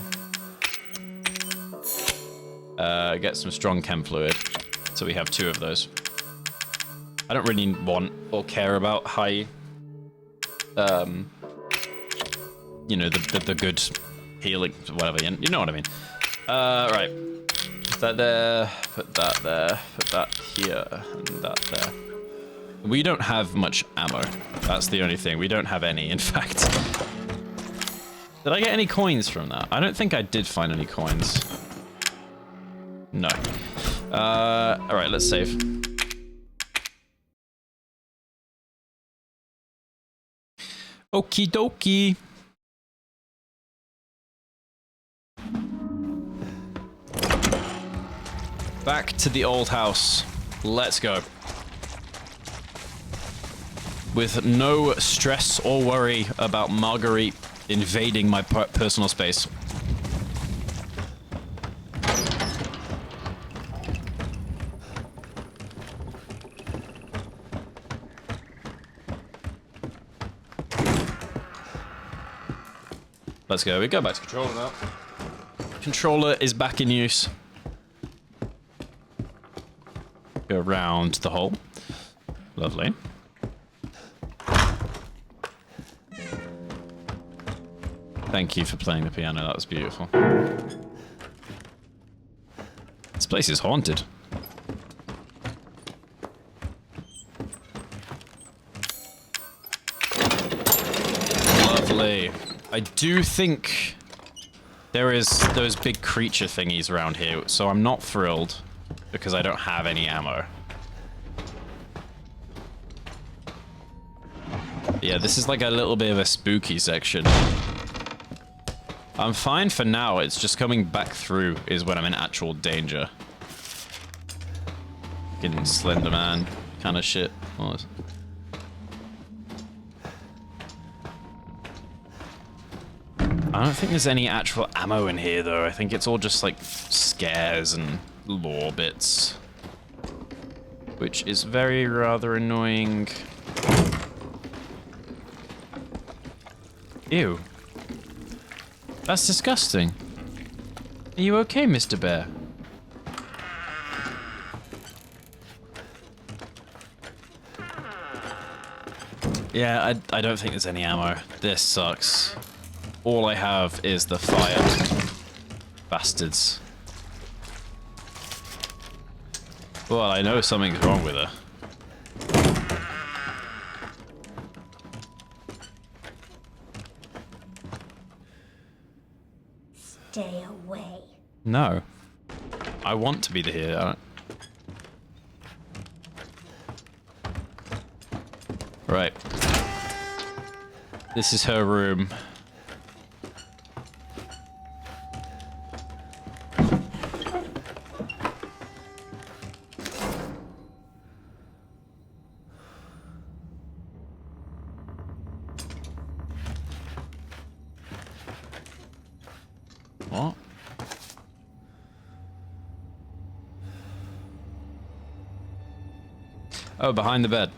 Get some strong chem fluid. So we have 2 of those. I don't really want or care about high, you know, the good healing, whatever. You know what I mean. Right. Put that there, put that there, put that here, and that there. We don't have much ammo. That's the only thing. We don't have any, in fact. Did I get any coins from that? I don't think I did find any coins. No. Alright, let's save. Okie dokie. Back to the old house. Let's go. With no stress or worry about Marguerite invading my personal space. Let's go. We go back to controller now. Controller is back in use. Go around the hole. Lovely. Thank you for playing the piano. That was beautiful. This place is haunted. Lovely. I do think there is those big creature thingies around here, so I'm not thrilled because I don't have any ammo. Yeah, this is like a little bit of a spooky section. I'm fine for now, it's just coming back through is when I'm in actual danger. Fucking Slender Man kind of shit. What? I don't think there's any actual ammo in here though. I think it's all just like scares and lore bits. Which is very rather annoying. Ew. That's disgusting. Are you okay, Mr. Bear? Yeah, I don't think there's any ammo. This sucks. All I have is the fire. Bastards. Well, I know something's wrong with her. Stay away. No. I want to be here. Right. This is her room. What? Oh, behind the bed.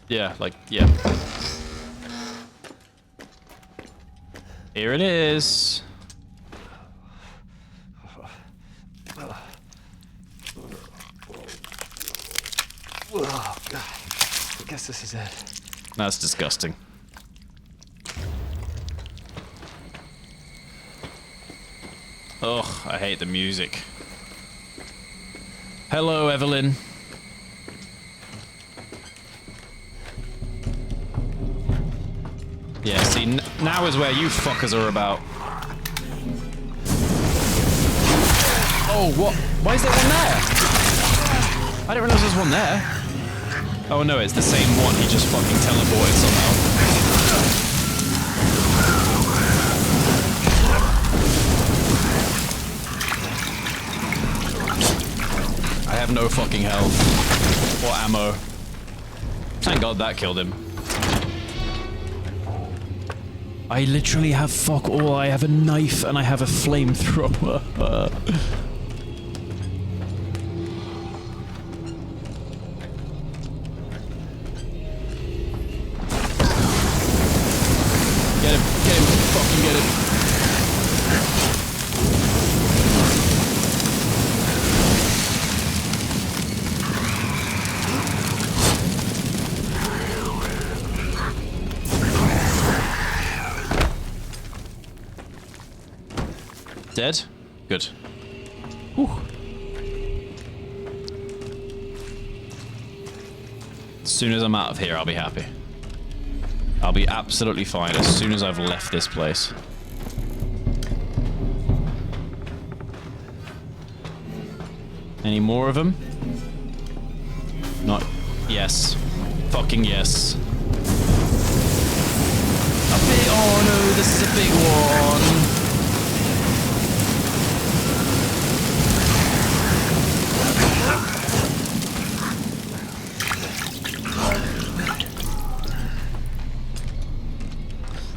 Yeah, like, yeah. Here it is. Oh, God. I guess this is it. That's disgusting. Ugh, I hate the music. Hello, Evelyn. Yeah, see, now is where you fuckers are about. Oh, what? Why is there one there? I didn't realize there was one there. Oh no, it's the same one. He just fucking teleported somehow. I have no fucking health or ammo. Thank God that killed him. I literally have fuck all. I have a knife and I have a flamethrower. Get him, fucking get him. Dead? Good. As soon as I'm out of here, I'll be happy. I'll be absolutely fine as soon as I've left this place. Any more of them? Not... Yes. Fucking yes. A big... Oh no, this is a big one.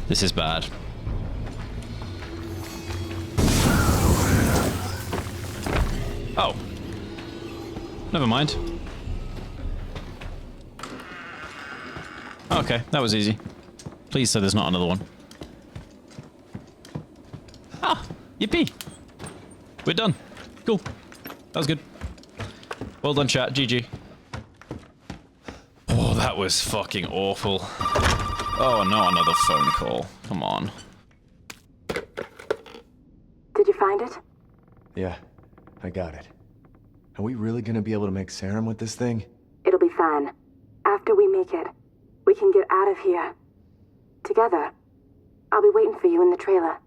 This is bad. Oh. Never mind. Okay, that was easy. Please say there's not another one. Ah, yippee. We're done. Cool. That was good. Well done, chat. GG. Oh, that was fucking awful. Oh, no, another phone call. Come on. Did you find it? Yeah, I got it. Are we really gonna be able to make serum with this thing? It'll be fine. After we make it, we can get out of here. Together. I'll be waiting for you in the trailer.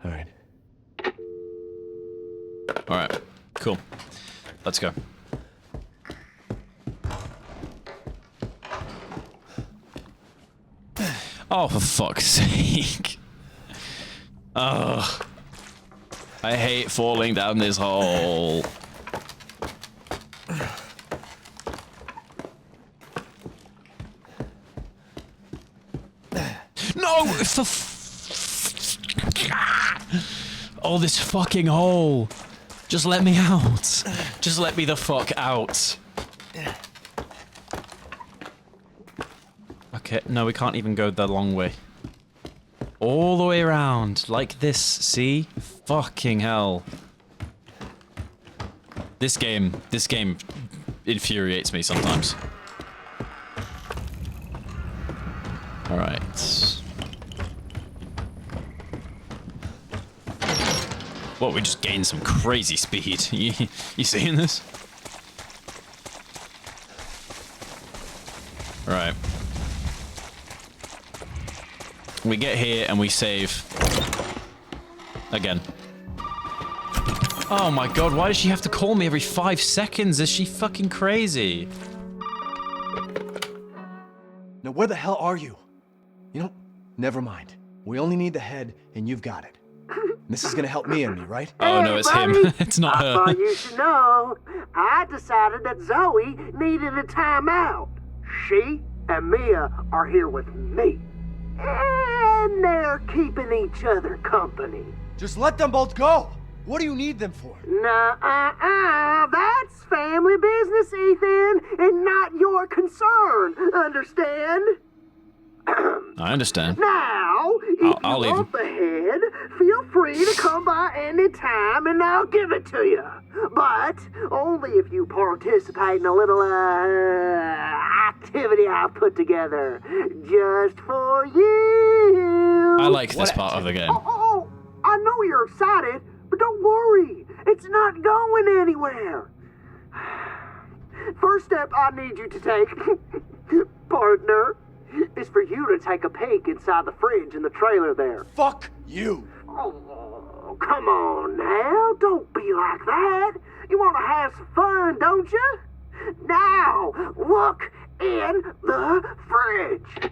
Alright. Alright, cool. Let's go. Oh, for fuck's sake. Ugh. I hate falling down this hole. No! For oh, this fucking hole. Just let me out. Just let me the fuck out. Okay, no, we can't even go the long way. All the way around, like this, see? Fucking hell. This game infuriates me sometimes. Alright. Whoa, we just gained some crazy speed. You seeing this? Alright. We get here and we save. Again. Oh my god, why does she have to call me every 5 seconds? Is she fucking crazy? Now where the hell are you? You know, never mind. We only need the head and you've got it. This is gonna help me and me, right? Oh no, it's him. It's not I her. thought you should know. I decided that Zoe needed a timeout. She and Mia are here with me. And they're keeping each other company. Just let them both go! What do you need them for? Nah, that's family business, Ethan, and not your concern. Understand? I understand. Now, if I'll you leave. want the head, feel free to come by any time and I'll give it to you. But only if you participate in a little, activity I've put together. Just for you. I like this part of the game. Oh, I know you're excited, but don't worry. It's not going anywhere. First step I need you to take, partner, is for you to take a peek inside the fridge in the trailer there. Fuck you! Oh, come on now. Don't be like that. You want to have some fun, don't you? Now, look in the fridge.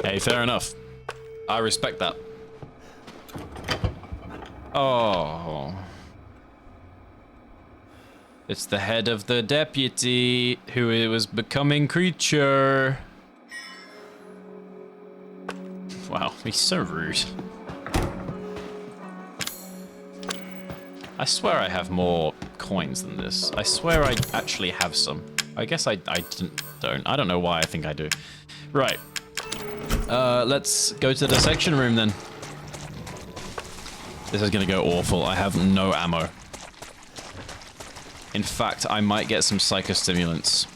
Hey, fair enough. I respect that. Oh. It's the head of the deputy who was becoming creature. Wow, he's so rude. I swear I have more coins than this. I swear I actually have some. I guess I don't. I don't know why I think I do. Right. Let's go to the section room then. This is gonna go awful. I have no ammo. In fact, I might get some psychostimulants.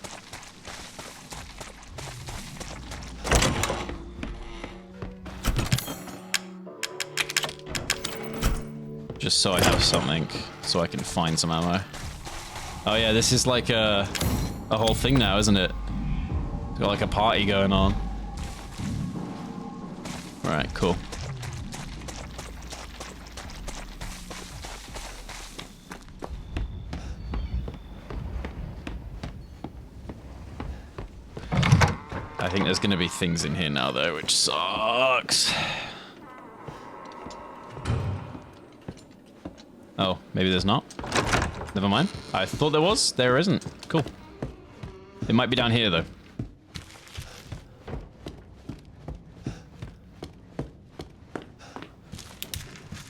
Just so I have something, so I can find some ammo. Oh yeah, this is like a whole thing now, isn't it? It's got like a party going on. Alright, cool. I think there's gonna be things in here now though, which sucks. Oh, maybe there's not. Never mind. I thought there was. There isn't. Cool. It might be down here though.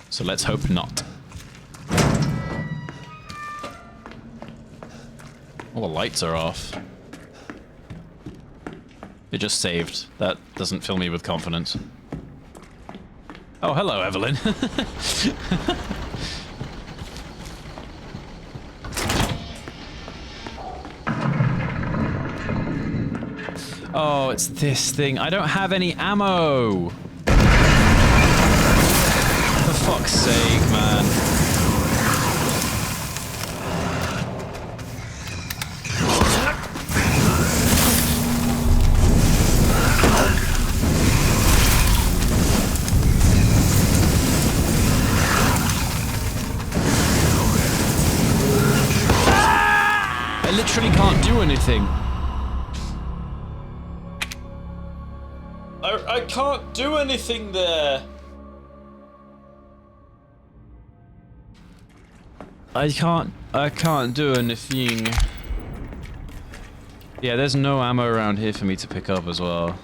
So let's hope not. All the lights are off. It just saved. That doesn't fill me with confidence. Oh, hello, Evelyn. Oh, it's this thing. I don't have any ammo. For fuck's sake, man. I literally can't do anything. I can't do anything there. I can't do anything. Yeah, there's no ammo around here for me to pick up as well.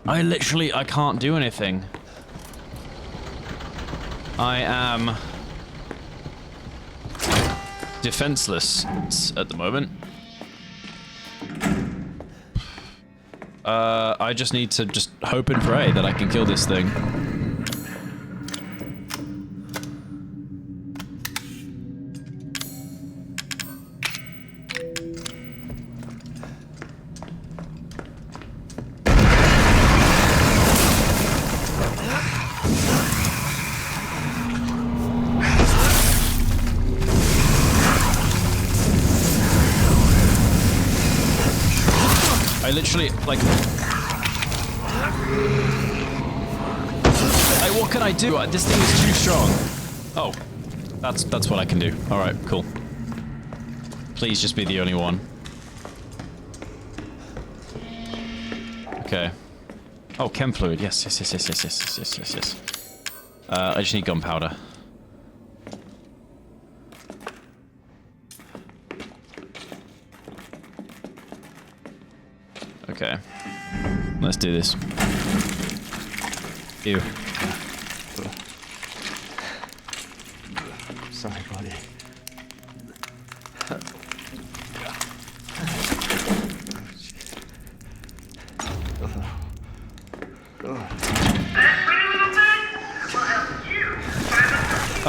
I can't do anything. I am defenseless at the moment. I just need to just hope and pray that I can kill this thing. I literally, like... what can I do? This thing is too strong. Oh. That's what I can do. Alright, cool. Please just be the only one. Okay. Oh, chem fluid. Yes. I just need gunpowder. Okay. Let's do this. Ew. Sorry, buddy.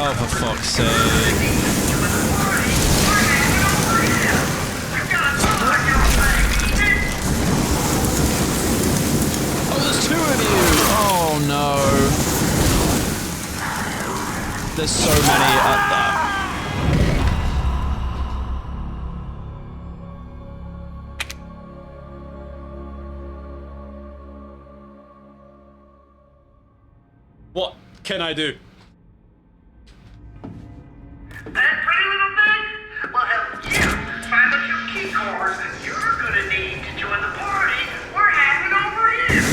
Oh, for fuck's sake. Two of you! Oh no. There's so many at that. What can I do? That pretty little thing will help you find a few key cards that you're gonna need to join the party we're having over here.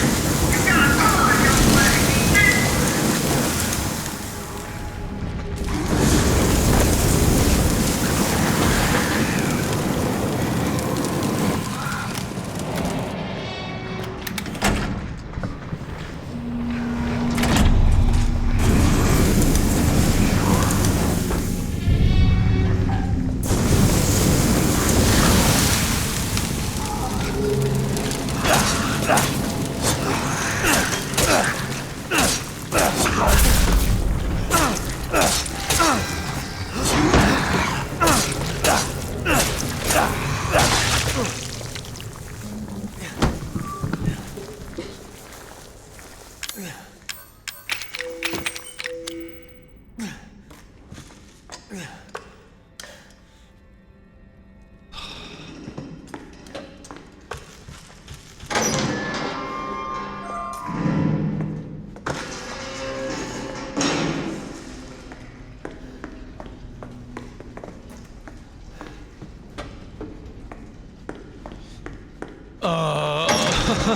Can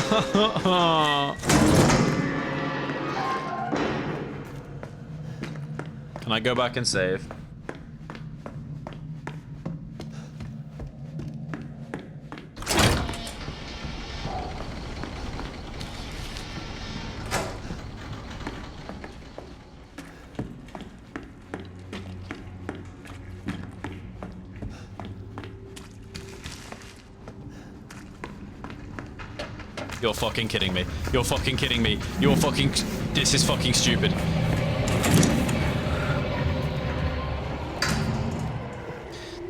I go back and save? You're fucking kidding me. You're fucking kidding me. You're fucking... This is fucking stupid.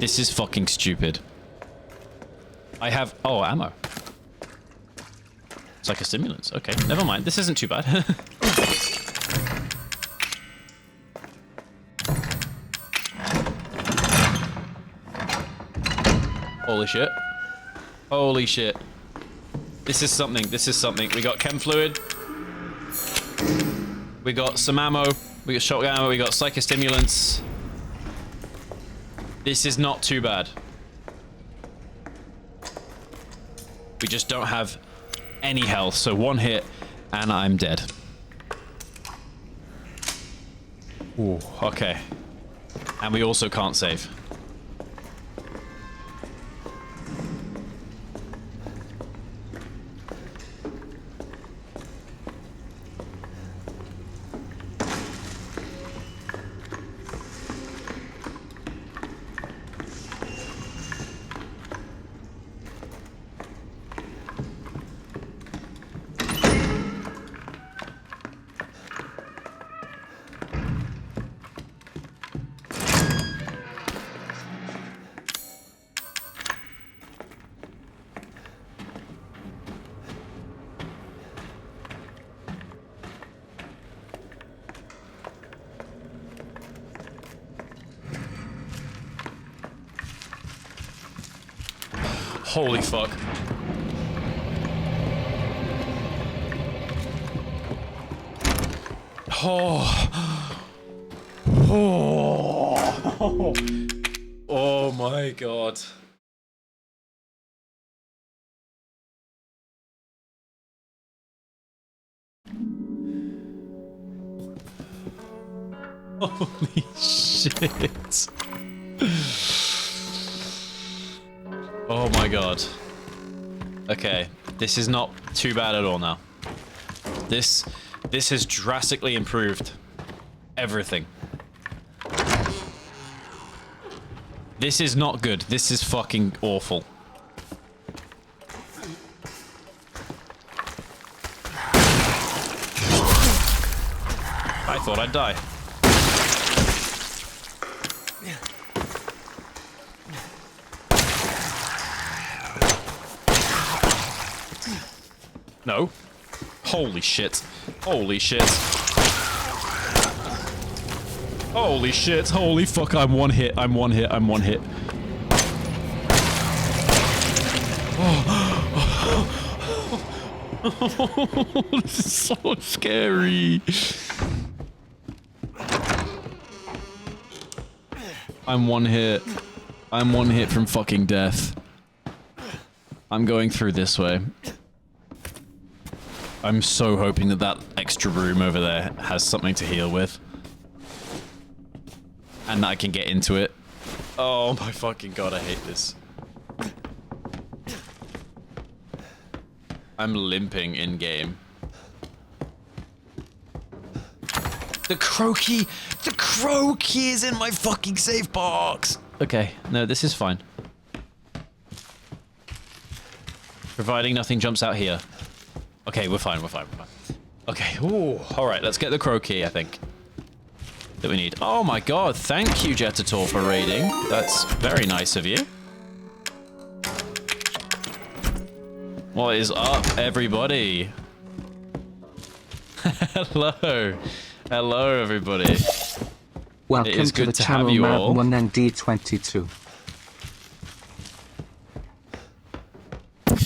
This is fucking stupid. I have... Oh, ammo. It's like a stimulant. Okay, never mind. This isn't too bad. Holy shit. Holy shit. This is something. This is something. We got chem fluid. We got some ammo. We got shotgun ammo. We got psychostimulants. This is not too bad. We just don't have any health. So one hit and I'm dead. Ooh, okay. And we also can't save. Holy fuck. Oh. Oh. Oh my god. Holy shit. Oh my god. Okay, this is not too bad at all now. This has drastically improved everything. This is not good. This is fucking awful. I thought I'd die. No. Holy shit. Holy shit. Holy shit. Holy fuck. I'm one hit. I'm one hit. I'm one hit. Oh. This is so scary. I'm one hit. I'm one hit from fucking death. I'm going through this way. I'm so hoping that that extra room over there has something to heal with. And that I can get into it. Oh my fucking god, I hate this. I'm limping in-game. The crow key! The crow key is in my fucking safe box! Okay, no, this is fine. Providing nothing jumps out here. Okay, we're fine, we're fine, we're fine. Okay, ooh, alright, let's get the crow key, I think. That we need. Oh my god, thank you, Jetator, for raiding. That's very nice of you. What is up, everybody? Hello. Hello, everybody. Welcome it is to good the to have channel, you all. Mad1ND22.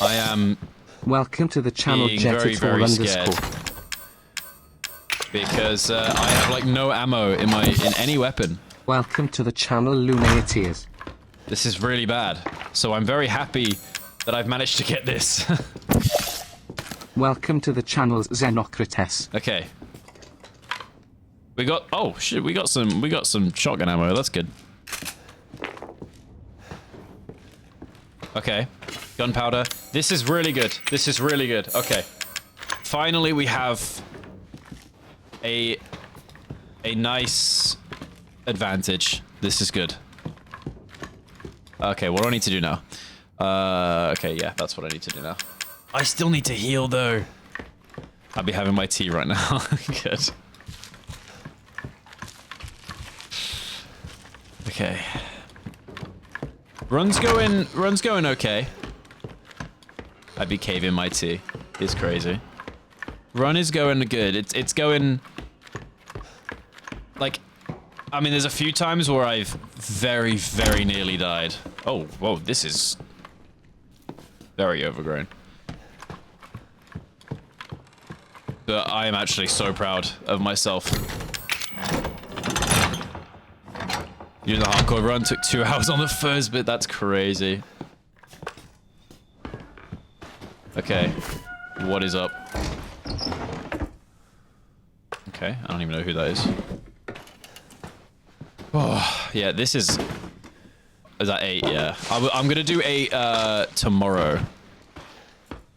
I am... Welcome to the channel, being very, very scared. _. Because I have, like, no ammo in any weapon. Welcome to the channel, Lunateers. This is really bad. So I'm very happy that I've managed to get this. Welcome to the channel Xenocrates. Okay. We got, oh shit, we got some shotgun ammo. That's good. Okay. Gunpowder. This is really good. This is really good. Okay. Finally, we have a nice advantage. This is good. Okay, what do I need to do now? Okay, yeah, that's what I need to do now. I still need to heal, though. I'll be having my tea right now. Good. Okay. Run's going okay. I'd be caving my tea. It's crazy. Run is going good. It's going... Like, I mean, there's a few times where I've very, very nearly died. Oh, whoa, this is... very overgrown. But I am actually so proud of myself. You know, the hardcore run took 2 hours on the first bit. That's crazy. Okay. What is up? Okay, I don't even know who that is. Oh, yeah, this is... Is that 8? Yeah. I'm gonna do 8 tomorrow.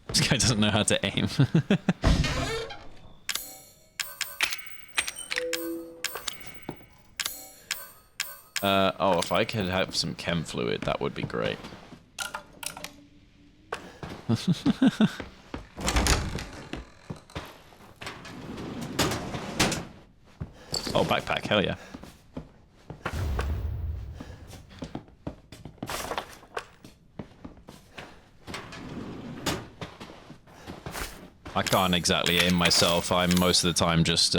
This guy doesn't know how to aim. Oh, if I could have some chem fluid, that would be great. Oh, backpack, hell yeah. I can't exactly aim myself. I'm most of the time just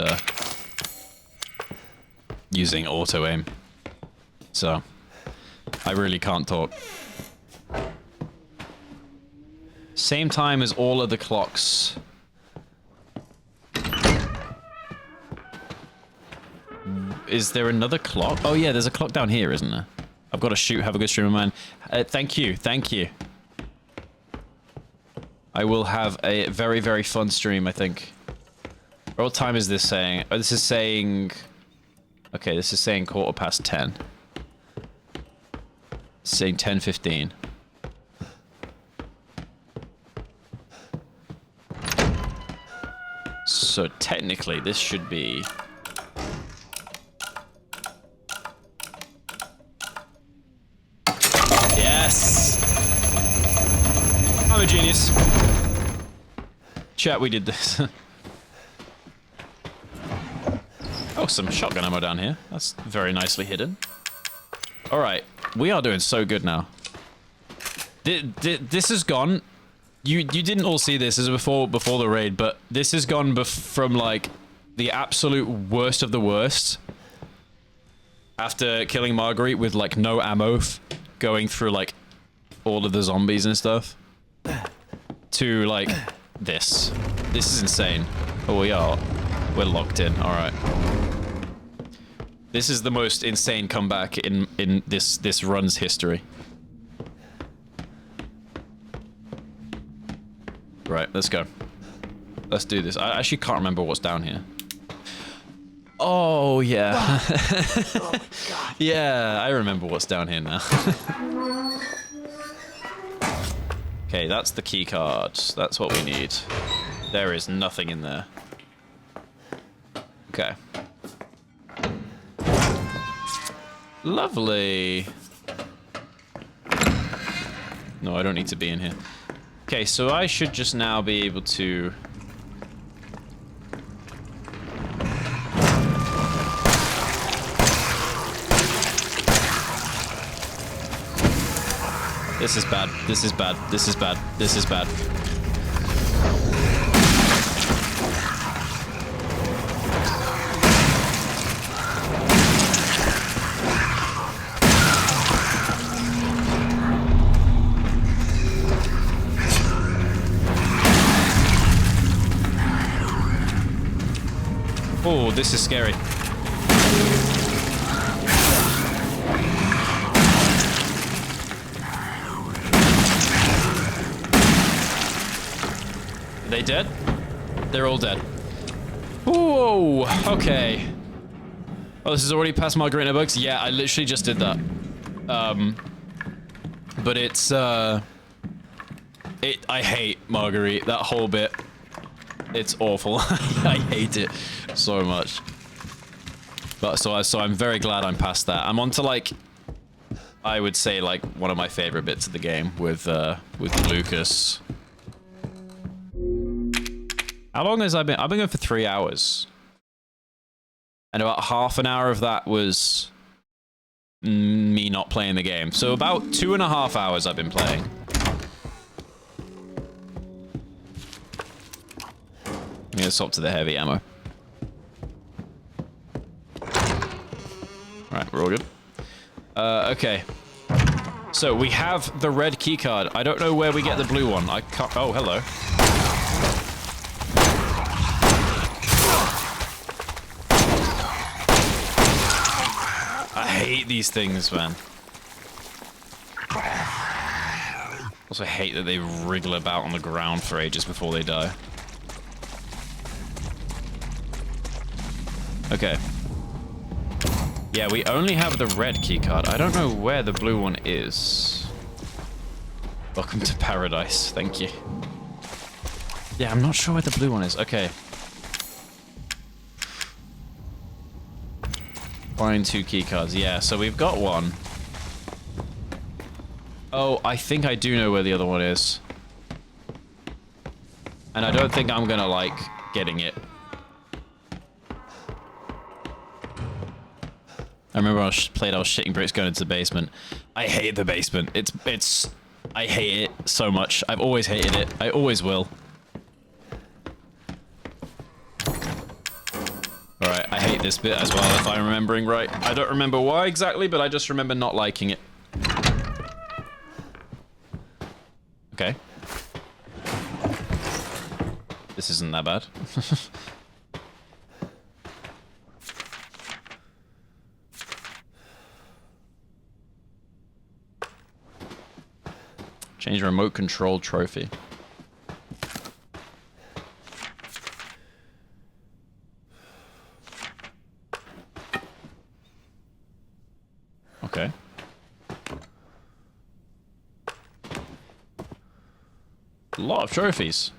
using auto aim. So, I really can't talk. Same time as all of the clocks. Is there another clock? Oh yeah, there's a clock down here, isn't there? I've got to shoot, have a good stream of mine. Thank you, thank you. I will have a very, very fun stream, I think. What time is this saying? Oh, this is saying... Okay, this is saying 10:15. It's saying 10:15. So technically, this should be... Yes! I'm a genius. Chat, we did this. Oh, some shotgun ammo down here. That's very nicely hidden. Alright, we are doing so good now. This has gone... You didn't all see this, this is before the raid, but this has gone from, like, the absolute worst of the worst. After killing Marguerite with, like, no ammo, going through, like, all of the zombies and stuff. To, like, this. This is insane. Oh, we're locked in, alright. This is the most insane comeback in this run's history. Right, let's go. Let's do this. I actually can't remember what's down here. Oh, yeah. Oh my God. Yeah, I remember what's down here now. Okay, that's the key card. That's what we need. There is nothing in there. Okay. Lovely. No, I don't need to be in here. Okay, so I should just now be able to... This is bad. This is bad. This is bad. This is bad. Oh, this is scary. they dead? They're all dead. Whoa, okay. Oh, this is already past Margarita Bugs? Yeah, I literally just did that. But it's, I hate Marguerite, that whole bit. It's awful. I hate it so much. But so I'm very glad I'm past that. I'm on to like, I would say like one of my favorite bits of the game with Lucas. How long has I've been going for 3 hours. And about half an hour of that was me not playing the game. So about 2.5 hours I've been playing. I'm gonna swap to the heavy ammo. Alright, we're all good. Okay. So we have the red keycard. I don't know where we get the blue one. I can't. Oh, hello. I hate these things, man. Also hate that they wriggle about on the ground for ages before they die. Okay. Yeah, we only have the red keycard. I don't know where the blue one is. Welcome to paradise. Thank you. Yeah, I'm not sure where the blue one is. Okay. Find 2 keycards. Yeah, so we've got one. Oh, I think I do know where the other one is. And I don't think I'm gonna like getting it. I remember I was shitting bricks going into the basement. I hate the basement. I hate it so much. I've always hated it. I always will. Alright, I hate this bit as well, if I'm remembering right. I don't remember why exactly, but I just remember not liking it. Okay. This isn't that bad. Change remote control trophy. Okay. A lot of trophies.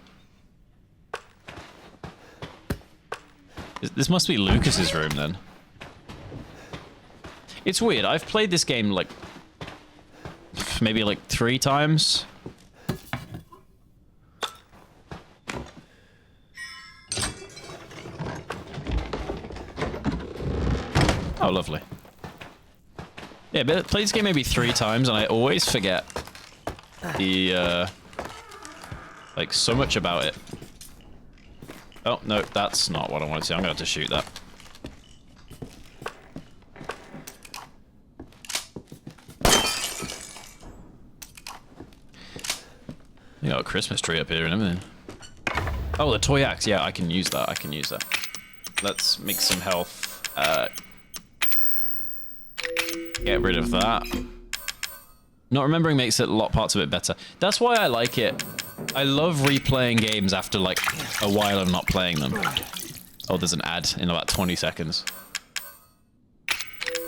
This must be Lucas's room then. It's weird. I've played this game like maybe like 3 times. Oh, lovely. Yeah, but I played this game maybe 3 times, and I always forget the, like, so much about it. Oh, no, that's not what I wanted to see. I'm gonna have to shoot that. You got a Christmas tree up here and everything. Oh, the toy axe. Yeah, I can use that. I can use that. Let's make some health. Get rid of that. Not remembering makes it a lot parts of it better. That's why I like it. I love replaying games after like a while of not playing them. Oh, there's an ad in about 20 seconds.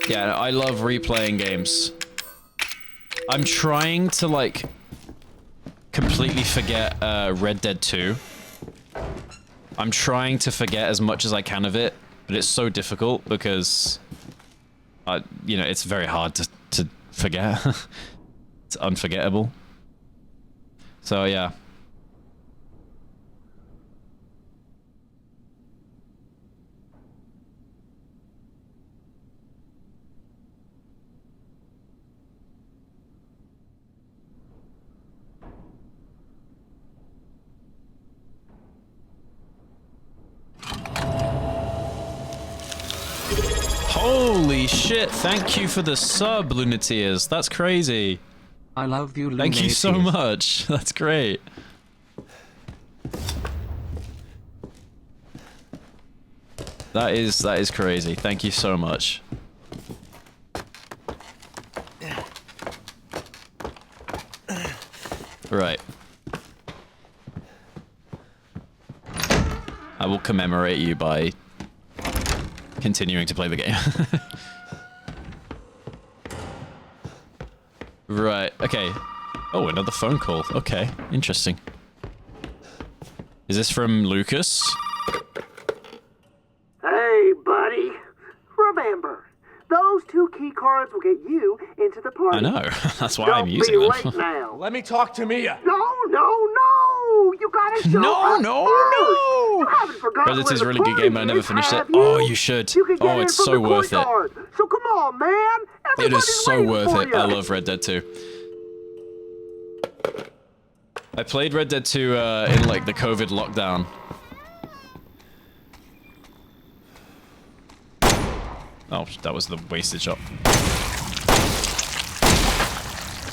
Yeah, I love replaying games. I'm trying to like completely forget Red Dead 2. I'm trying to forget as much as I can of it, but it's so difficult because you know, it's very hard to forget. It's unforgettable. So yeah. Holy shit, thank you for the sub, Lunateers. That's crazy. I love you, Lunateers. Thank you so much. That's great. That is crazy. Thank you so much. Right. I will commemorate you by continuing to play the game. Right, okay. Oh, another phone call. Okay, interesting. Is this from Lucas? Hey, buddy. Remember, those 2 key cards will get you into the party. I know. That's why Don't I'm using be them. late now. Let me talk to Mia. No! You gotta show No, up no, first. no! You haven't forgotten Red Dead 2 where is a the really good party game, but I never is, finished it. have you? Oh, you should. You can get Oh, in it's from so the worth it. courtyard. So come on, man. It is Everybody's so waiting worth for it. you. I love Red Dead 2. I played Red Dead 2 in like the COVID lockdown. Oh, that was the wasted shot.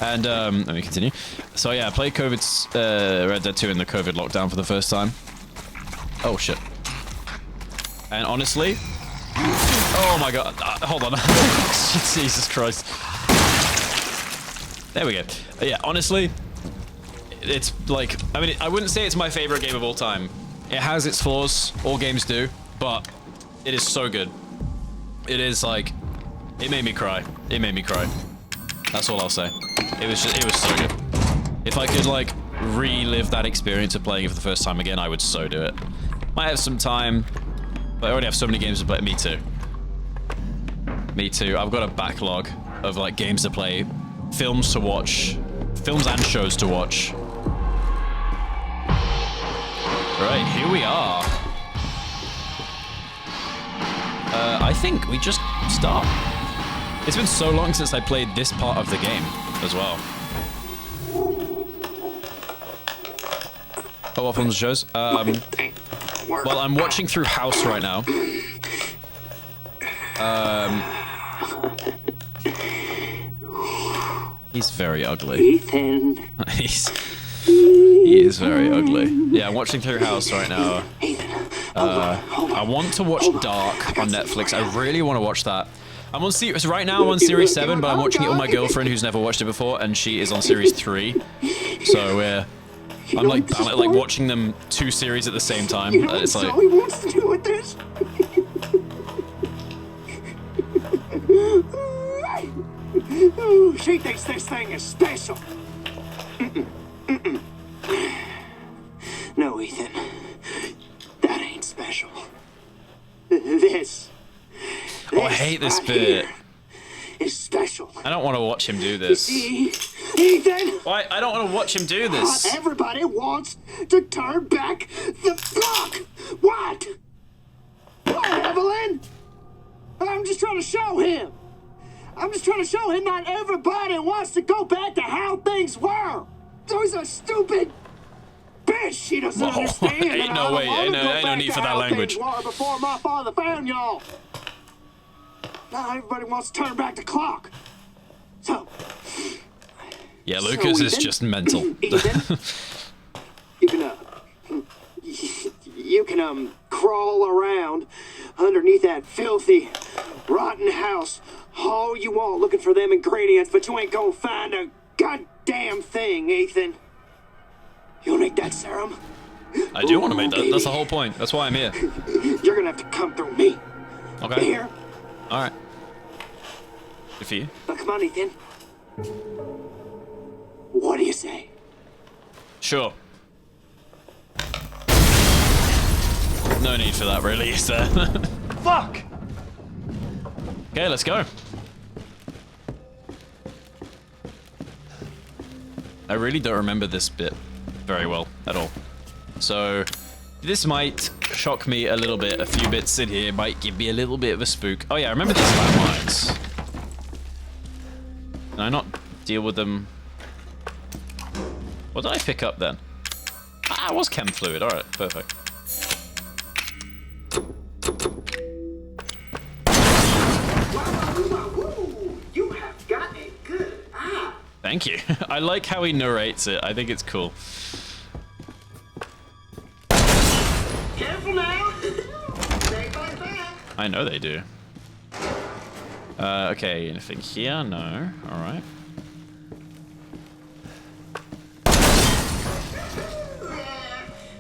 And let me continue. So yeah, I played Red Dead 2 in the COVID lockdown for the first time. Oh shit. And honestly, oh my god, hold on. Jesus Christ. There we go. Yeah, honestly, it's like, I mean, I wouldn't say it's my favorite game of all time. It has its flaws, all games do, but it is so good. It is like, it made me cry. It made me cry. That's all I'll say. It was so good. If I could like relive that experience of playing it for the first time again, I would so do it. Might have some time, but I already have so many games to play. Me too. Me too. I've got a backlog of like games to play, films to watch, films and shows to watch. Right, here we are. I think we just start. It's been so long since I played this part of the game as well. Oh, what films and shows? Well, I'm watching through House right now. He's very ugly. Ethan. He is very ugly. Yeah, I'm watching through House right now. I want to watch Dark on Netflix. I really want to watch that. I'm on series right now. I'm on series 7, but I'm watching it with my girlfriend who's never watched it before, and she is on series 3. So I'm like watching them 2 series at the same time. It's like. Zoe wants to do with this. Ooh, she thinks this thing is special. No, Ethan. That ain't special. This. Oh, I hate this bit. Is special. I don't want to watch him do this. See, Ethan? Why? I don't want to watch him do this. Everybody wants to turn back the clock. What? What, Evelyn? I'm just trying to show him. I'm just trying to show him not everybody wants to go back to how things were. Those are stupid bitch. She doesn't understand. Ain't no way. Ain't no need for that language. Before my father found y'all. Now everybody wants to turn back the clock. So. Yeah, Lucas is just mental. Ethan, you can crawl around underneath that filthy, rotten house all you want looking for them ingredients, but you ain't gonna find a goddamn thing, Ethan. You'll make that serum? I do want to make that. That's the whole point. That's why I'm here. You're gonna have to come through me. Okay. Here. All right. Good for you. Now, come on, Ethan. What do you say? Sure. No need for that, really, is there? Fuck! Okay, let's go. I really don't remember this bit very well at all. So, this might shock me a little bit. A few bits in here might give me a little bit of a spook. Oh yeah, I remember these landmines. Can I not deal with them? What did I pick up then? Ah, it was chem fluid. Alright, perfect. You have got a good eye. Thank you. I like how he narrates it. I think it's cool. Careful now. Stay like that. I know they do. Okay, anything here? No. Alright.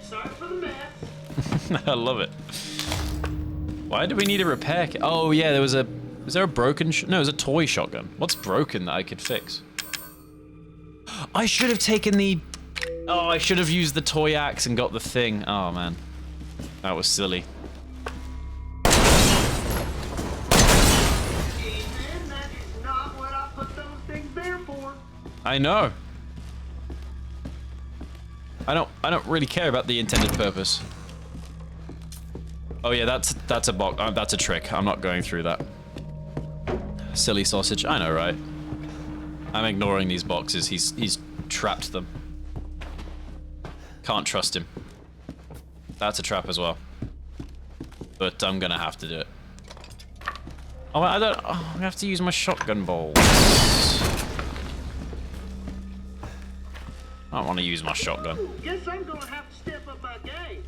Sorry for the mess. I love it. Why do we need a repair kit? Oh yeah, there was a... Was there a broken... No, it was a toy shotgun. What's broken that I could fix? I should have taken the... Oh, I should have used the toy axe and got the thing. Oh, man. That was silly. I know. I don't really care about the intended purpose. Oh yeah, that's a box. That's a trick. I'm not going through that. Silly sausage. I know, right? I'm ignoring these boxes. He's trapped them. Can't trust him. That's a trap as well. But I'm gonna have to do it. Oh, I don't. Oh, I have to use my shotgun bolts. I don't want to use my shotgun. Guess I'm gonna have to step up my game.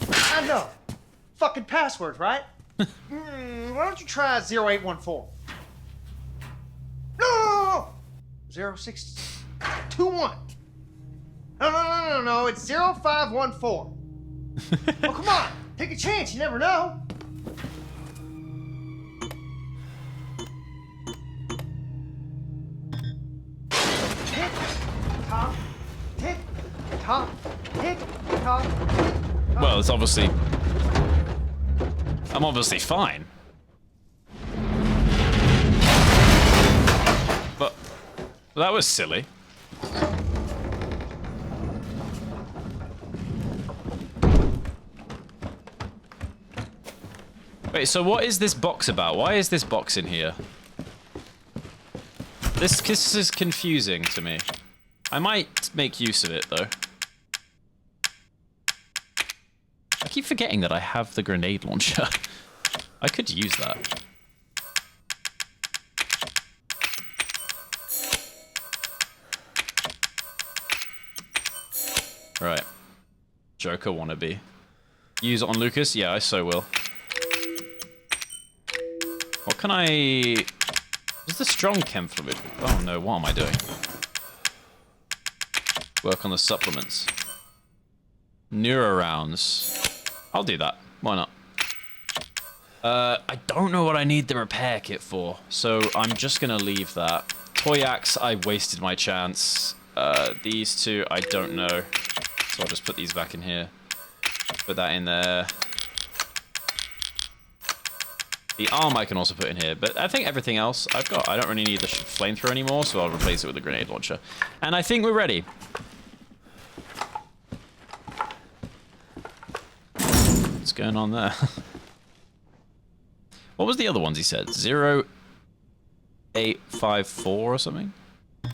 I know. Fucking password, right? Why don't you try 0814? No! 0621. No, it's 0514. Oh, come on. Take a chance. You never know. Tick, tock, tick, tock, tick, tock, tick. Well, it's obviously... I'm obviously fine. But that was silly. Wait, so what is this box about? Why is this box in here? This is confusing to me. I might make use of it, though. I keep forgetting that I have the grenade launcher. I could use that. Right. Joker wannabe. Use it on Lucas? Yeah, I so will. What can I... Is the strong chem fluid? Oh no, what am I doing? Work on the supplements. Neuro rounds. I'll do that. Why not? I don't know what I need the repair kit for, so I'm just gonna leave that. Toy axe, I wasted my chance. These two, I don't know. So I'll just put these back in here. Put that in there. The arm I can also put in here, but I think everything else I've got. I don't really need the flamethrower anymore, so I'll replace it with a grenade launcher. And I think we're ready. What's going on there? What was the other ones he said? 0854 or something? I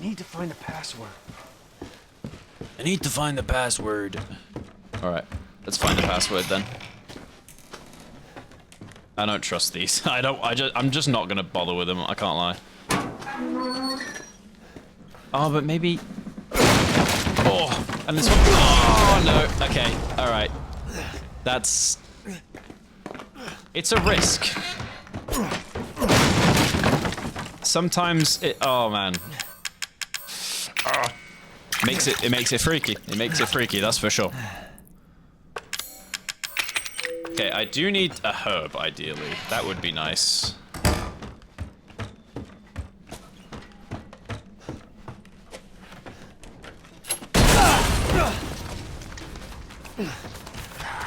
need to find the password. I need to find the password. Alright, let's find the password then. I don't trust these. I'm just not gonna bother with them, I can't lie. Oh, but maybe... Oh, and this one... Oh, no. Okay, alright. That's... It's a risk. Sometimes it... Oh, man. It makes it freaky. It makes it freaky, that's for sure. Okay, I do need a herb, ideally. That would be nice.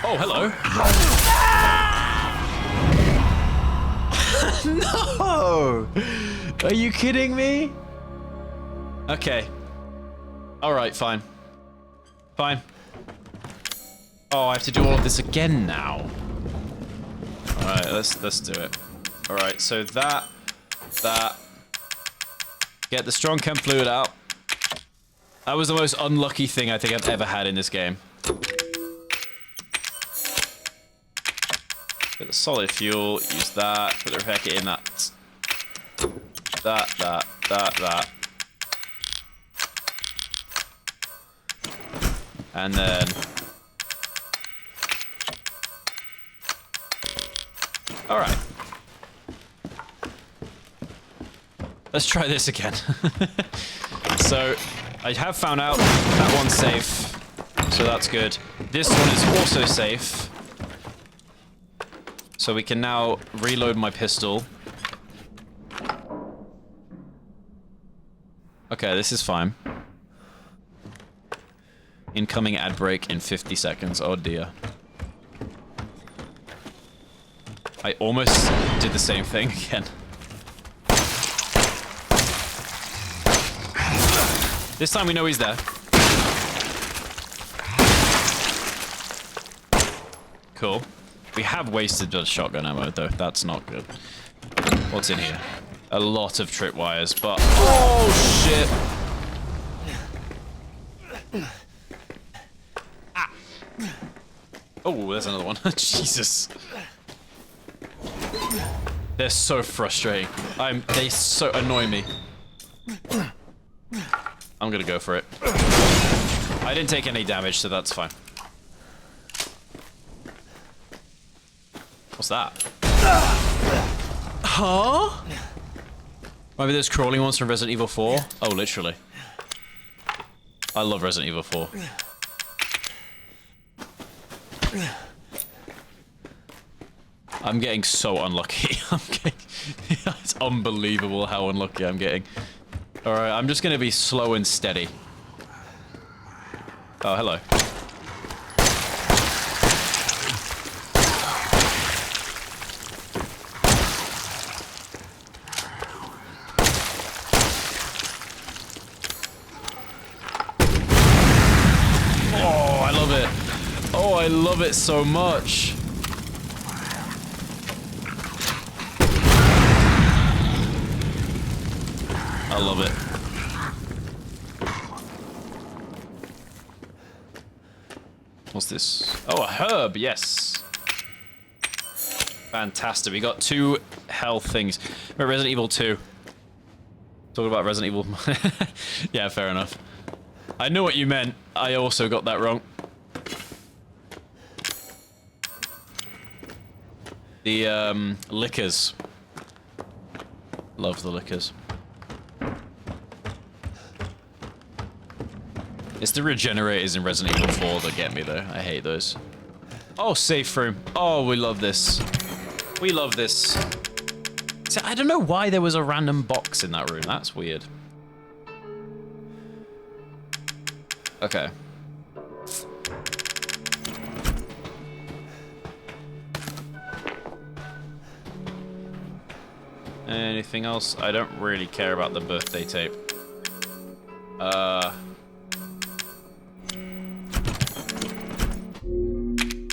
Oh, hello. No! Are you kidding me? Okay. Alright, fine. Fine. Oh, I have to do all of this again now. Alright, let's do it. Alright, so that. Get the strong chem fluid out. That was the most unlucky thing I think I've ever had in this game. Get the solid fuel, use that, put the repair kit in that. That. And then... Alright. Let's try this again. So, I have found out that one's safe. So that's good. This one is also safe. So we can now reload my pistol. Okay, this is fine. Incoming ad break in 50 seconds. Oh dear. I almost did the same thing again. This time we know he's there. Cool. We have wasted the shotgun ammo though. That's not good. What's in here? A lot of tripwires, but... Oh, shit! Ah. Oh, there's another one. Jesus. They're so frustrating. They so annoy me. I'm gonna go for it. I didn't take any damage, so that's fine. What's that? Huh? Maybe those crawling ones from Resident Evil 4? Oh, literally. I love Resident Evil 4. I'm getting so unlucky. It's unbelievable how unlucky I'm getting. Alright, I'm just gonna be slow and steady. Oh, hello. Oh, I love it. Oh, I love it so much. I love it. What's this? Oh, a herb, yes. Fantastic. We got 2 health things. We're Resident Evil 2. Talk about Resident Evil. Yeah, fair enough. I know what you meant. I also got that wrong. The, liquors. Love the liquors. It's the regenerators in Resident Evil 4 that get me, though. I hate those. Oh, safe room. Oh, we love this. We love this. So, I don't know why there was a random box in that room. That's weird. Okay. Anything else? I don't really care about the birthday tape.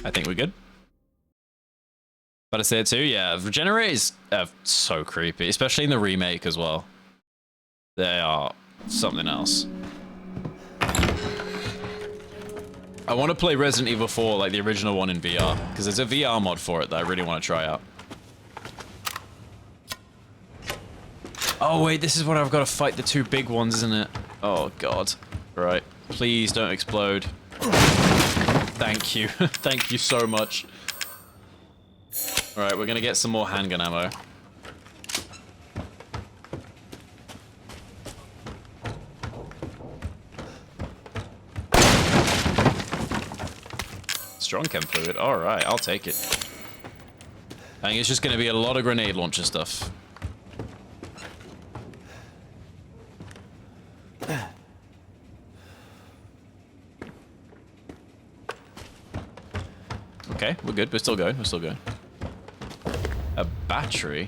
I think we're good. But I say it too, yeah. Regenerators are so creepy, especially in the remake as well. They are something else. I want to play Resident Evil 4, like the original one in VR, because there's a VR mod for it that I really want to try out. Oh wait, this is what I've got to fight the 2 big ones, isn't it? Oh god. Right. Please don't explode. Thank you. Thank you so much. Alright, we're gonna get some more handgun ammo. Strong chem fluid. Alright, I'll take it. I think it's just gonna be a lot of grenade launcher stuff. Okay, we're good. We're still going. We're still going. A battery?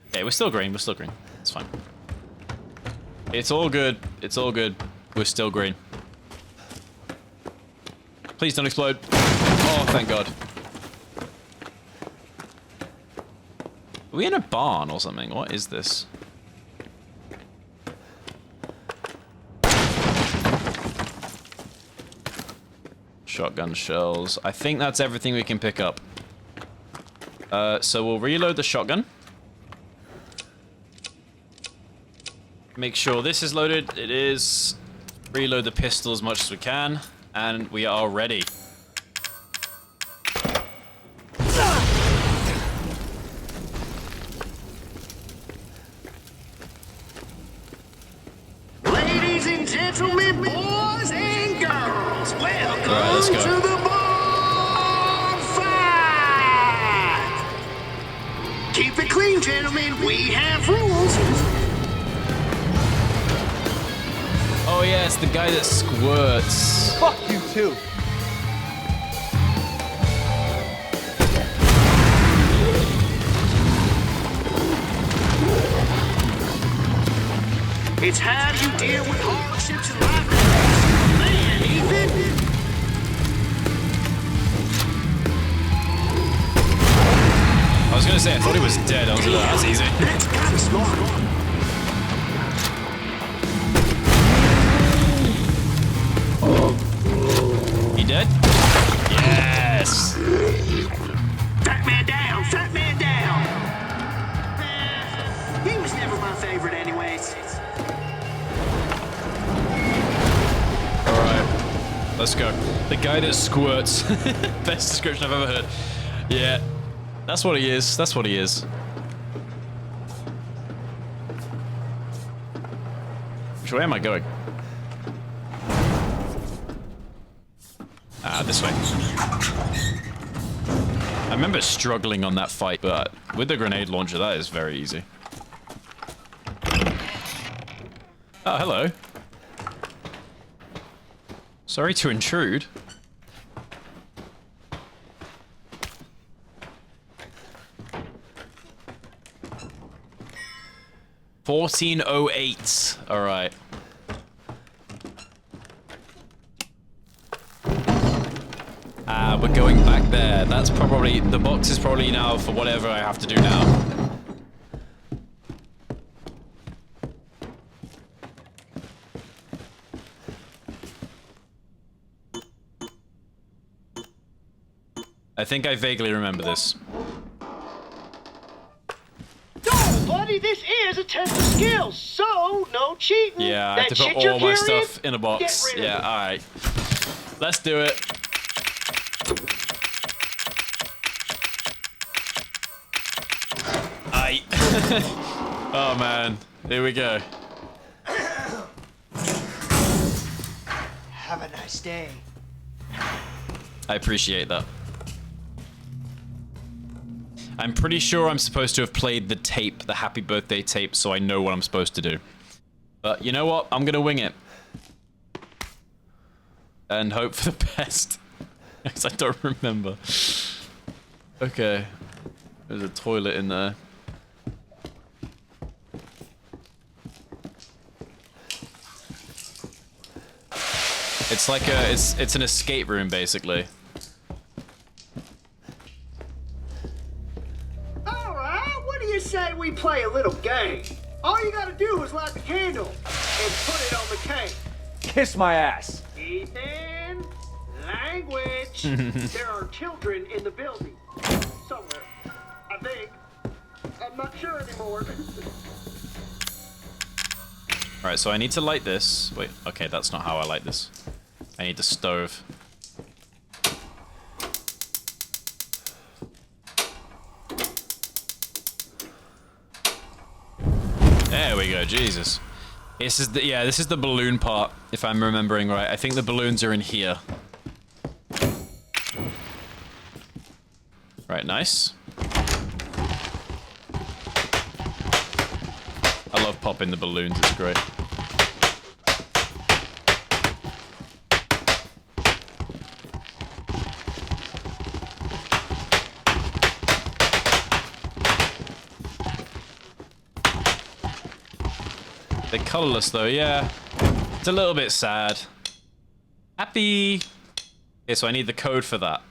Okay, we're still green. We're still green. It's fine. It's all good. It's all good. We're still green. Please don't explode. Oh, thank God. Are we in a barn or something? What is this? Shotgun shells. I think that's everything we can pick up. So we'll reload the shotgun. Make sure this is loaded. It is. Reload the pistol as much as we can. And we are ready. Ladies and gentlemen, boys and girls, welcome Alright, let's go. to the bonfire! Keep it clean, gentlemen. We have rules. Oh yeah, it's the guy that squirts. Fuck you too. It's how you deal with hardships in life. Man, Ethan. I was gonna say, I thought he was dead. I was like, that's easy. That's kind of smart. He dead? Yes! Fat man down, fat man down. He was never my favorite anyways. Alright. Let's go. The guy that squirts. Best description I've ever heard. Yeah. That's what he is. That's what he is. Which way am I going? Ah, this way. I remember struggling on that fight, but with the grenade launcher, that is very easy. Oh, hello. Sorry to intrude. $14.08. All right. Ah, we're going back there. That's probably the box is probably now for whatever I have to do now. I think I vaguely remember this. No, buddy, this is a test of skills, so no cheating. Yeah, I have to put all my stuff in a box. Yeah, alright. Let's do it. Aye. Oh man, here we go. Have a nice day. I appreciate that. I'm pretty sure I'm supposed to have played the tape, the happy birthday tape, so I know what I'm supposed to do. But you know what? I'm gonna wing it. And hope for the best. Because I don't remember. Okay. There's a toilet in there. It's like a, it's an escape room, basically. You say we play a little game. All you gotta do is light the candle and put it on the cake. Kiss my ass. Ethan, language. There are children in the building. Somewhere. I think. I'm not sure anymore. Alright, so I need to light this. Wait, okay, that's not how I light this. I need the stove. There we go, Jesus. This is the, yeah, this is the balloon part, if I'm remembering right. I think the balloons are in here. Right, nice. I love popping the balloons, it's great. They're colorless though, yeah. It's a little bit sad. Happy. Okay, so I need the code for that.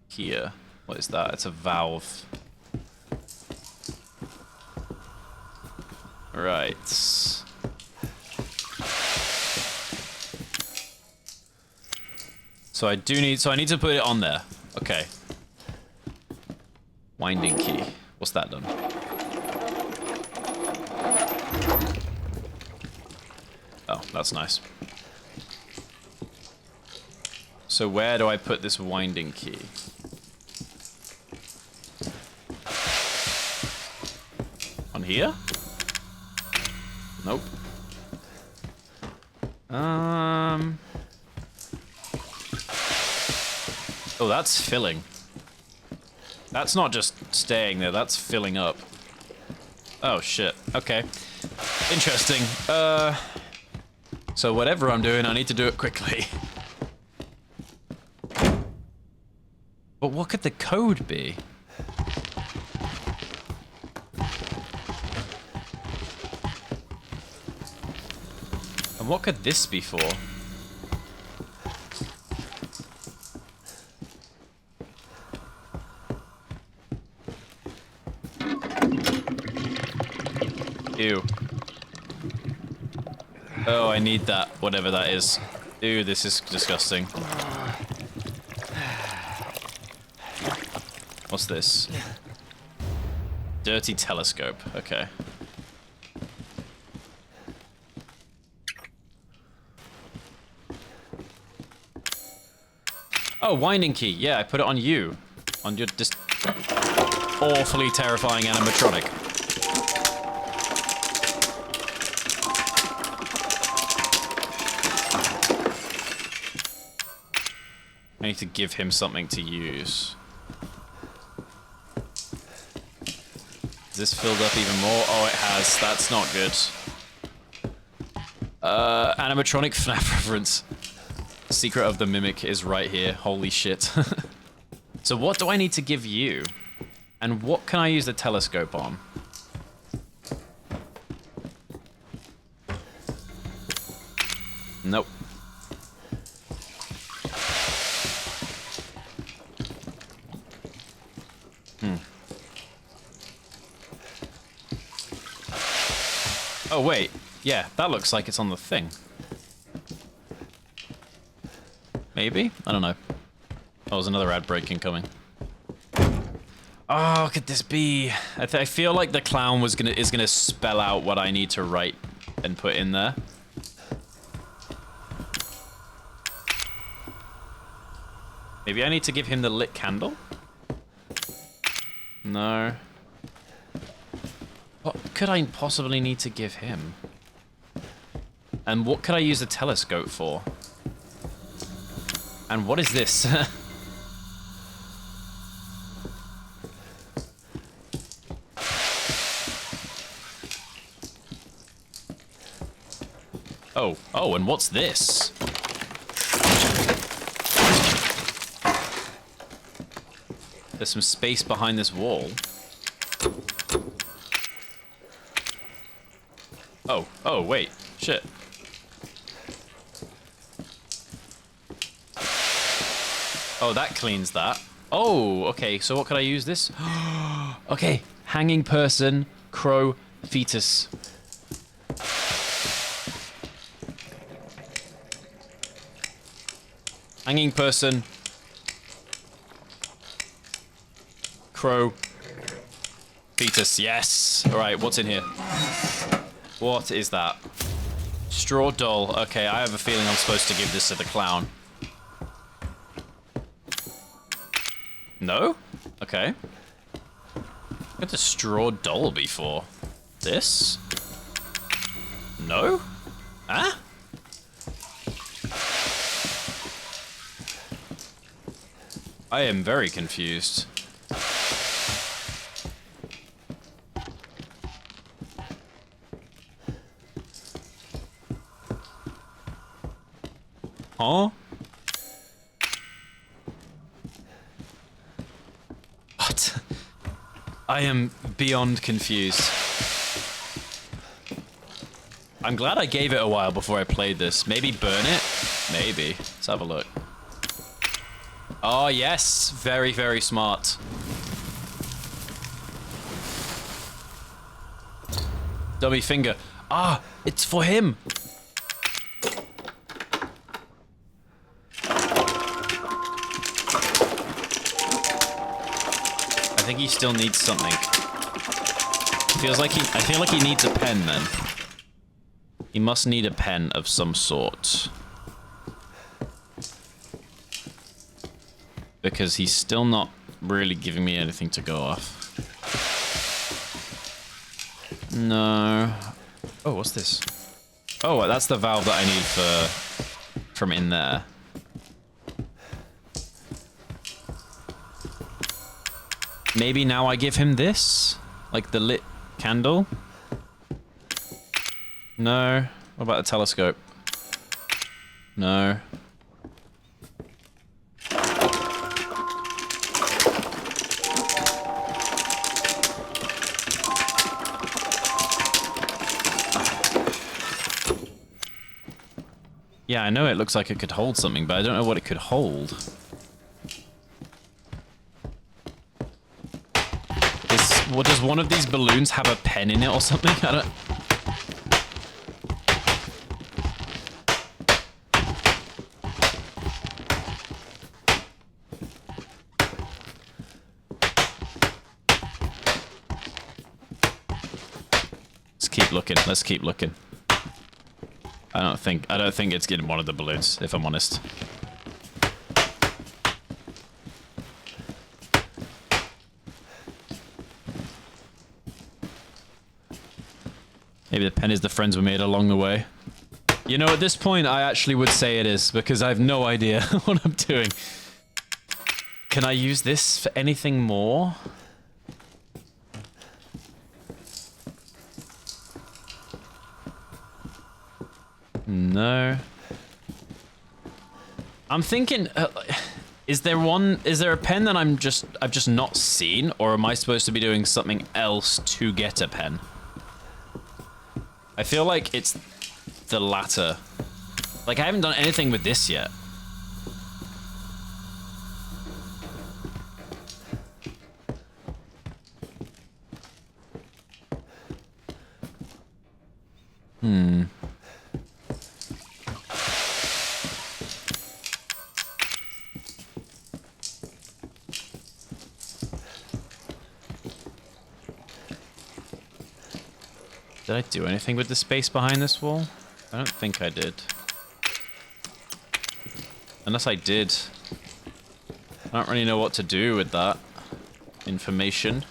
Here. What is that? It's a valve. Right. So So I need to put it on there. Okay. Winding key. What's that done? Oh, that's nice. So where do I put this winding key? On here? Nope. Oh, that's filling. That's not just staying there, that's filling up. Oh, shit. Okay. Interesting. So whatever I'm doing, I need to do it quickly. But what could the code be? And what could this be for? Ew. Oh, I need that, whatever that is. Ew, this is disgusting. What's this? Dirty telescope. Okay. Oh, winding key. Yeah, I put it on you. On your just awfully terrifying animatronic. I need to give him something to use. Is this filled up even more? Oh, it has. That's not good. Animatronic FNAF reference. Secret of the Mimic is right here. Holy shit. So what do I need to give you? And what can I use the telescope on? Nope. Oh, wait. Yeah, that looks like it's on the thing. Maybe? I don't know. Oh, there's another ad break incoming. Oh, could this be? I feel like the clown is gonna spell out what I need to write and put in there. Maybe I need to give him the lit candle? No. What could I possibly need to give him? And what could I use the telescope for? And what is this? Oh, and what's this? There's some space behind this wall. Oh, wait. Shit. Oh, that cleans that. Oh, okay, so what could I use this? Okay, hanging person, crow, fetus. Hanging person, crow, fetus, yes. All right, what's in here? What is that? Straw doll. Okay, I have a feeling I'm supposed to give this to the clown. No? Okay. What could the straw doll be for? This? No? Huh? I am very confused. Huh? What? I am beyond confused. I'm glad I gave it a while before I played this. Maybe burn it? Maybe. Let's have a look. Oh, yes. Very, very smart. Dummy finger. Ah, it's for him. think he still needs something. I feel like he needs a pen then. He must need a pen of some sort. Because he's still not really giving me anything to go off. No. Oh, what's this? Oh, that's the valve that I need from in there. Maybe now I give him this? Like the lit candle? No. What about the telescope? No. Yeah, I know it looks like it could hold something, but I don't know what it could hold. Does one of these balloons have a pen in it or something? I don't... Let's keep looking. Let's keep looking. I don't think it's getting one of the balloons, if I'm honest. Maybe the pen is the friends we made along the way. You know, at this point, I actually would say it is, because I have no idea what I'm doing. Can I use this for anything more? No. I'm thinking, is there a pen that I've just not seen, or am I supposed to be doing something else to get a pen? I feel like it's the latter. Like, I haven't done anything with this yet. Did I do anything with the space behind this wall? I don't think I did. Unless I did. I don't really know what to do with that information.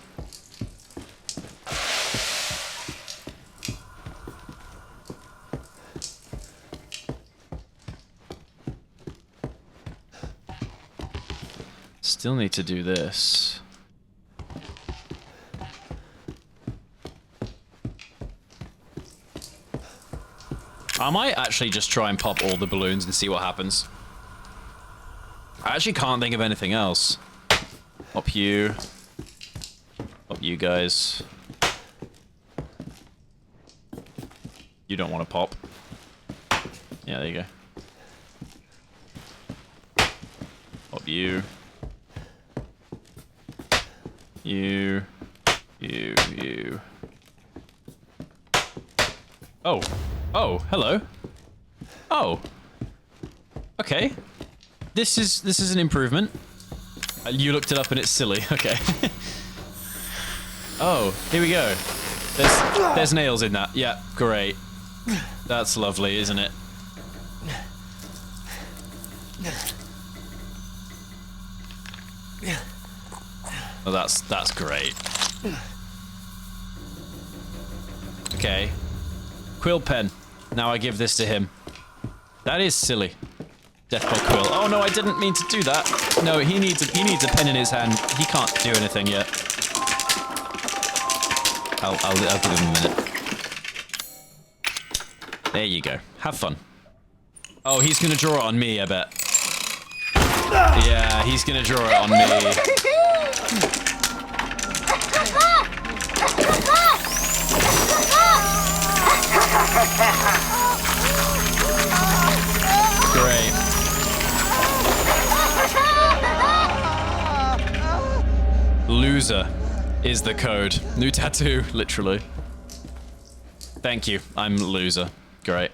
Still need to do this. I might actually just try and pop all the balloons and see what happens. I actually can't think of anything else. Pop you. Pop you guys. You don't want to pop. Yeah, there you go. Pop you. You. Oh. Oh, hello. Oh. Okay. This is an improvement. You looked it up and it's silly. Okay. Oh, here we go. There's nails in that. Yeah, great. That's lovely, isn't it? Oh, that's great. Okay. Quill pen. Now I give this to him. That is silly. Death by quill. Oh no, I didn't mean to do that. No, he needs a pen in his hand. He can't do anything yet. I'll give him a minute. There you go. Have fun. Oh, he's gonna draw it on me, I bet. Yeah, he's gonna draw it on me. Great. Loser is the code. New tattoo, literally. Thank you. I'm loser. Great.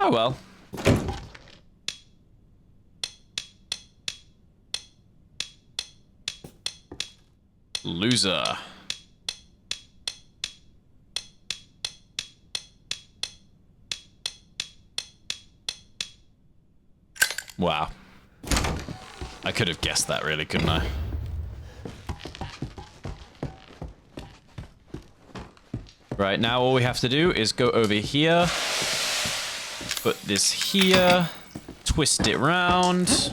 Oh well. loser. Wow. I could have guessed that, really, couldn't I? Right, now all we have to do is go over here, put this here, twist it round.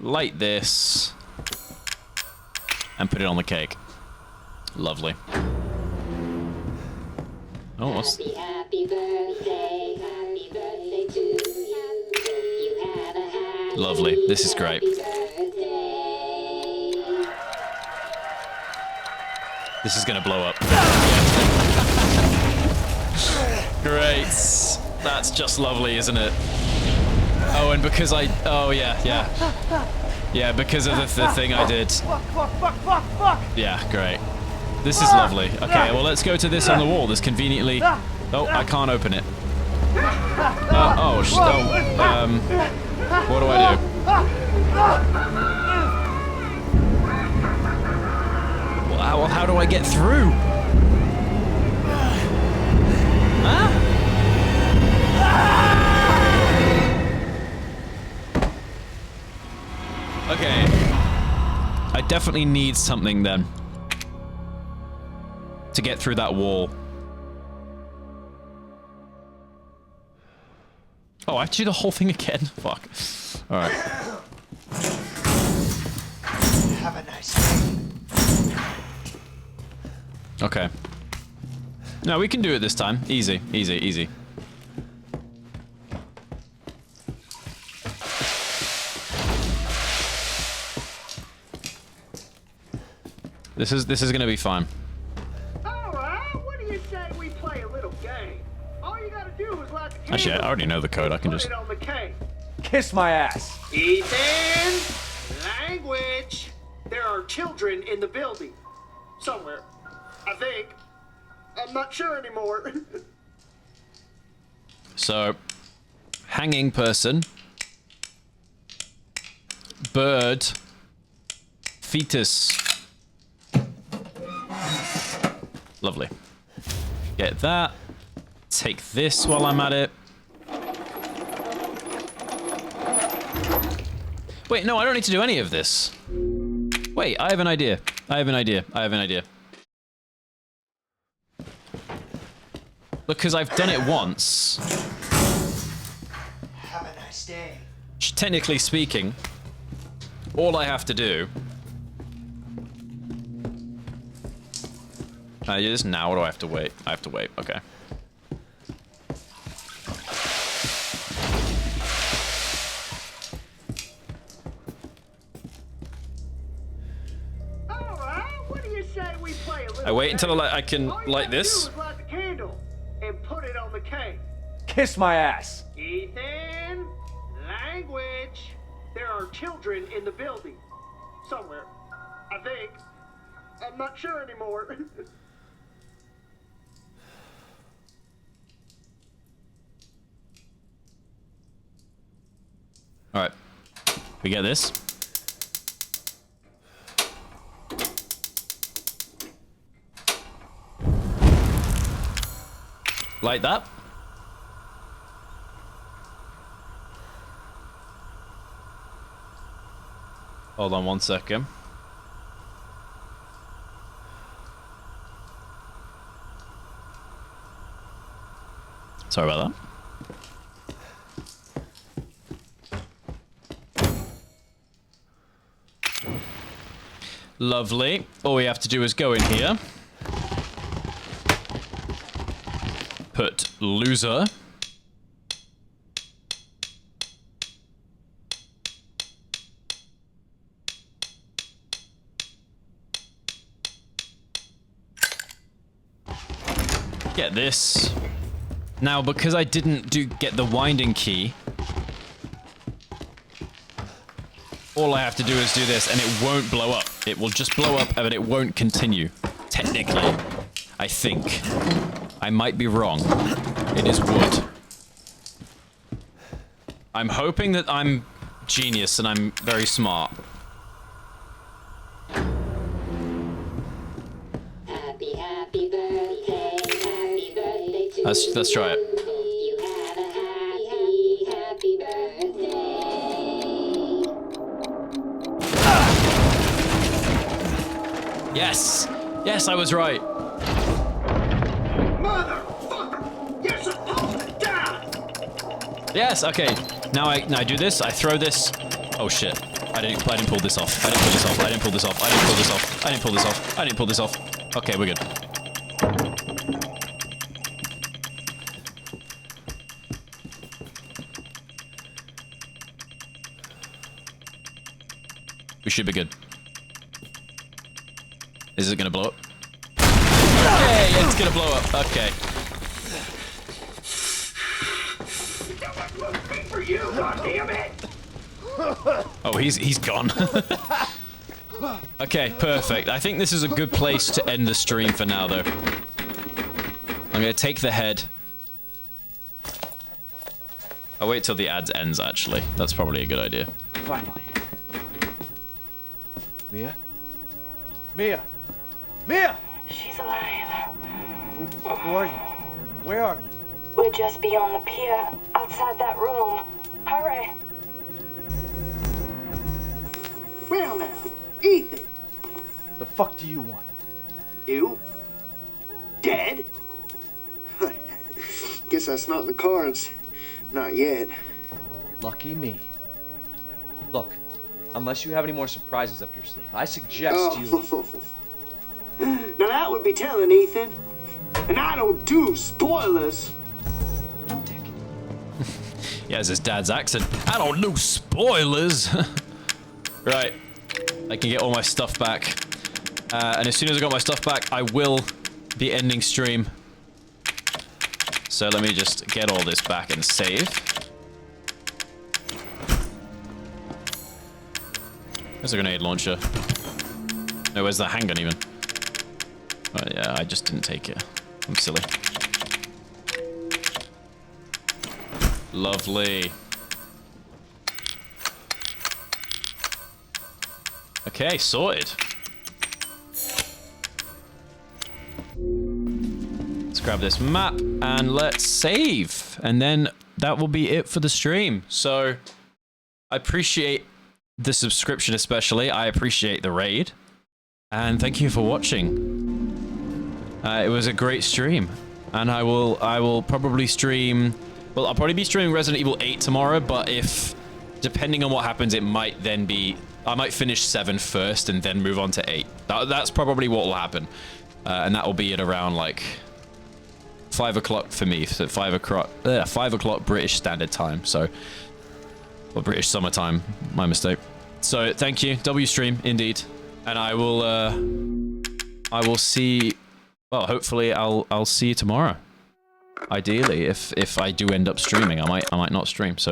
Light this, and put it on the cake. Lovely. Oh, what's... Happy birthday to you. You have a happy Lovely. This is great. This is gonna blow up. Great. That's just lovely, isn't it? Oh, and because I... Oh, yeah. Yeah, because of the thing I did. Fuck! Yeah, great. This is lovely. Okay, well, let's go to this on the wall. This conveniently... Oh, I can't open it. What do I do? Well, how do I get through? Huh? Okay. I definitely need something then to get through that wall. Oh, I have to do the whole thing again? Fuck. Alright. Have a nice day. Okay. No, we can do it this time. Easy, easy, easy. This is gonna be fine. Alright, what do you say we play a little game? All you gotta do is light the candle. Actually, I already know the code. I can just... Put it on the cake. Kiss my ass. Ethan! Language! There are children in the building. Somewhere. I think. I'm not sure anymore. So, hanging person, bird, fetus. Lovely. Get that. Take this while I'm at it. Wait, no, I don't need to do any of this. Wait, I have an idea. I have an idea. Because I've done it once. Have a nice day. Technically speaking, all I have to do... Just now, or do I have to wait? I have to wait, okay. Alright, what do you say we play a little I wait until game? I can All you light gotta this. do is light the candle and put it on the cake. Kiss my ass. Ethan, language. There are children in the building. Somewhere. I think. I'm not sure anymore. Alright. We get this. Like that. Hold on 1 second. Sorry about that. Lovely. All we have to do is go in here. Put loser. Get this. Now, because I didn't get the winding key, all I have to do is do this, and it won't blow up. It will just blow up, but it won't continue. Technically, I think. I might be wrong. It is wood. I'm hoping that I'm genius and I'm very smart. Happy, happy birthday to Let's try it. you. Have a happy, happy birthday. Yes! Yes, I was right. Motherfucker! You're supposed to die! Yes, okay. Now I do this, I throw this. Oh shit. I didn't pull this off. I didn't pull this off. I didn't pull this off. I didn't pull this off. I didn't pull this off. I didn't pull this off. Okay, we're good. We should be good. Is it gonna blow up? Yeah, it's gonna blow up. Okay. For you, goddammit! Oh, he's gone. Okay, perfect. I think this is a good place to end the stream for now, though. I'm gonna take the head. I'll wait till the ads ends, actually. That's probably a good idea. Finally. Mia? Mia! Mia! She's alive. Who are you? Where are you? We're just beyond the pier, outside that room. Hurry. Well now, Ethan. The fuck do you want? You? Dead? Guess that's not in the cards. Not yet. Lucky me. Look, unless you have any more surprises up your sleeve, I suggest you... Now that would be telling, Ethan. And I don't do spoilers. Yeah, it's his dad's accent. I don't do spoilers. Right. I can get all my stuff back. And as soon as I got my stuff back, I will be ending stream. So let me just get all this back and save. There's a grenade launcher. No, where's the handgun even? Oh yeah, I just didn't take it. I'm silly. Lovely. Okay, sorted. Let's grab this map and let's save. And then that will be it for the stream. So I appreciate the subscription especially. I appreciate the raid. And thank you for watching. It was a great stream. And I will probably stream... Well, I'll probably be streaming Resident Evil 8 tomorrow, but if... Depending on what happens, it might then be... I might finish 7 first and then move on to 8. That's probably what will happen. And that will be at around, like... 5 o'clock for me. So 5 o'clock British Standard Time, so... Or British Summertime. My mistake. So, thank you. W stream, indeed. And I will see... Well, hopefully I'll see you tomorrow. Ideally, if I do end up streaming, I might not stream. So